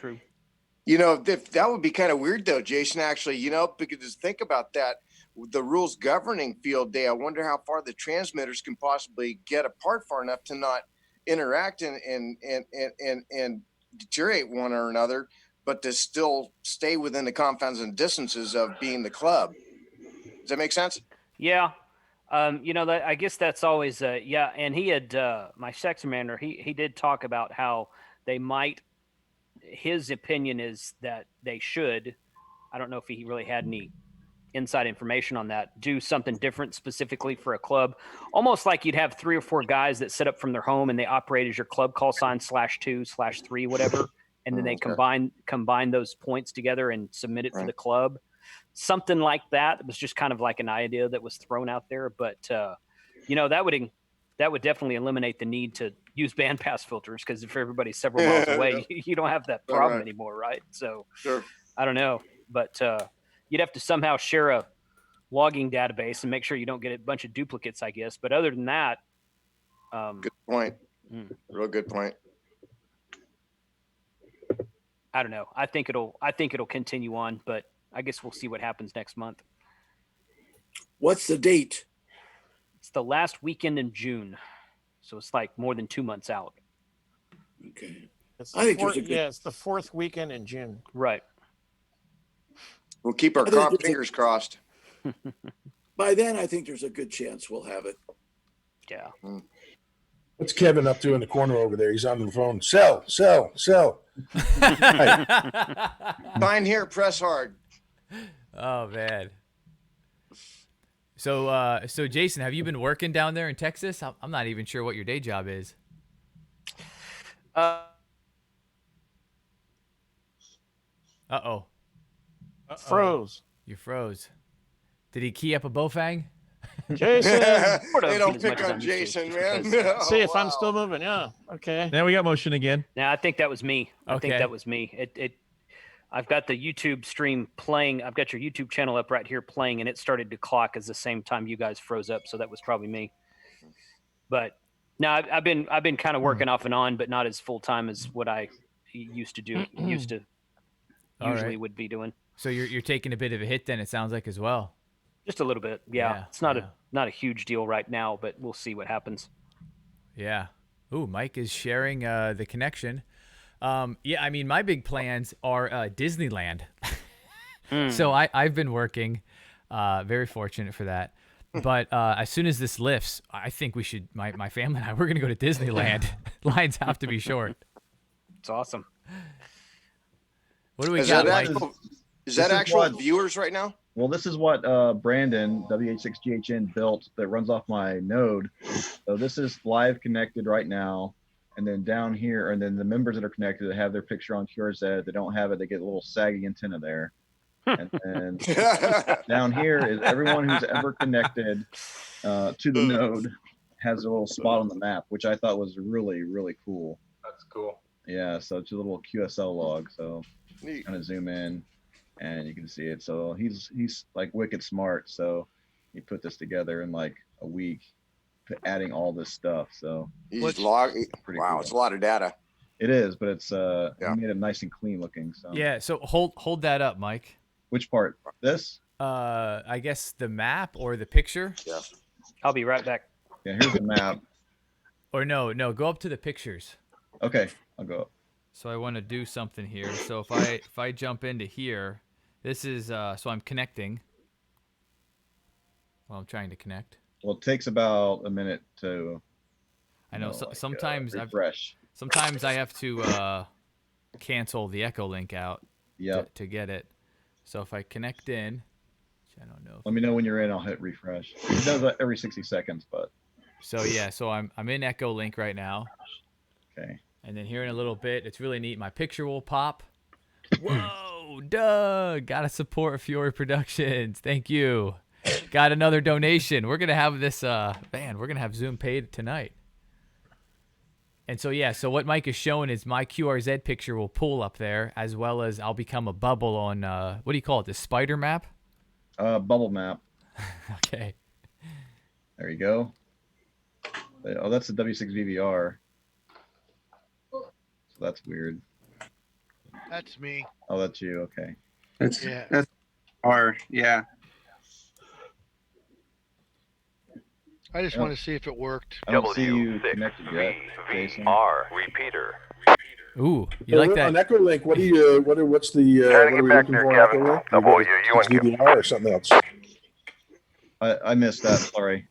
That would be kind of weird though, Jason, actually, because think about that. The rules governing field day, I wonder how far the transmitters can possibly get apart far enough to not interact and deteriorate one or another, but to still stay within the confines and distances of being the club. Does that make sense? Yeah. That I guess that's always and he had my section manager, he did talk about how they might, his opinion is that they should. I don't know if he really had any inside information on that, do something different specifically for a club, almost like you'd have 3 or 4 guys that set up from their home and they operate as your club call sign /2/3, whatever. And then they combine those points together and submit it for the club. Something like that. It was just kind of like an idea that was thrown out there, but you know, that would definitely eliminate the need to use bandpass filters, because if everybody's several miles away, you don't have that problem anymore, right? So I don't know, but you'd have to somehow share a logging database and make sure you don't get a bunch of duplicates, I guess. But other than that, good point. Real good point. I don't know. I think it'll continue on, but I guess we'll see what happens next month. What's the date? It's the last weekend in June, so it's like more than 2 months out. Okay. I think it's the 4th weekend in June. Right. We'll keep our fingers crossed. By then, I think there's a good chance we'll have it. Yeah. What's Kevin up to in the corner over there? He's on the phone. Sell. Sign here, press hard. Oh man. So Jason, have you been working down there in Texas? I'm not even sure what your day job is. Uh-oh. Froze. You froze. Did he key up a Bofang? Jason. They don't pick on Jason, man. See if I'm still moving. Yeah. Okay. Now we got motion again. Yeah, I think that was me. I think Okay. that was me. I've got the YouTube stream playing. I've got your YouTube channel up right here playing, and it started to clock as the same time you guys froze up. So that was probably me. But no, I've been kind of working off and on, but not as full time as what I used to do. All Usually right. would be doing. So you're taking a bit of a hit then, it sounds like, as well. Just a little bit. Yeah. It's not a huge deal right now, but we'll see what happens. Yeah. Ooh, Mike is sharing the connection. Yeah, I mean, my big plans are Disneyland. So I've been working, very fortunate for that. But as soon as this lifts, I think we should, my family and I, we're going to go to Disneyland. Lines have to be short. It's awesome. What do we Is got, that Mike? actual, is that actual viewers right now? Well, this is what Brandon, WH6GHN, built that runs off my node. So this is live connected right now. And then down here, and then the members that are connected that have their picture on QRZ, they don't have it, they get a little saggy antenna there. And then down here is everyone who's ever connected to the node has a little spot on the map, which I thought was really, really cool. That's cool. Yeah, so it's a little QSL log. So kind of zoom in and you can see it. So he's like wicked smart. So he put this together in like a week, adding all this stuff. So Wow, cool. it's a lot of data. It is, but it's he made it nice and clean looking. So Yeah, so hold that up, Mike. Which part? This? I guess the map or the picture? Yeah. I'll be right back. Yeah, here's the map. Or no, go up to the pictures. Okay, I'll go up. So I want to do something here. So if I jump into here, this is so I'm connecting. Well, I'm trying to connect. Well, it takes about a minute to. I know. Sometimes refresh. Sometimes I have to cancel the Echo link out. To get it. So if I connect in, which I don't know. Let me know when you're in. I'll hit refresh. It does that every 60 seconds, but. So yeah, so I'm in Echo link right now. Okay. And then here in a little bit, it's really neat. My picture will pop. Whoa, Doug! Gotta support Fiore Productions. Thank you. Got another donation. We're gonna have this. Man, we're gonna have Zoom paid tonight. And so yeah, so what Mike is showing is my QRZ picture will pull up there, as well as I'll become a bubble on what do you call it? The spider map? Bubble map. Okay. There you go. Oh, that's the W6 VVR. So that's weird. That's me. Oh, that's you. Okay. That's Yeah. that's our yeah. I just want to see if it worked. I don't see you connected yet, Jason. Repeater. Ooh, you like that? On Echo Link, what's the what are we looking for on Echo Link? It's VDR or something else? I missed that. Sorry.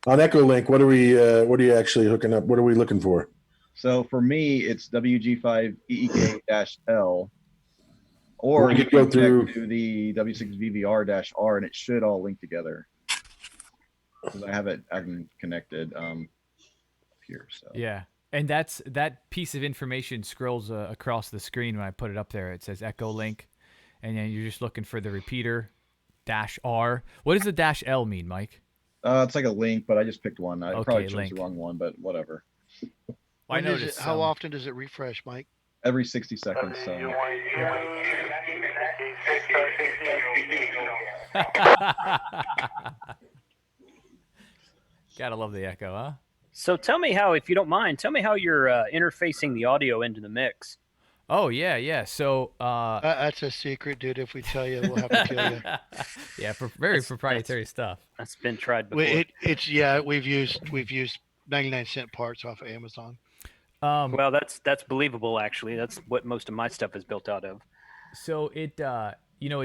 On Echo Link, what are you actually hooking up? What are we looking for? So for me, it's WG5 EEK-L, Or you you could go can through. connect to the W6VVR-R, and it should all link together. Because I have them connected up here. So Yeah. And that piece of information scrolls across the screen when I put it up there. It says Echo Link, and then you're just looking for the repeater -R. What does the -L mean, Mike? it's like a link, but I just picked one. I probably chose link. the wrong one, but whatever. I noticed. How often does it refresh, Mike? Every 60 seconds. So. Gotta love the echo, huh? So tell me how, if you don't mind, tell me how you're interfacing the audio into the mix. Oh yeah. So that's a secret, dude. If we tell you, we'll have to kill you. Yeah, very proprietary stuff. That's been tried before. We've used 99-cent parts off of Amazon. Well, that's believable. Actually, that's what most of my stuff is built out of. So it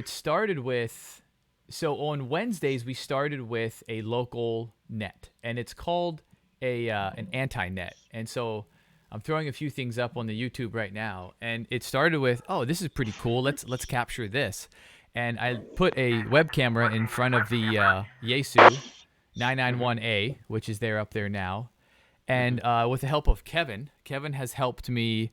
started with. So on Wednesdays we started with a local net, and it's called an anti-net. And so I'm throwing a few things up on the YouTube right now, and it started with, oh, this is pretty cool. Let's capture this, and I put a web camera in front of the Yaesu 991A, which is up there now, and with the help of Kevin has helped me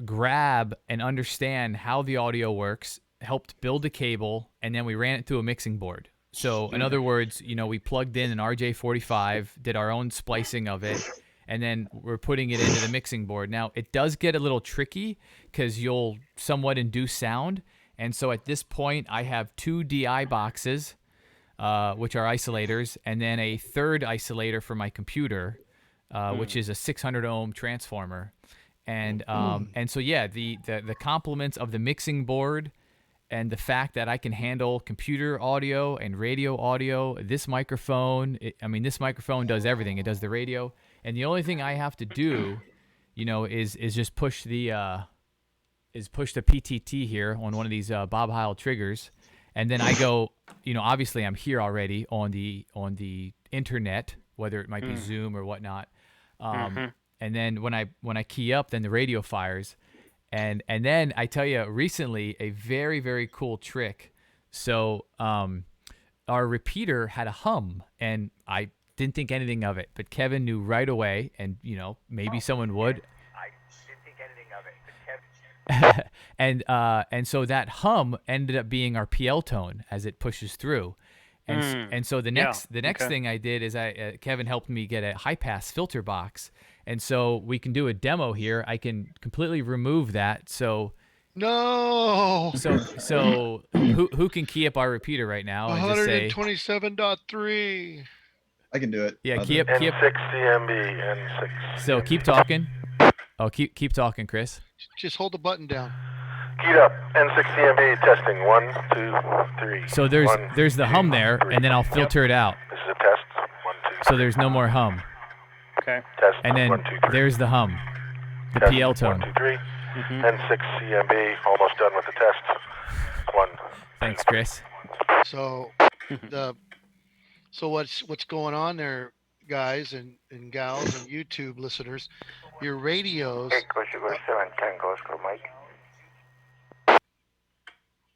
grab and understand how the audio works, helped build a cable, and then we ran it through a mixing board. So in other words, we plugged in an RJ45, did our own splicing of it, and then we're putting it into the mixing board. Now, it does get a little tricky because you'll somewhat induce sound. And so at this point, I have 2 DI boxes, which are isolators, and then a third isolator for my computer, which is a 600 ohm transformer. And so, yeah, the compliments of the mixing board and the fact that I can handle computer audio and radio audio, this microphone, this microphone does everything. It does the radio. And the only thing I have to do, is just push the PTT here on one of these Bob Heil triggers, and then I go, obviously I'm here already on the internet, whether it might be Zoom or whatnot, and then when I key up, then the radio fires, and then I tell you recently a very, very cool trick. So our repeater had a hum, and I didn't think anything of it, but Kevin knew right away, and maybe someone would. I didn't think anything of it, but Kevin. and so that hum ended up being our PL tone as it pushes through, and so the next thing I did is Kevin helped me get a high pass filter box, and so we can do a demo here. I can completely remove that. So no. So who can key up our repeater right now? 127.3. I can do it. Yeah, key up. N6 CMB, N6. So keep talking. Oh, keep talking, Chris. Just hold the button down. Keyed up. N6 CMB testing. 1, 2, 3. So there's the hum there, and then I'll filter it out. This is a test. 1, 2. So there's no more hum. Okay. Test. And then 1, 2, 3. there's the hum, the test. PL tone. 1, 2, 3. N6 CMB. Almost done with the test. 1. Thanks, Chris. So what's going on there, guys and gals and YouTube listeners? Your radios.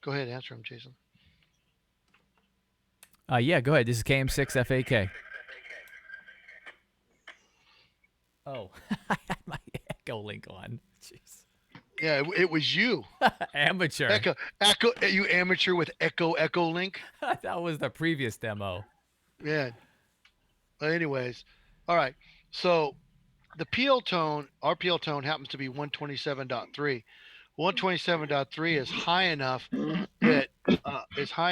Go ahead, answer him, Jason. Yeah, go ahead. This is KM6FAK. Oh, I had my echo link on. Jeez. Yeah, it was you. Amateur. Echo. You amateur with echo link. That was the previous demo. Yeah. But anyways, all right. So the PL tone, our PL tone happens to be 127.3. 127.3 is high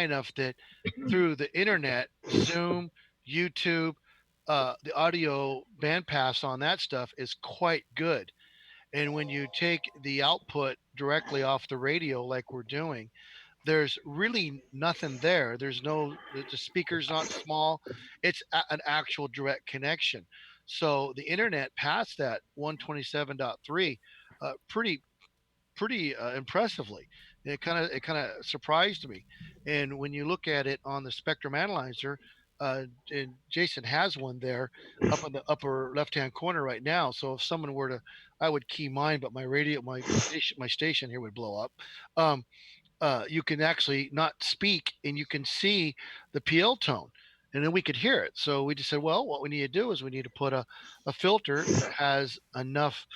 enough that through the internet, Zoom, YouTube, the audio bandpass on that stuff is quite good. And when you take the output directly off the radio like we're doing, there's really nothing there. There's the speaker's not small. It's an actual direct connection. So the internet passed that 127.3 pretty impressively. It kind of surprised me. And when you look at it on the spectrum analyzer, and Jason has one there up in the upper left-hand corner right now. So if someone were to, I would key mine, but my station here would blow up. you can actually not speak and you can see the PL tone, and then we could hear it. So we just said, well, what we need to do is we need to put a filter that has enough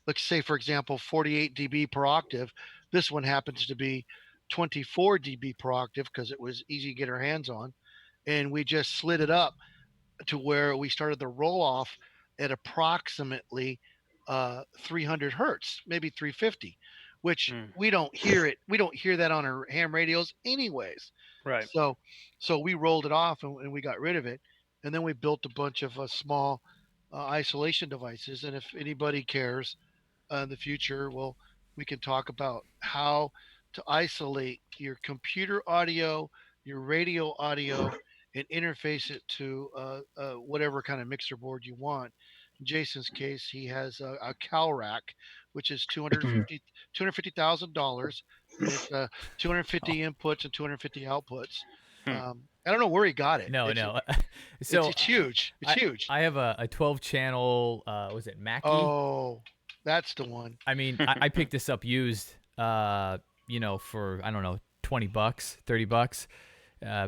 let's say for example 48 dB per octave. This one happens to be 24 dB per octave because it was easy to get our hands on, and we just slid it up to where we started the roll off at approximately 300 hertz, maybe 350, which we don't hear it. We don't hear that on our ham radios anyways. Right. So we rolled it off and we got rid of it. And then we built a bunch of small isolation devices. And if anybody cares in the future, well, we can talk about how to isolate your computer audio, your radio audio, and interface it to whatever kind of mixer board you want. In Jason's case, he has a cow rack, which is $250,000. It's 250 inputs and 250 outputs. I don't know where he got it. No, It's- no. So it's huge. It's huge. I have a 12 channel. Was it Mackie? Oh, that's the one. I mean, I picked this up used. For I don't know, $20, $30.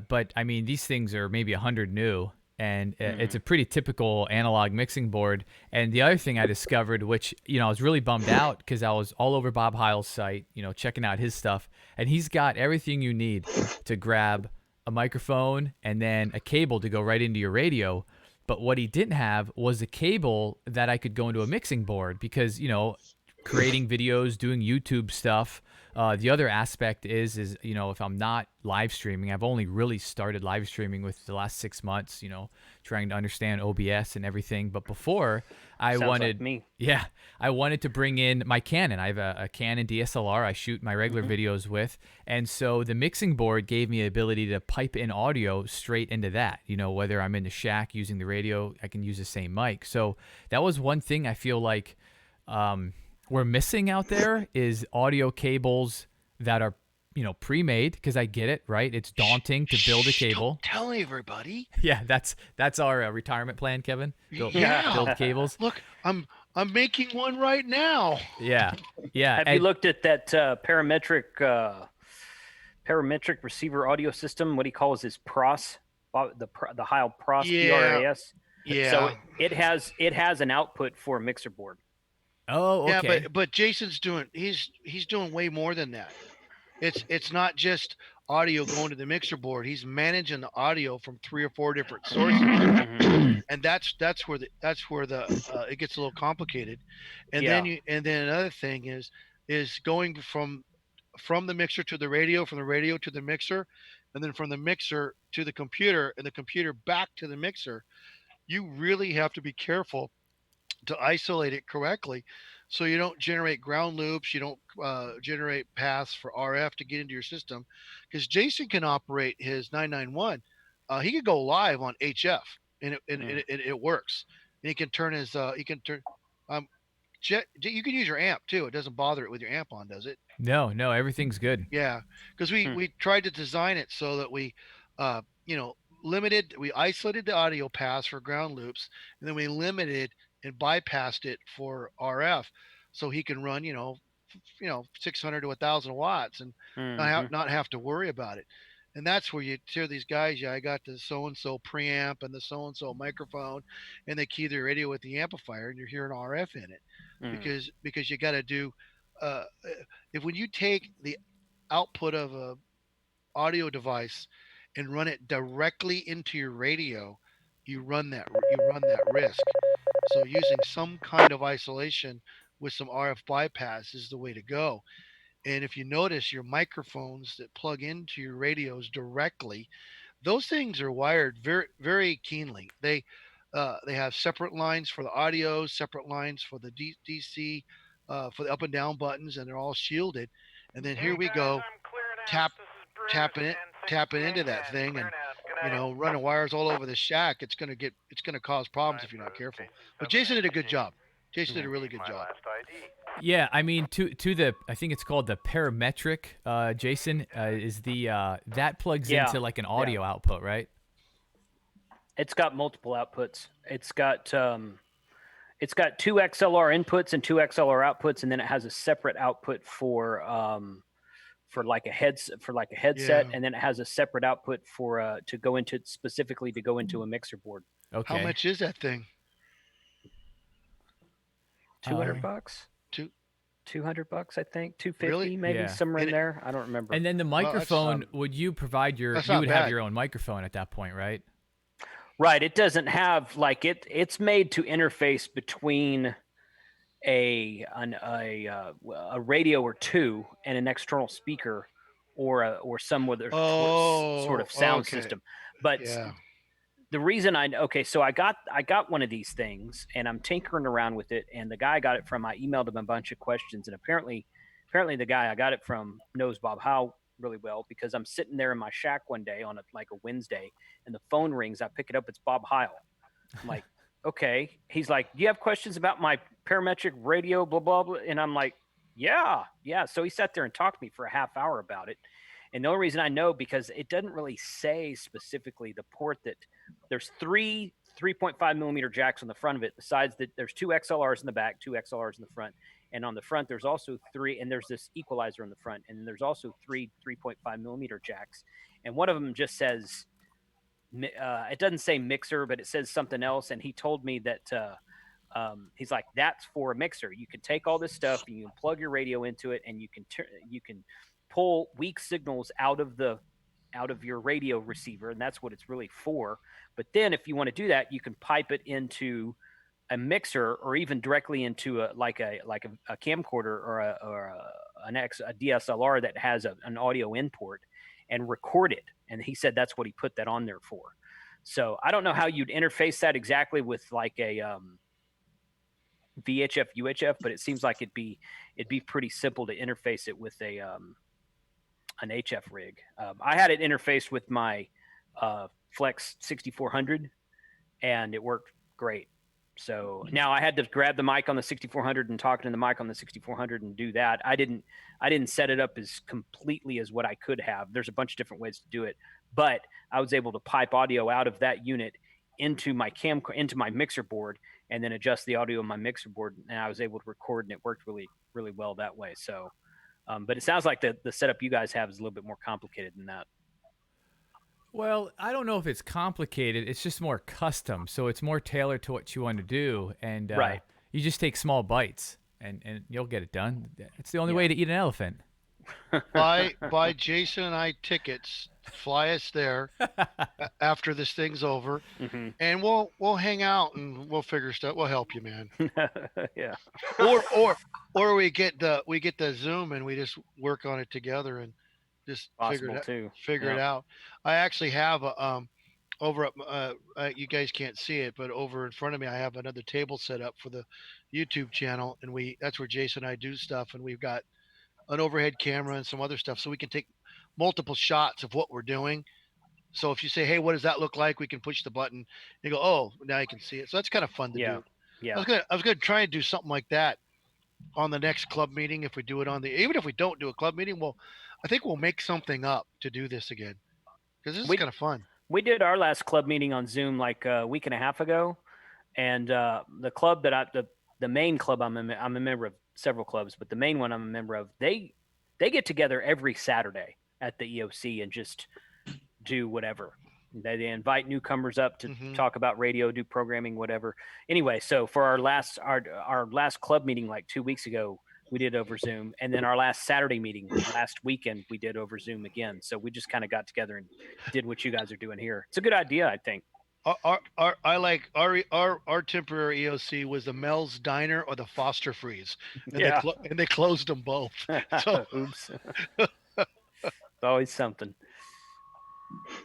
But I mean, these things are maybe 100 new, and it's a pretty typical analog mixing board. And the other thing I discovered, which I was really bummed out because I was all over Bob Heil's site, checking out his stuff, and he's got everything you need to grab a microphone and then a cable to go right into your radio. But what he didn't have was a cable that I could go into a mixing board because creating videos, doing YouTube stuff. The other aspect is if I'm not live streaming, I've only really started live streaming with the last 6 months, trying to understand OBS and everything. But before I Sounds like wanted, me. yeah, I wanted to bring in my Canon. I have a Canon DSLR I shoot my regular videos with. And so the mixing board gave me the ability to pipe in audio straight into that, whether I'm in the shack using the radio, I can use the same mic. So that was one thing I feel like, we're missing out there is audio cables that are, pre-made, because I get it, right? It's daunting to build a cable. Don't tell everybody. Yeah, that's our retirement plan, Kevin. Build cables. Look, I'm making one right now. Yeah. Have you looked at that parametric receiver audio system? What he calls his PROS, the Heil PROS, PRAS. Yeah. So it has an output for a mixer board. Oh, okay. Yeah, but Jason's doing he's doing way more than that. It's not just audio going to the mixer board. He's managing the audio from 3 or 4 different sources, and that's where the it gets a little complicated. And then another thing is going from the mixer to the radio, from the radio to the mixer, and then from the mixer to the computer, and the computer back to the mixer. You really have to be careful to isolate it correctly so you don't generate ground loops, you don't generate paths for RF to get into your system, because Jason can operate his 991. He could go live on HF and it works. And he can turn his you can use your amp too. It doesn't bother it with your amp on, does it? No, everything's good. Yeah, because we tried to design it so that we we isolated the audio paths for ground loops, and then we limited and bypassed it for RF, so he can run 600 to 1,000 watts and not have to worry about it. And that's where you hear these guys. Yeah, I got the so and so preamp and the so and so microphone, and they key their radio with the amplifier, and you're hearing RF in it because you got to do. When you take the output of a audio device and run it directly into your radio, you run that risk. So using some kind of isolation with some RF bypass is the way to go. And if you notice, your microphones that plug into your radios directly, those things are wired very, very keenly. They have separate lines for the audio, separate lines for the DC, for the up and down buttons, and they're all shielded. And then here we go, tapping into that thing, and running wires all over the shack. It's gonna cause problems if you're not careful. But Jason did a good job. Jason did a really good job. Yeah, I mean, to the I think it's called the parametric. Jason is the that plugs into like an audio output, right? It's got multiple outputs. It's got It's got 2 XLR inputs and 2 XLR outputs, and then it has a separate output for like a headset, Yeah. and then it has a separate output for to go into a mixer board. Okay. How much is that thing? $200 bucks. $200, I think. $250, Really? maybe Yeah. somewhere in there. I don't remember. And then the microphone, would you provide your? That's You not would have bad. your own microphone at that point, right? Right. It doesn't have like it's made to interface between a radio or two and an external speaker or some other sort of sound okay. system. But Yeah. the reason so I got one of these things and I'm tinkering around with it, and the guy I got it from, I emailed him a bunch of questions, and apparently the guy I got it from knows Bob Howe really well, because I'm sitting there in my shack one day on a Wednesday, and the phone rings. I pick it up. It's Bob Heil. I'm like, okay. He's like, do you have questions about my parametric radio, blah, blah, blah? And I'm like, yeah. So he sat there and talked to me for a half hour about it. And the only reason I know, because it doesn't really say specifically the port that there's 3 3.5 millimeter jacks on the front of it. Besides that, there's 2 XLRs in the back, 2 XLRs in the front. And on the front, there's also 3, and there's this equalizer in the front. And there's also 3 3.5 millimeter jacks. And one of them just says, it doesn't say mixer, but it says something else. And he told me that he's like, that's for a mixer. You can take all this stuff and you can plug your radio into it, and you can pull weak signals out of your radio receiver, and that's what it's really for. But then if you want to do that, you can pipe it into a mixer, or even directly into a camcorder or a DSLR that has an audio import, and record it. And he said that's what he put that on there for. So I don't know how you'd interface that exactly with like a VHF UHF, but it seems like it'd be pretty simple to interface it with an HF rig. I had it interfaced with my Flex 6400, and it worked great. So now I had to grab the mic on the 6400 and talk into the mic on the 6400 and do that. I didn't set it up as completely as what I could have. There's a bunch of different ways to do it, but I was able to pipe audio out of that unit into my mixer board, and then adjust the audio on my mixer board, and I was able to record, and it worked really, really well that way. So, but it sounds like the setup you guys have is a little bit more complicated than that. Well, I don't know if it's complicated. It's just more custom. So it's more tailored to what you want to do. And right. You just take small bites and you'll get it done. It's the only way to eat an elephant. Buy Jason and I tickets. Fly us there after this thing's over, and we'll hang out and we'll figure stuff. We'll help you, man. Yeah. Or we get the Zoom and we just work on it together and just figure it out. I actually have over at you guys can't see it, but over in front of me I have another table set up for the YouTube channel, and that's where Jason and I do stuff, and we've got an overhead camera and some other stuff, so we can take multiple shots of what we're doing. So if you say, hey, what does that look like, we can push the button and go, oh, now you can see it. So that's kind of fun to do. Yeah. I was gonna try and do something like that on the next club meeting. If we do it even if we don't do a club meeting, I think we'll make something up to do this again, because this is kind of fun. We did our last club meeting on Zoom like a week and a half ago, and the club that the main club I'm a member of several clubs, but the main one I'm a member of, they get together every Saturday at the EOC and just do whatever. They invite newcomers up to talk about radio, do programming, whatever. Anyway, so for our last club meeting like 2 weeks ago, we did over Zoom, and then our last Saturday meeting last weekend we did over Zoom again. So we just kind of got together and did what you guys are doing here. It's a good idea, I think. Our temporary EOC was the Mel's Diner or the Foster Freeze, and they closed them both. So. Oops. It's always something.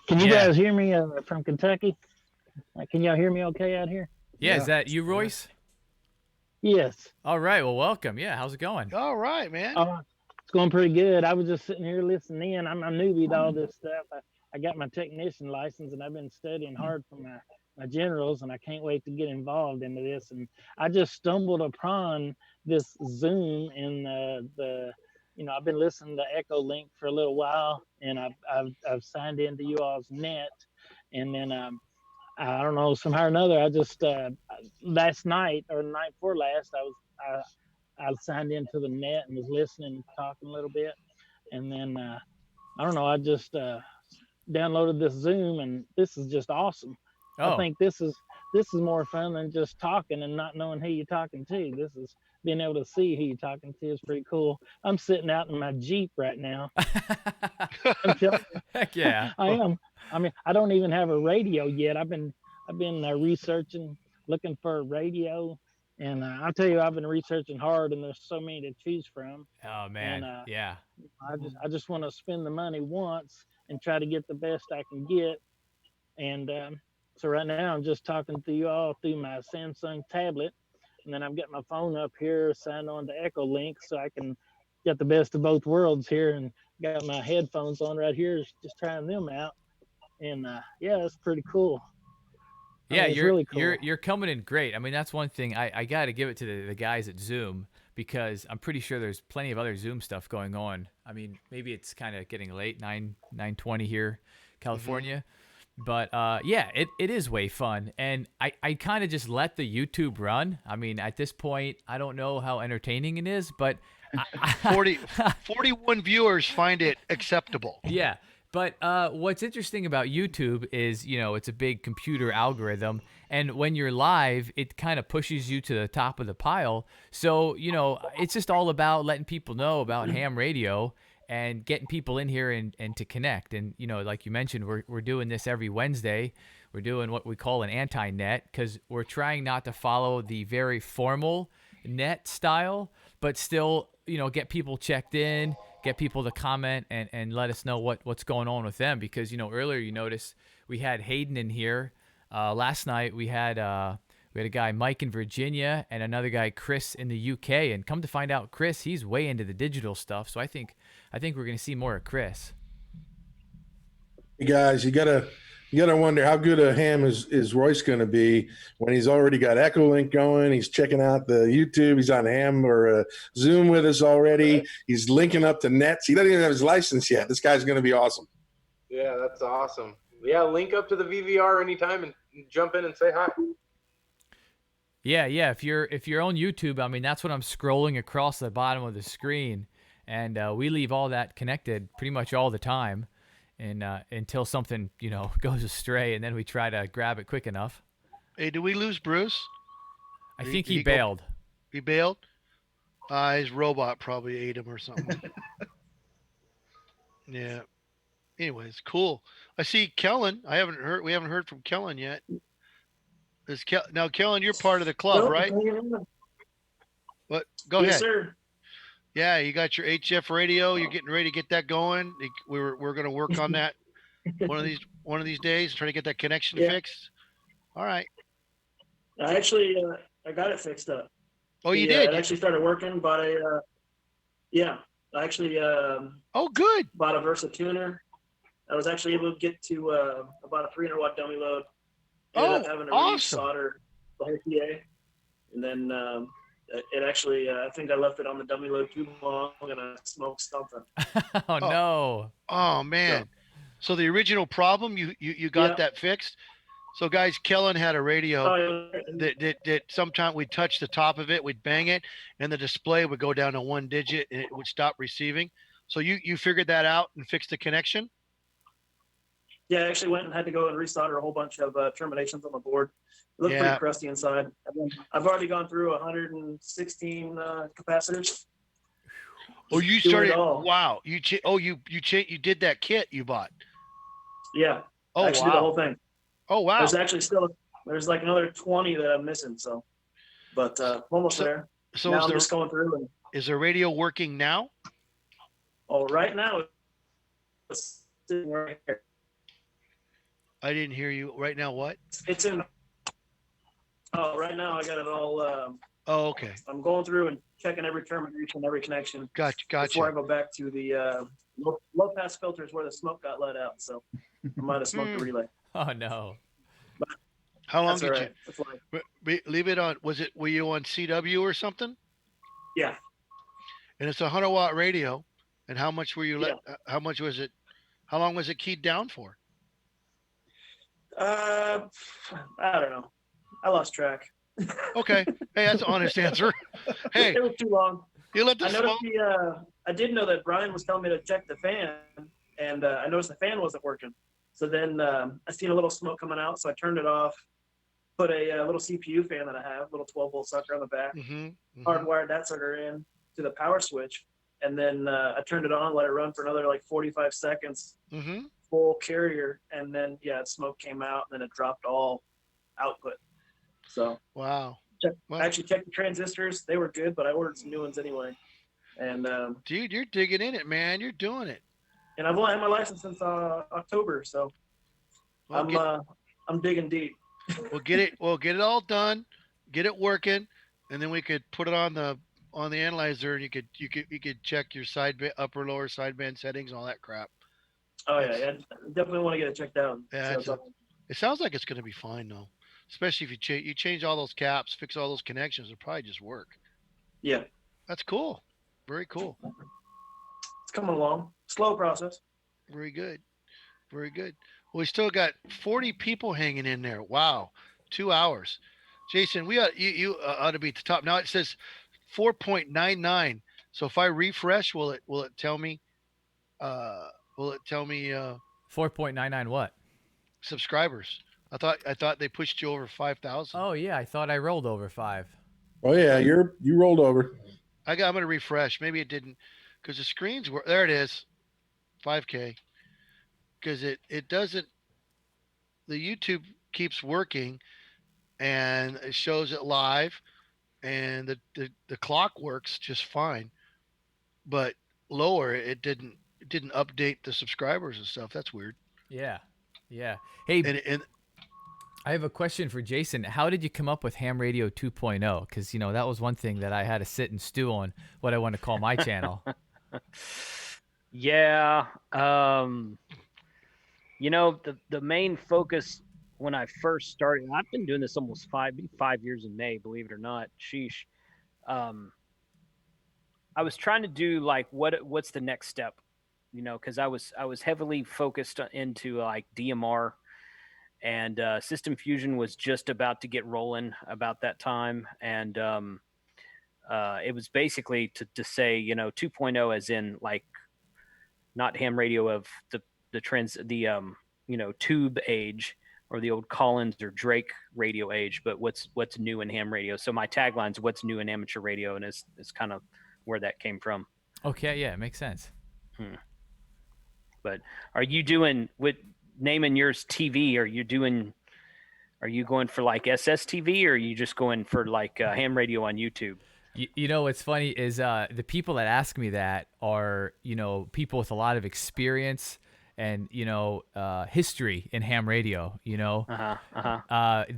Can you guys hear me from Kentucky? Can y'all hear me okay out here? Yeah. Is that you, Royce? Yes. All right. Well, welcome. Yeah. How's it going? All right, man. It's going pretty good. I was just sitting here listening in. I'm a newbie to all this stuff. I got my technician license, and I've been studying hard for my generals, and I can't wait to get involved into this. And I just stumbled upon this Zoom in I've been listening to Echo Link for a little while, and I've signed into you all's net, and then I don't know, somehow or another, I last night or the night before last, I signed into the net and was listening and talking a little bit, and then I don't know, I just downloaded this Zoom, and this is just awesome. I Oh. think this is more fun than just talking and not knowing who you're talking to. This is being able to see who you're talking to is pretty cool. I'm sitting out in my Jeep right now. I'm telling you, Heck yeah. I am. I mean, I don't even have a radio yet. I've been researching, looking for a radio, and I'll tell you, I've been researching hard, and there's so many to choose from. Oh man, And yeah. I just want to spend the money once and try to get the best I can get. And so right now I'm just talking to you all through my Samsung tablet, and then I've got my phone up here signed on to Echo Link, so I can get the best of both worlds here, and got my headphones on right here, just trying them out. And yeah, it's pretty cool. Yeah, it's you're really cool. you're coming in great. I mean, that's one thing I got to give it to the guys at Zoom, because I'm pretty sure there's plenty of other Zoom stuff going on. I mean, maybe it's kind of getting late, 9:20 here, California. But yeah, it is way fun, and I kind of just let the YouTube run. I mean, at this point, I don't know how entertaining it is, but 41 viewers find it acceptable. Yeah. But what's interesting about YouTube is, you know, it's a big computer algorithm, and when you're live, it kind of pushes you to the top of the pile. So, you know, it's just all about letting people know about ham radio and getting people in here and to connect. And, you know, like you mentioned, we're doing this every Wednesday. We're doing what we call an anti-net, because we're trying not to follow the very formal net style, but still, you know, get people checked in, get people to comment and let us know what's going on with them. Because, you know, earlier you noticed we had Hayden in here. Last night we had a guy, Mike in Virginia, and another guy, Chris in the UK. And come to find out, Chris, he's way into the digital stuff. So I think we're going to see more of Chris. Hey guys, you gotta wonder how good a ham is Royce going to be when he's already got Echolink going. He's checking out the YouTube. He's on ham or Zoom with us already. He's linking up to nets. He doesn't even have his license yet. This guy's going to be awesome. Yeah, that's awesome. Yeah, link up to the VVR anytime and jump in and say hi. Yeah. If you're on YouTube, I mean, that's what I'm scrolling across the bottom of the screen, and we leave all that connected pretty much all the time. And until something, you know, goes astray, and then we try to grab it quick enough. Hey, did we lose Bruce? I think he bailed. He bailed? His robot probably ate him or something. Yeah. Anyways, cool. I see Kellen. We haven't heard from Kellen yet. Now, Kellen, you're part of the club, right? What? Go ahead. Yes, sir. Yeah, you got your HF radio. You're getting ready to get that going. We're going to work on that one of these days. Try to get that connection fixed. All right. I actually I got it fixed up. Oh, you did? It actually started working, but I actually oh, good. Bought a Versa tuner. I was actually able to get to about a 300 watt dummy load. Ended up having to re-solder the whole PA, and then it actually I think I left it on the dummy load too long and I smoked something. Oh no! Oh man! So the original problem, you got that fixed. So guys, Kellen had a radio that sometime we'd touch the top of it, we'd bang it, and the display would go down to one digit and it would stop receiving. So you figured that out and fixed the connection? Yeah, I actually went and had to go and resolder a whole bunch of terminations on the board. It looked pretty crusty inside. I've already gone through 116 capacitors. Oh, you started! Wow, you did that kit you bought? Yeah. Oh, actually, wow. the whole thing. Oh wow. There's like another 20 that I'm missing. So, but almost there. So now I'm just going through. And, is the radio working now? Oh, right now it's sitting right here. I didn't hear you. Right now, what? It's in. Oh, right now I got it all. Oh, okay. I'm going through and checking every termination, every connection. Gotcha. Before I go back to the low pass filters where the smoke got let out. So I might have smoked the relay. Oh no. But how long did you leave it on? Were you on CW or something? Yeah. And it's a 100 watt radio. And how much were you how much was it? How long was it keyed down for? I don't know. I lost track. Okay. Hey, that's an honest answer. Hey, It was too long. you let the I noticed smoke. I did know that Brian was telling me to check the fan, and I noticed the fan wasn't working. So then I seen a little smoke coming out, so I turned it off. Put a little CPU fan that I have, little 12-volt sucker on the back, hardwired that sucker in to the power switch, and then I turned it on, let it run for another like 45 seconds, full carrier, and then smoke came out, and then it dropped all output. So wow. I actually checked the transistors; they were good, but I ordered some new ones anyway. And dude, you're digging in it, man. You're doing it. And I've only had my license since October, so I'm digging deep. We'll get it all done, get it working, and then we could put it on the analyzer, and you could check your upper lower sideband settings and all that crap. Oh yeah, definitely want to get it checked out. Yeah, it sounds like it's going to be fine though, especially if you change all those caps, fix all those connections, it'll probably just work. Yeah, that's cool. Very cool. It's coming along. Slow process. Very good. Very good. Well, we still got 40 people hanging in there. Wow. 2 hours. Jason, you ought to be at the top. Now it says 4.99. So if I refresh, will it tell me 4.99 what? Subscribers. I thought they pushed you over 5,000. Oh yeah, I thought I rolled over 5. Oh yeah, you rolled over. I'm going to refresh. Maybe it didn't, because the screens were there. It is 5K. Because it doesn't, the YouTube keeps working and it shows it live, and the clock works just fine, but lower it didn't update the subscribers and stuff. That's weird. Yeah. Hey, and I have a question for Jason. How did you come up with Ham Radio 2.0? Because that was one thing that I had to sit and stew on what I want to call my channel. Yeah. The main focus when I first started, I've been doing this almost 5 years in May, believe it or not. Sheesh. I was trying to do like what's the next step, because I was heavily focused into like DMR, and System Fusion was just about to get rolling about that time, and it was basically to say 2.0 as in like not ham radio of the tube age or the old Collins or Drake radio age, but what's new in ham radio. So my tagline's what's new in amateur radio, and it's kind of where that came from. Okay, yeah, it makes sense. But are you doing with naming yours TV? Are you going for like SSTV, or are you just going for like ham radio on YouTube? What's funny is the people that ask me that are people with a lot of experience and history in ham radio.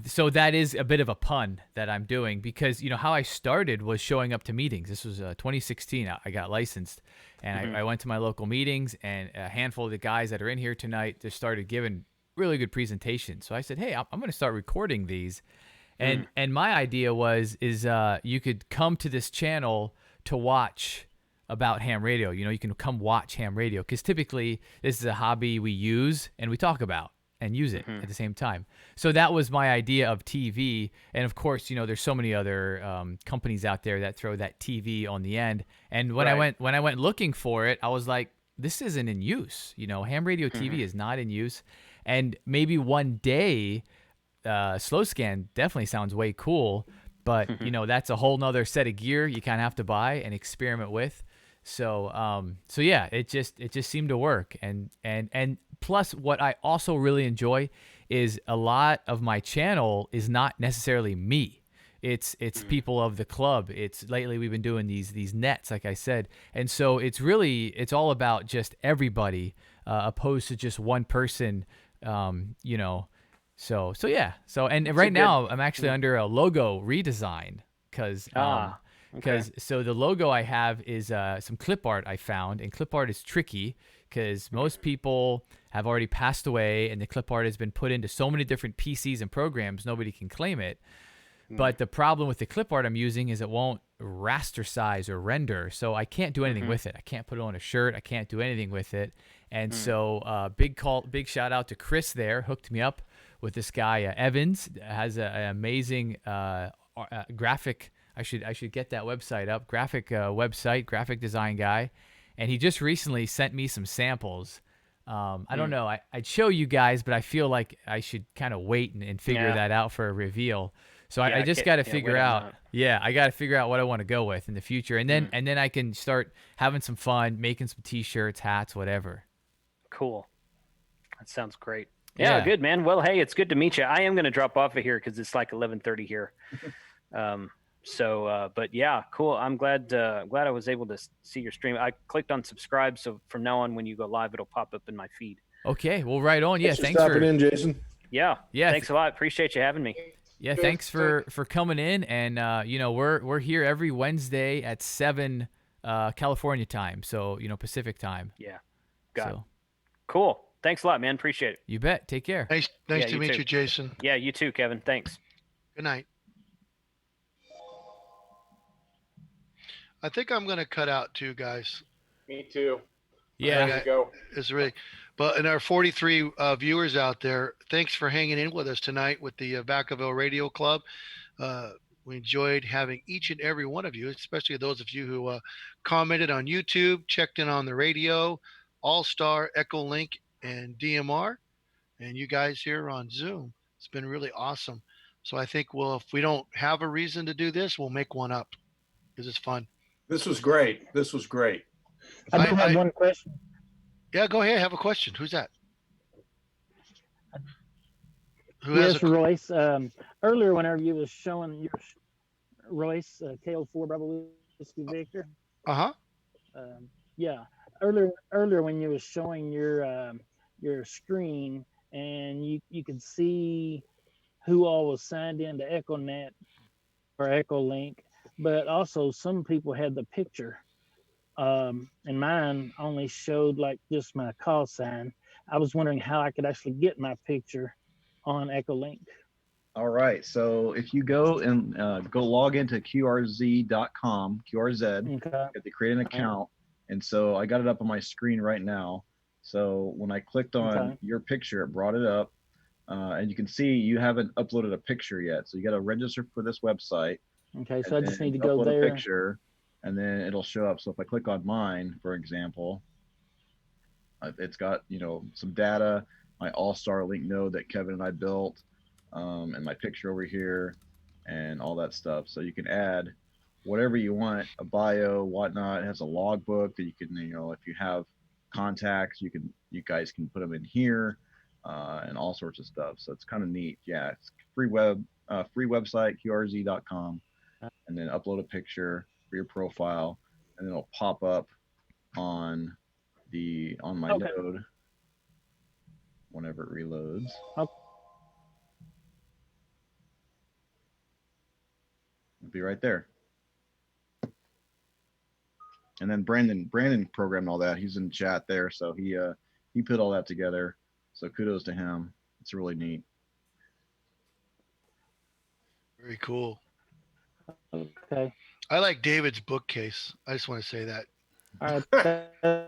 So that is a bit of a pun that I'm doing, because how I started was showing up to meetings. This was 2016. I got licensed, and I went to my local meetings, and a handful of the guys that are in here tonight just started giving really good presentations. So I said, hey, I'm going to start recording these. And my idea is you could come to this channel to watch about ham radio. You can come watch ham radio, because typically this is a hobby we use and we talk about and use it at the same time. So that was my idea of TV. And of course, there's so many other companies out there that throw that TV on the end. And when I went looking for it, I was like, this isn't in use. Ham radio TV is not in use. And maybe one day, slow scan definitely sounds way cool, but that's a whole nother set of gear you kind of have to buy and experiment with. So yeah, it just seemed to work. And plus, what I also really enjoy is a lot of my channel is not necessarily me. It's people of the club. It's lately we've been doing these nets, like I said, and so it's all about just everybody, opposed to just one person. So yeah. So right now I'm actually under a logo redesign because so the logo I have is some clip art I found, and clip art is tricky because most people have already passed away, and the clip art has been put into so many different PCs and programs nobody can claim it. But the problem with the clip art I'm using is it won't raster size or render, so I can't do anything with it. I can't put it on a shirt. I can't do anything with it. And so big shout out to Chris there, hooked me up with this guy Evans, has an amazing graphic. I should get that website up. Graphic graphic design guy, and he just recently sent me some samples. I don't know. I'd show you guys, but I feel like I should kind of wait and figure that out for a reveal. So I just got to figure out. Yeah, I got to figure out what I want to go with in the future, and then I can start having some fun, making some T-shirts, hats, whatever. Cool. That sounds great. Yeah, good, man. Well, hey, it's good to meet you. I am going to drop off of here because it's like 11:30 here. But yeah, cool. I'm glad I was able to see your stream. I clicked on subscribe, so from now on, when you go live, it'll pop up in my feed. Okay, well, right on. Yeah, thanks for stopping in, Jason. Yeah, thanks a lot. Appreciate you having me. Yeah, thanks for coming in, and we're here every Wednesday at 7 California time, so Pacific time. Yeah, got it. Cool. Thanks a lot, man. Appreciate it. You bet. Take care. Nice to meet you, Jason. Yeah, you too, Kevin. Thanks. Good night. I think I'm going to cut out too, guys. Me too. Yeah. There you go. It's really, but in our 43 viewers out there, thanks for hanging in with us tonight with the Vacaville Radio Club. We enjoyed having each and every one of you, especially those of you who commented on YouTube, checked in on the radio, All-Star, Echo Link, and DMR, and you guys here on Zoom. It's been really awesome. So I think if we don't have a reason to do this, we'll make one up because it's fun. This was great. I do have one question. Yeah, go ahead. Have a question. Who's that? Yes, Royce. Earlier, whenever you was showing your Royce KO4 Bravo Whiskey Victor. Yeah. Earlier when you was showing your screen and you could see who all was signed into EchoNet or EchoLink, but also some people had the picture. And mine only showed like just my call sign. I was wondering how I could actually get my picture on EchoLink. All right. So if you go and go log into QRZ.com, QRZ, you have to create an account. And so I got it up on my screen right now. So when I clicked on your picture, it brought it up. And you can see you haven't uploaded a picture yet. So you got to register for this website. Okay. So I just need to go upload there. A picture, and then it'll show up. So if I click on mine, for example, it's got, some data, my all-star link node that Kevin and I built, and my picture over here and all that stuff. So you can add whatever you want, a bio, whatnot. It has a logbook that you can, if you have contacts, you guys can put them in here, and all sorts of stuff. So it's kind of neat. Yeah, it's free website, QRZ.com, and then upload a picture for your profile, and then it'll pop up on my node whenever it reloads. It'll be right there. And then Brandon programmed all that. He's in chat there, so he put all that together. So kudos to him. It's really neat. Very cool. Okay. I like David's bookcase. I just want to say that. All right.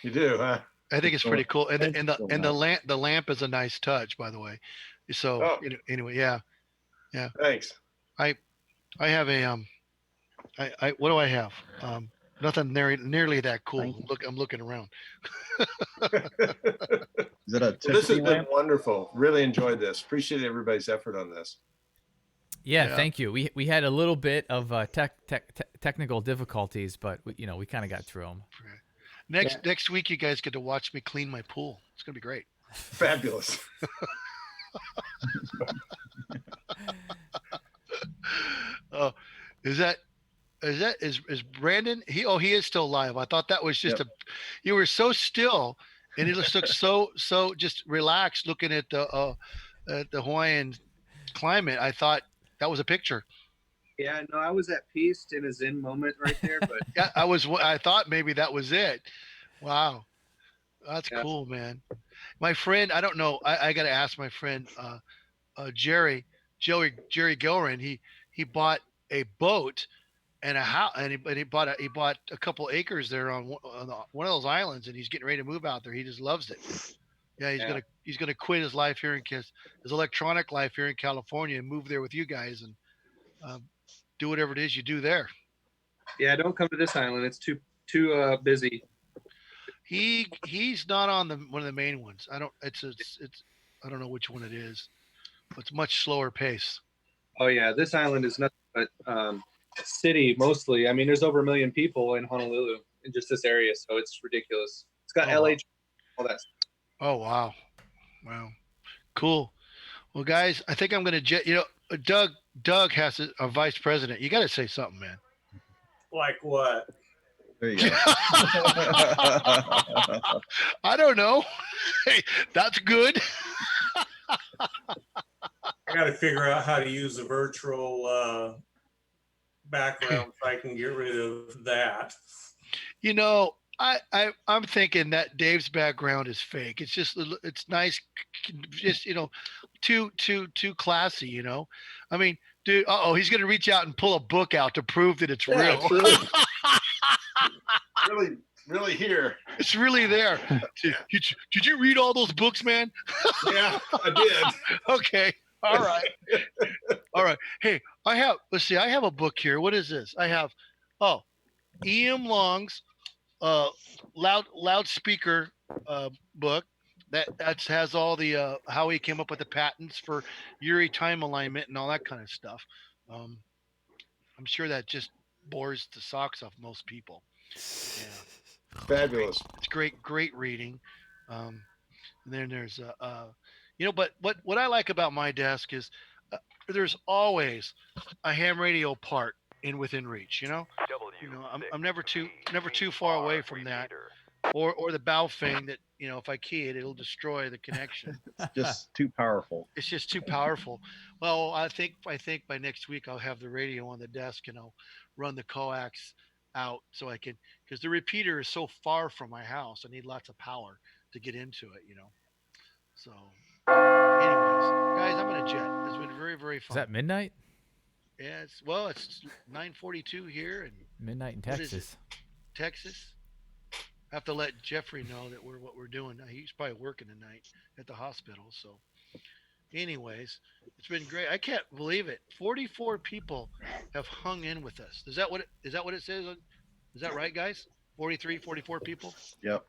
You do, huh? I think it's pretty cool. And the lamp is a nice touch, by the way. So anyway, yeah. Thanks. I have a what do I have? Nothing nearly that cool. I'm looking around. Is that a this has been wonderful. Really enjoyed this. Appreciate everybody's effort on this. Yeah, thank you. We had a little bit of technical difficulties, but we kind of got through them. Next week, you guys get to watch me clean my pool. It's gonna be great. Fabulous. Oh, is Brandon? He is still alive. I thought that was just you were so still, and he looked so just relaxed looking at the Hawaiian climate. I thought that was a picture. Yeah, no, I was at peace in a Zen moment right there, but yeah, I thought maybe that was it. Wow, that's cool, man. My friend, I don't know. I got to ask my friend Jerry Gilran. He bought a boat and a house, and he bought a couple acres there on one of those islands, and he's getting ready to move out there. He just loves it. Yeah, he's gonna quit his life here his electronic life here in California and move there with you guys, and do whatever it is you do there. Yeah, don't come to this island. It's too busy. He's not on one of the main ones. I don't. It's I don't know which one it is. But it's much slower pace. Oh yeah, this island is nothing but a city mostly. I mean, there's over 1 million people in Honolulu in just this area, so it's ridiculous. It's got LA, all that stuff. Oh wow, wow, cool. Well, guys, I think I'm gonna Doug has a vice president. You got to say something, man. Like what? There you go. I don't know. Hey, that's good. I got to figure out how to use a virtual background so I can get rid of that. You know, I'm thinking that Dave's background is fake. It's nice, just too classy. You know, I mean, dude. He's gonna reach out and pull a book out to prove that it's real. It's really here. It's really there. Did you read all those books, man? Yeah, I did. Okay. All right. All right. Hey, I have a book here. What is this? I have, E.M. Long's loudspeaker book that has all the how he came up with the patents for Uri time alignment and all that kind of stuff. I'm sure that just bores the socks off most people. Yeah. Fabulous. It's great reading. And then there's but what I like about my desk is there's always a ham radio part within reach. I'm never too far away from that, or the Baofeng that if I key it, it'll destroy the connection. It's just too powerful. It's just too powerful. Well, I think by next week I'll have the radio on the desk and I'll run the coax out so I can, because the repeater is so far from my house. I need lots of power to get into it. So, anyways, guys, I'm gonna jet. It's been very, very fun. Is that midnight? Yeah, it's 9:42 here and Midnight in what is Texas. it? Texas. I have to let Jeffrey know that what we're doing. He's probably working tonight at the hospital. So, anyways, it's been great. I can't believe it. 44 people have hung in with us. Is that what it says? Is that right, guys? 44 people. Yep.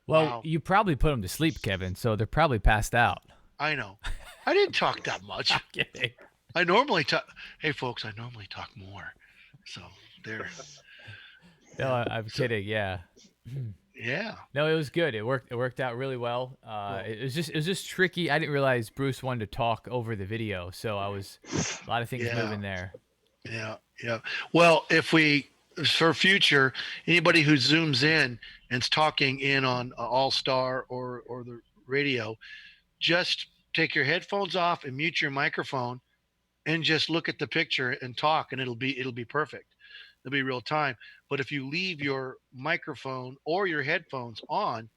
Well, Wow. you probably put them to sleep, Kevin, so they're probably passed out. I know. I didn't talk that much. I'm kidding. I normally talk. Hey, folks, I normally talk more. So there. No, I'm kidding. Yeah. Yeah. No, it was good. It worked out really well. It was just tricky. I didn't realize Bruce wanted to talk over the video, so a lot of things moving there. Yeah. Well, for future, anybody who zooms in and's talking in on All Star or the radio, just take your headphones off and mute your microphone, and just look at the picture and talk, and it'll be perfect. It'll be real time. But if you leave your microphone or your headphones on,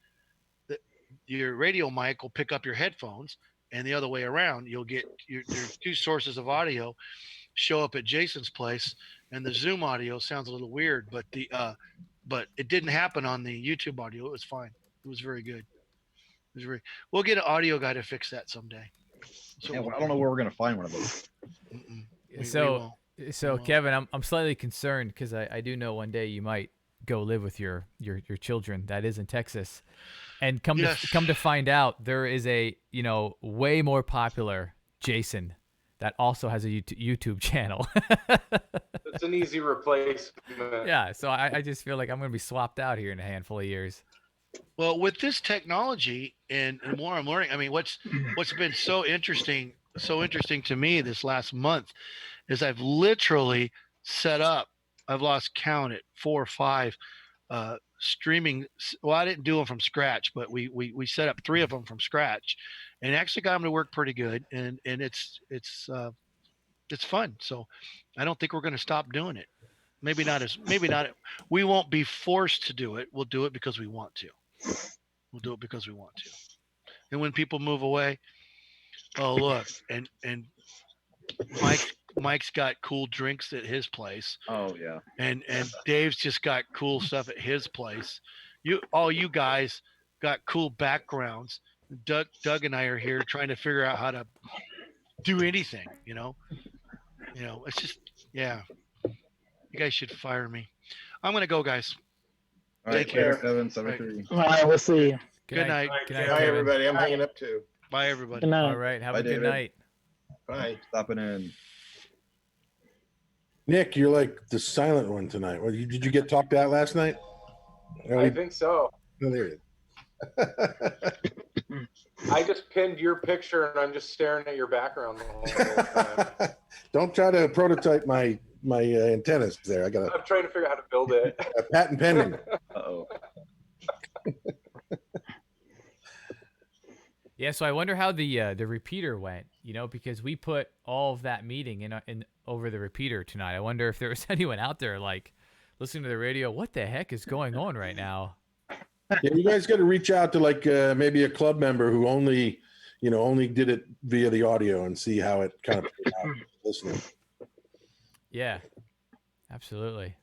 your radio mic will pick up your headphones, and the other way around, you'll get your two sources of audio show up at Jason's place, and the Zoom audio sounds a little weird, but it didn't happen on the YouTube audio. It was fine. It was very good. We'll get an audio guy to fix that someday. I don't know where we're gonna find one of those. So Kevin, I'm slightly concerned because I do know one day you might go live with your children. That is in Texas, and come to find out, there is a way more popular Jason that also has a YouTube channel. It's an easy replacement. Yeah, so I just feel like I'm gonna be swapped out here in a handful of years. Well, with this technology and more I'm learning. I mean, what's been so interesting to me this last month is I've literally set up. I've lost count at 4 or 5 streaming. Well, I didn't do them from scratch, but we set up 3 of them from scratch, and actually got them to work pretty good. And it's fun. So I don't think we're going to stop doing it. Maybe not. We won't be forced to do it. We'll do it because we want to. And when people move away, oh look, and Mike's got cool drinks at his place. Oh yeah. And Dave's just got cool stuff at his place. All you guys got cool backgrounds. Doug and I are here trying to figure out how to do anything, You know, it's just, yeah. You guys should fire me. I'm gonna go, guys. All right, Take care. 773. All right, we'll see you. Good night. Good night, Bye, Kevin. everybody. I'm hanging up too. Bye, everybody. Good night. All right. Have Bye, a good David. night. Bye. Stopping in. Nick, you're like the silent one tonight. Did you get talked out last night? I think so. Oh, there it is. I just pinned your picture and I'm just staring at your background the whole time. Don't try to prototype my antennas there. I got I'm trying to figure out how to build it. a patent pending. Uh-oh. Yeah, so I wonder how the repeater went, you know, because we put all of that meeting in over the repeater tonight. I wonder if there was anyone out there like listening to the radio. What the heck is going on right now? Yeah, you guys got to reach out to like maybe a club member who only did it via the audio and see how it kind of played out listening. Yeah, absolutely.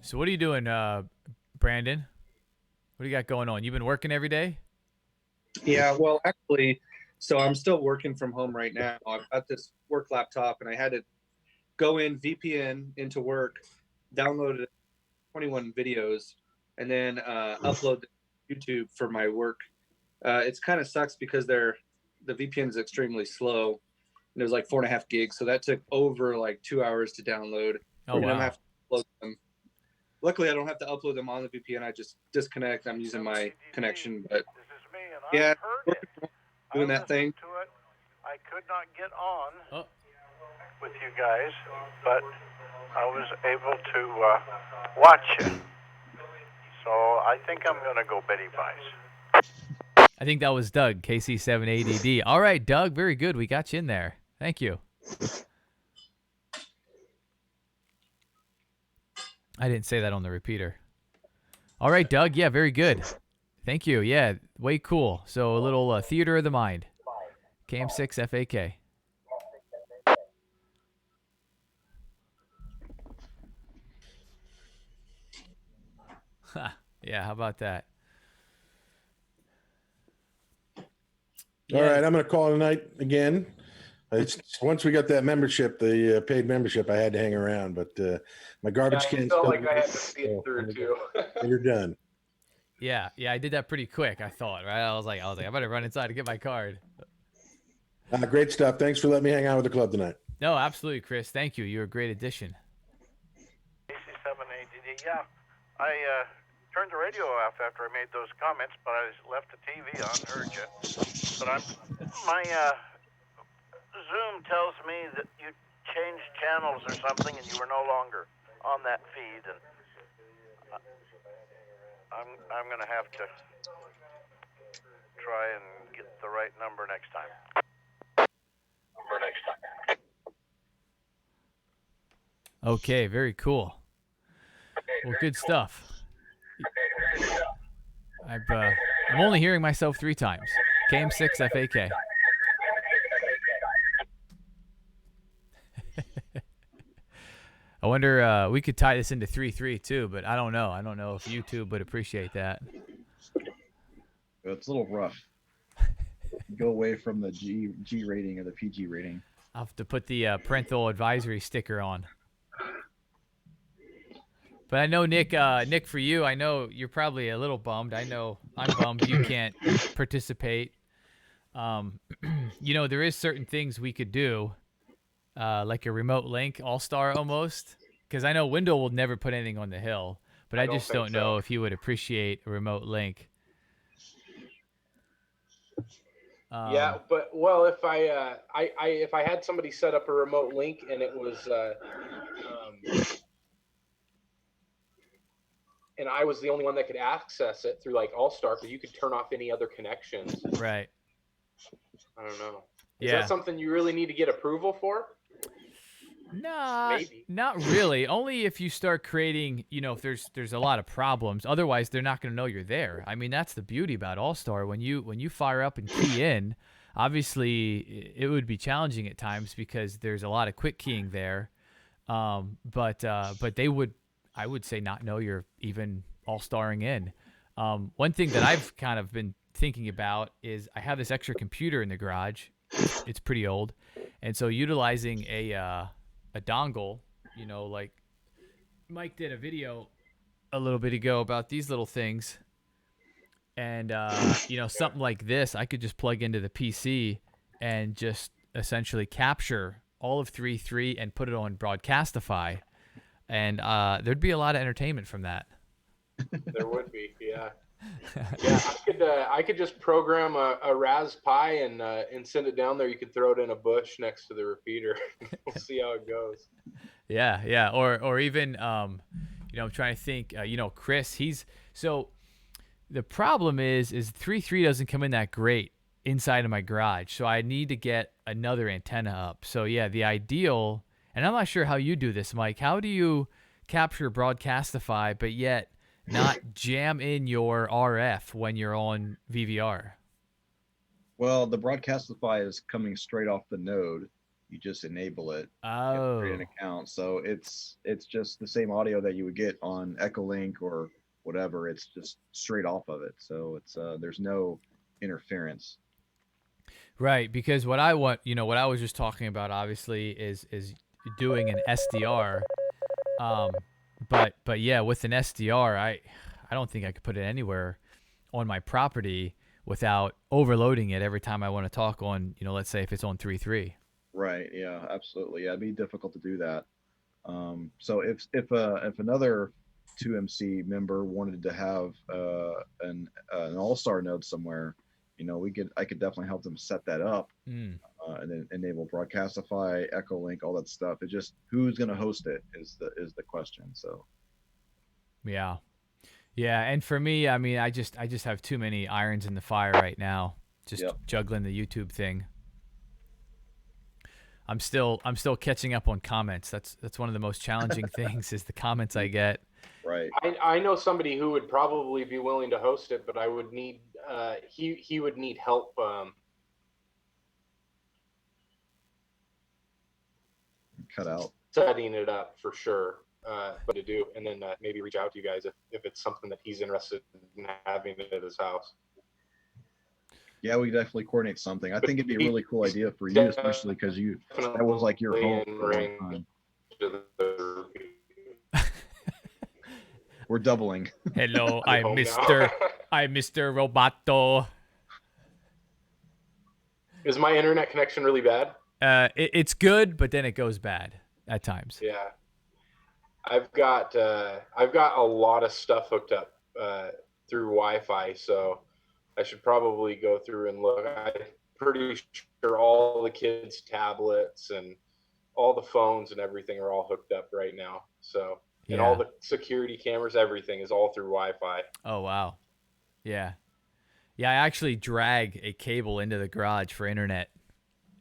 So what are you doing, Brandon? What do you got going on? You've been working every day? Yeah, well, actually, so I'm still working from home right now. I've got this work laptop, and I had to go in VPN into work, download 21 videos, and then upload them to YouTube for my work. It's kind of sucks because the VPN is extremely slow, and it was like 4.5 gigs, so that took over like 2 hours to download. Oh, And I'm wow. have to upload them. Luckily, I don't have to upload them on the VPN. I just disconnect. I'm using my connection, but yeah, doing that thing. I could not get on with you guys, but I was able to watch you. So I think I'm going to go Betty Vice. I think that was Doug, KC7ADD. All right, Doug, very good. We got you in there. Thank you. I didn't say that on the repeater. All right, Doug. Yeah, very good. Thank you. Yeah, way cool. So a little theater of the mind. KM6 FAK. Yeah, how about that? All right, I'm going to call tonight again. Once we got that membership, the paid membership, I had to hang around, but my garbage I can. felt like I had to see it through too. You're done. Yeah, I did that pretty quick. I thought, right? I was like, I better run inside to get my card. Great stuff. Thanks for letting me hang out with the club tonight. No, absolutely, Chris. Thank you. You're a great addition. KC7ADD. Yeah, I turned the radio off after I made those comments, but I left the TV on, heard you. But my Zoom tells me that you changed channels or something, and you were no longer on that feed, and I'm gonna have to try and get the right number next time. Okay, very cool. Well, good stuff. I'm only hearing myself 3 times. KM6 FAK. I wonder, we could tie this into 3-3 too, but I don't know. I don't know if YouTube would appreciate that. It's a little rough. Go away from the G rating or the PG rating. I'll have to put the parental advisory sticker on. But I know, Nick, for you, I know you're probably a little bummed. I know I'm bummed you can't participate. You know, there is certain things we could do, like a remote link, all-star almost. Because I know Wendell will never put anything on the hill, but I just don't know if he would appreciate a remote link. Yeah, but well, if I had somebody set up a remote link and it was and I was the only one that could access it through like All-Star, but you could turn off any other connections. Right. I don't know. Is that something you really need to get approval for? Nah, not really. Only if you start creating, you know, if there's a lot of problems. Otherwise, they're not going to know you're there. I mean, that's the beauty about All-Star. When you fire up and key in, obviously it would be challenging at times because there's a lot of quick keying there. But they would, I would say, not know you're even All-Starring in. One thing that I've kind of been thinking about is I have this extra computer in the garage, it's pretty old, and so utilizing a dongle, you know, like Mike did a video a little bit ago about these little things, and you know, something like this, I could just plug into the PC and just essentially capture all of 3.3 and put it on Broadcastify, and there'd be a lot of entertainment from that. There would be, yeah. Yeah, I could just program a Raspberry and send it down there. You could throw it in a bush next to the repeater. We'll see how it goes. Yeah, or even you know, I'm trying to think. You know, Chris, so the problem is 3.3 doesn't come in that great inside of my garage, so I need to get another antenna up. So yeah, the ideal, and I'm not sure how you do this, Mike. How do you capture Broadcastify but yet not jam in your RF when you're on VVR? Well, the Broadcastify is coming straight off the node. You just enable it. Oh. Create an account. So it's just the same audio that you would get on Echolink or whatever. It's just straight off of it. So it's there's no interference. Right, because what I want, you know, what I was just talking about, obviously, is doing an SDR. But yeah, with an SDR, I don't think I could put it anywhere on my property without overloading it every time I want to talk on, you know, let's say if it's on 3.3. Right. Yeah. Absolutely. Yeah, it'd be difficult to do that. So if another 2MC member wanted to have an all-star node somewhere, you know, I could definitely help them set that up, and then enable Broadcastify, Echolink, all that stuff. It's just who's going to host it is the question. So. Yeah, and for me, I mean, I just have too many irons in the fire right now, just juggling the YouTube thing. I'm still catching up on comments. That's one of the most challenging things is the comments I get. Right. I know somebody who would probably be willing to host it, but I would need he would need help. Cut out. Setting it up for sure. But to do, and then maybe reach out to you guys if it's something that he's interested in having it at his house. Yeah, we definitely coordinate something. I think it'd be a really cool idea for you, especially because that was like your home for a long time. We're doubling. Hello, I'm Mr. Roboto. Is my internet connection really bad? It's good, but then it goes bad at times. Yeah. I've got a lot of stuff hooked up through Wi-Fi, so I should probably go through and look. I'm pretty sure all the kids' tablets and all the phones and everything are all hooked up right now. So, and all the security cameras, everything is all through Wi-Fi. Oh, wow. Yeah. Yeah, I actually drag a cable into the garage for internet,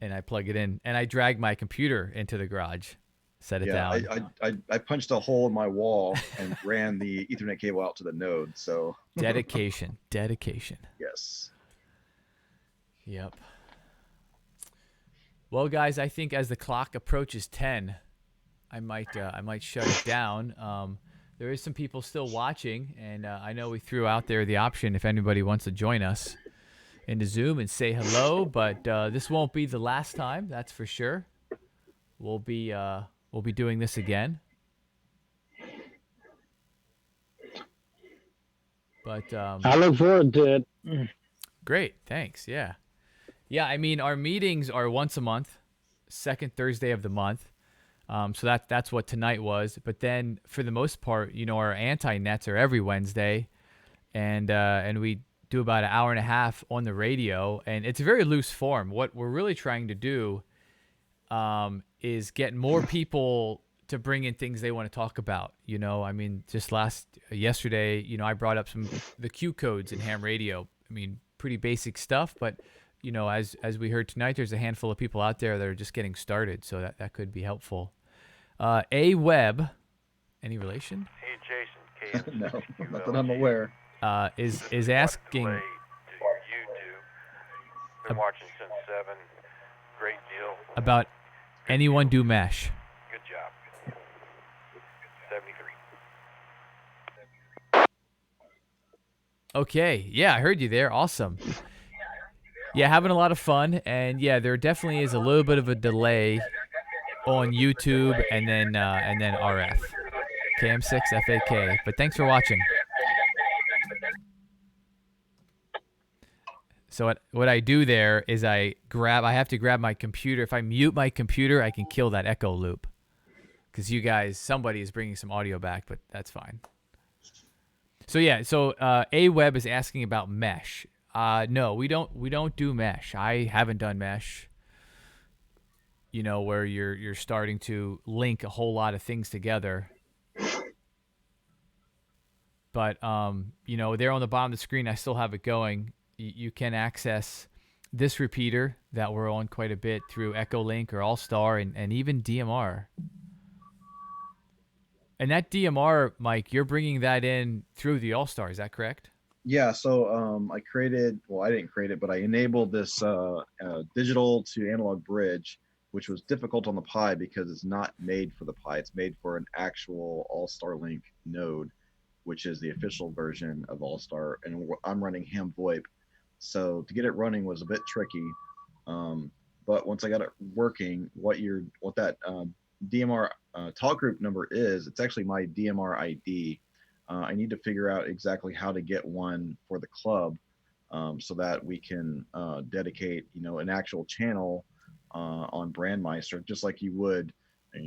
and I plug it in. And I drag my computer into the garage, set it down. I punched a hole in my wall and ran the Ethernet cable out to the node. So dedication. Yes. Yep. Well, guys, I think as the clock approaches 10, I might shut it down. There is some people still watching, and I know we threw out there the option if anybody wants to join us into Zoom and say hello. But this won't be the last time, that's for sure. We'll be doing this again. But I look forward to it. Great, thanks. Yeah. I mean, our meetings are once a month, second Thursday of the month. So that's what tonight was. But then, for the most part, you know, our anti-nets are every Wednesday, and we do about an hour and a half on the radio, and it's a very loose form. What we're really trying to do is get more people to bring in things they want to talk about. You know, I mean, just yesterday, you know, I brought up the Q codes in ham radio. I mean, pretty basic stuff, but you know, as we heard tonight, there's a handful of people out there that are just getting started, so that could be helpful. A Web, any relation? Hey, Jason. No, not that I'm aware. Is asking. To YouTube. Been watching since 7. Great deal. About anyone do mesh. Good job. 73. Okay, yeah, I heard you there. Awesome. Yeah, having a lot of fun, and yeah, there definitely is a little bit of a delay on YouTube and then RF. KM6 FAK. But thanks for watching. So what I do there is I have to grab my computer. If I mute my computer, I can kill that echo loop. Because somebody is bringing some audio back, but that's fine. So yeah, A-Web is asking about mesh. No, we don't do mesh. I haven't done mesh. Where you're starting to link a whole lot of things together. But there on the bottom of the screen, I still have it going. You can access this repeater that we're on quite a bit through Echolink or All-Star and even DMR. And that DMR, Mike, you're bringing that in through the All-Star, is that correct? Yeah, so I didn't create it, but I enabled this digital to analog bridge, which was difficult on the Pi because it's not made for the Pi. It's made for an actual All-Star Link node, which is the official version of All-Star, and I'm running ham VoIP. So to get it running was a bit tricky, but once I got it working, what that DMR talk group number is, it's actually my DMR ID. I need to figure out exactly how to get one for the club, so that we can dedicate, an actual channel on Brandmeister, just like you would,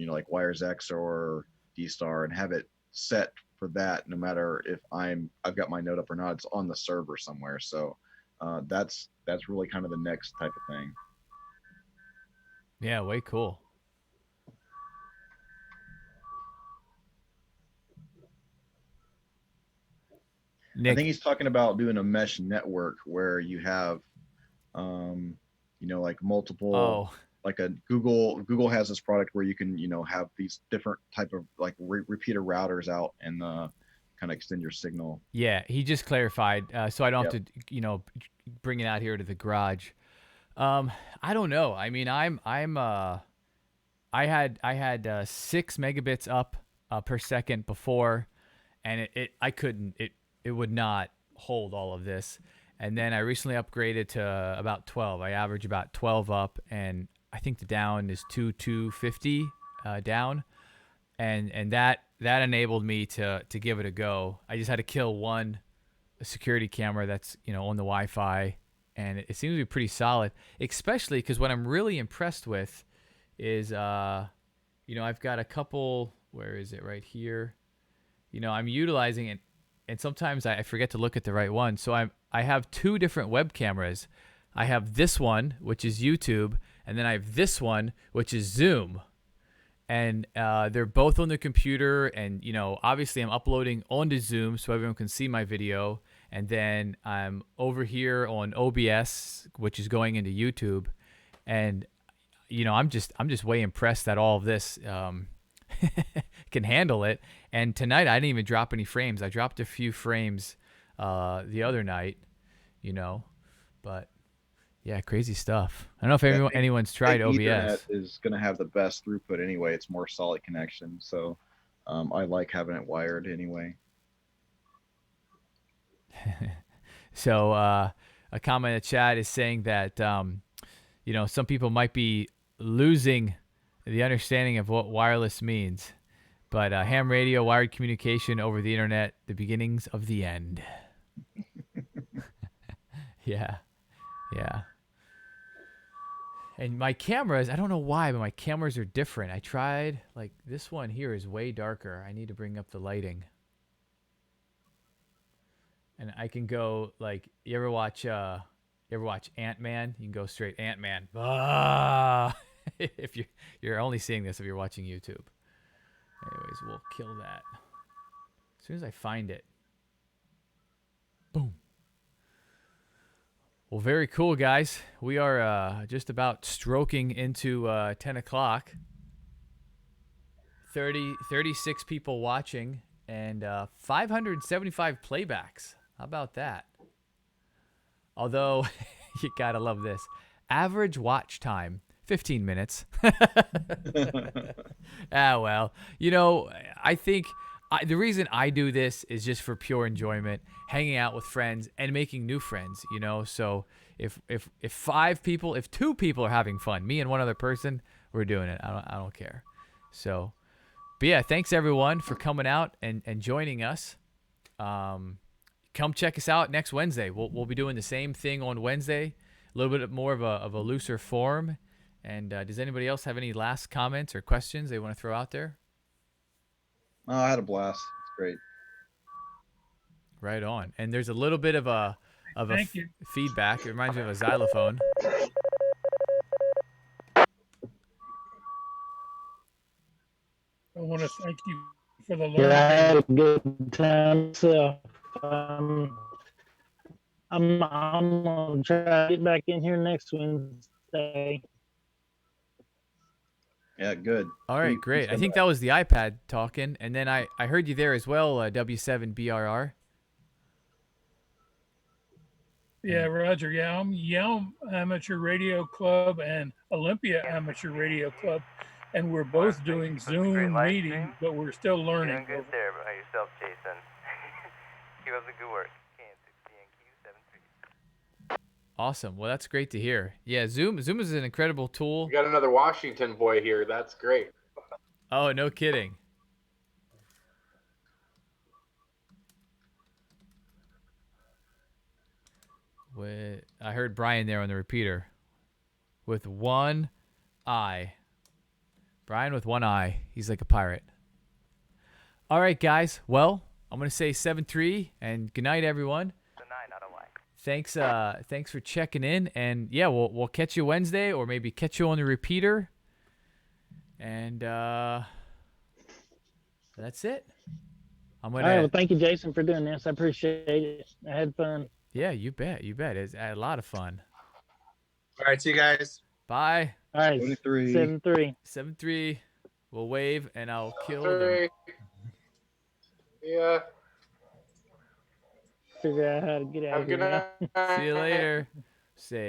like WiresX or D-Star, and have it set for that. No matter if I've got my node up or not, it's on the server somewhere. So that's really kind of the next type of thing. Yeah, way cool. Nick. I think he's talking about doing a mesh network where you have, like multiple, like a Google has this product where you can, have these different type of like repeater routers out and kind of extend your signal. Yeah, he just clarified, so I don't have to, bring it out here to the garage. I don't know. I mean, I had 6 megabits up per second before, and it would not hold all of this. And then I recently upgraded to about 12. I average about 12 up, and I think the down is 250 down, and that enabled me to give it a go. I just had to kill one security camera that's on the Wi-Fi, and it seems to be pretty solid. Especially because what I'm really impressed with is I've got a couple. Where is it? Right here. I'm utilizing it. And sometimes I forget to look at the right one. So I have 2 different web cameras. I have this one, which is YouTube, and then I have this one, which is Zoom. And they're both on the computer, and obviously I'm uploading onto Zoom so everyone can see my video. And then I'm over here on OBS, which is going into YouTube. And I'm just way impressed that all of this can handle it. And tonight I didn't even drop any frames. I dropped a few frames the other night, but yeah, crazy stuff. I don't know if anyone's tried OBS. Ethernet is going to have the best throughput anyway. It's more solid connection, so I like having it wired anyway. So a comment in the chat is saying that some people might be losing the understanding of what wireless means. But ham radio, wired communication over the internet, the beginnings of the end. Yeah. And my cameras, I don't know why, but my cameras are different. I tried, like this one here is way darker. I need to bring up the lighting. And I can go like, you ever watch Ant-Man? You can go straight Ant-Man. If you're only seeing this if you're watching YouTube. Anyways, we'll kill that as soon as I find it. Boom. Well, very cool, guys. We are just about stroking into 10 o'clock. 36 people watching and 575 playbacks. How about that? Although, you gotta love this. Average watch time, 15 minutes. Well, I think the reason I do this is just for pure enjoyment, hanging out with friends and making new friends, you know? So if 5 people, if 2 people are having fun, me and one other person, we're doing it. I don't care. So, but yeah, thanks everyone for coming out and joining us. Come check us out next Wednesday. We'll be doing the same thing on Wednesday, a little bit more of a looser form. And does anybody else have any last comments or questions they want to throw out there? Oh, I had a blast. It's great. Right on. And there's a little bit of a Thank you. feedback. It reminds me of a xylophone. I want to thank you for the Yeah, I had learning. a good time myself. I'm gonna try to get back in here next Wednesday. Yeah, good. All right, Sweet. great. I think that was the iPad talking. And then I heard you there as well, W7BRR. Yeah, Roger. Yeah, I'm Yelm Amateur Radio Club and Olympia Amateur Radio Club, and we're both doing Zoom meetings, but we're still learning. Doing good there by yourself, Jason. Keep up the good work. Awesome. Well, that's great to hear. Yeah, Zoom is an incredible tool. We got another Washington boy here. That's great. Oh, no kidding. I heard Brian there on the repeater with one eye. Brian with one eye. He's like a pirate. All right, guys. Well, I'm going to say 7-3 and good night, everyone. Thanks for checking in, and yeah, we'll catch you Wednesday, or maybe catch you on the repeater. And that's it. I'm gonna. All right, well, thank you, Jason, for doing this. I appreciate it. I had fun. Yeah, you bet. It's a lot of fun. All right, see you guys. Bye. All right, 7-3. 7-3. We'll wave, and I'll kill them. Yeah. Figure out how to get out of here. Have a good night. See you later. Say.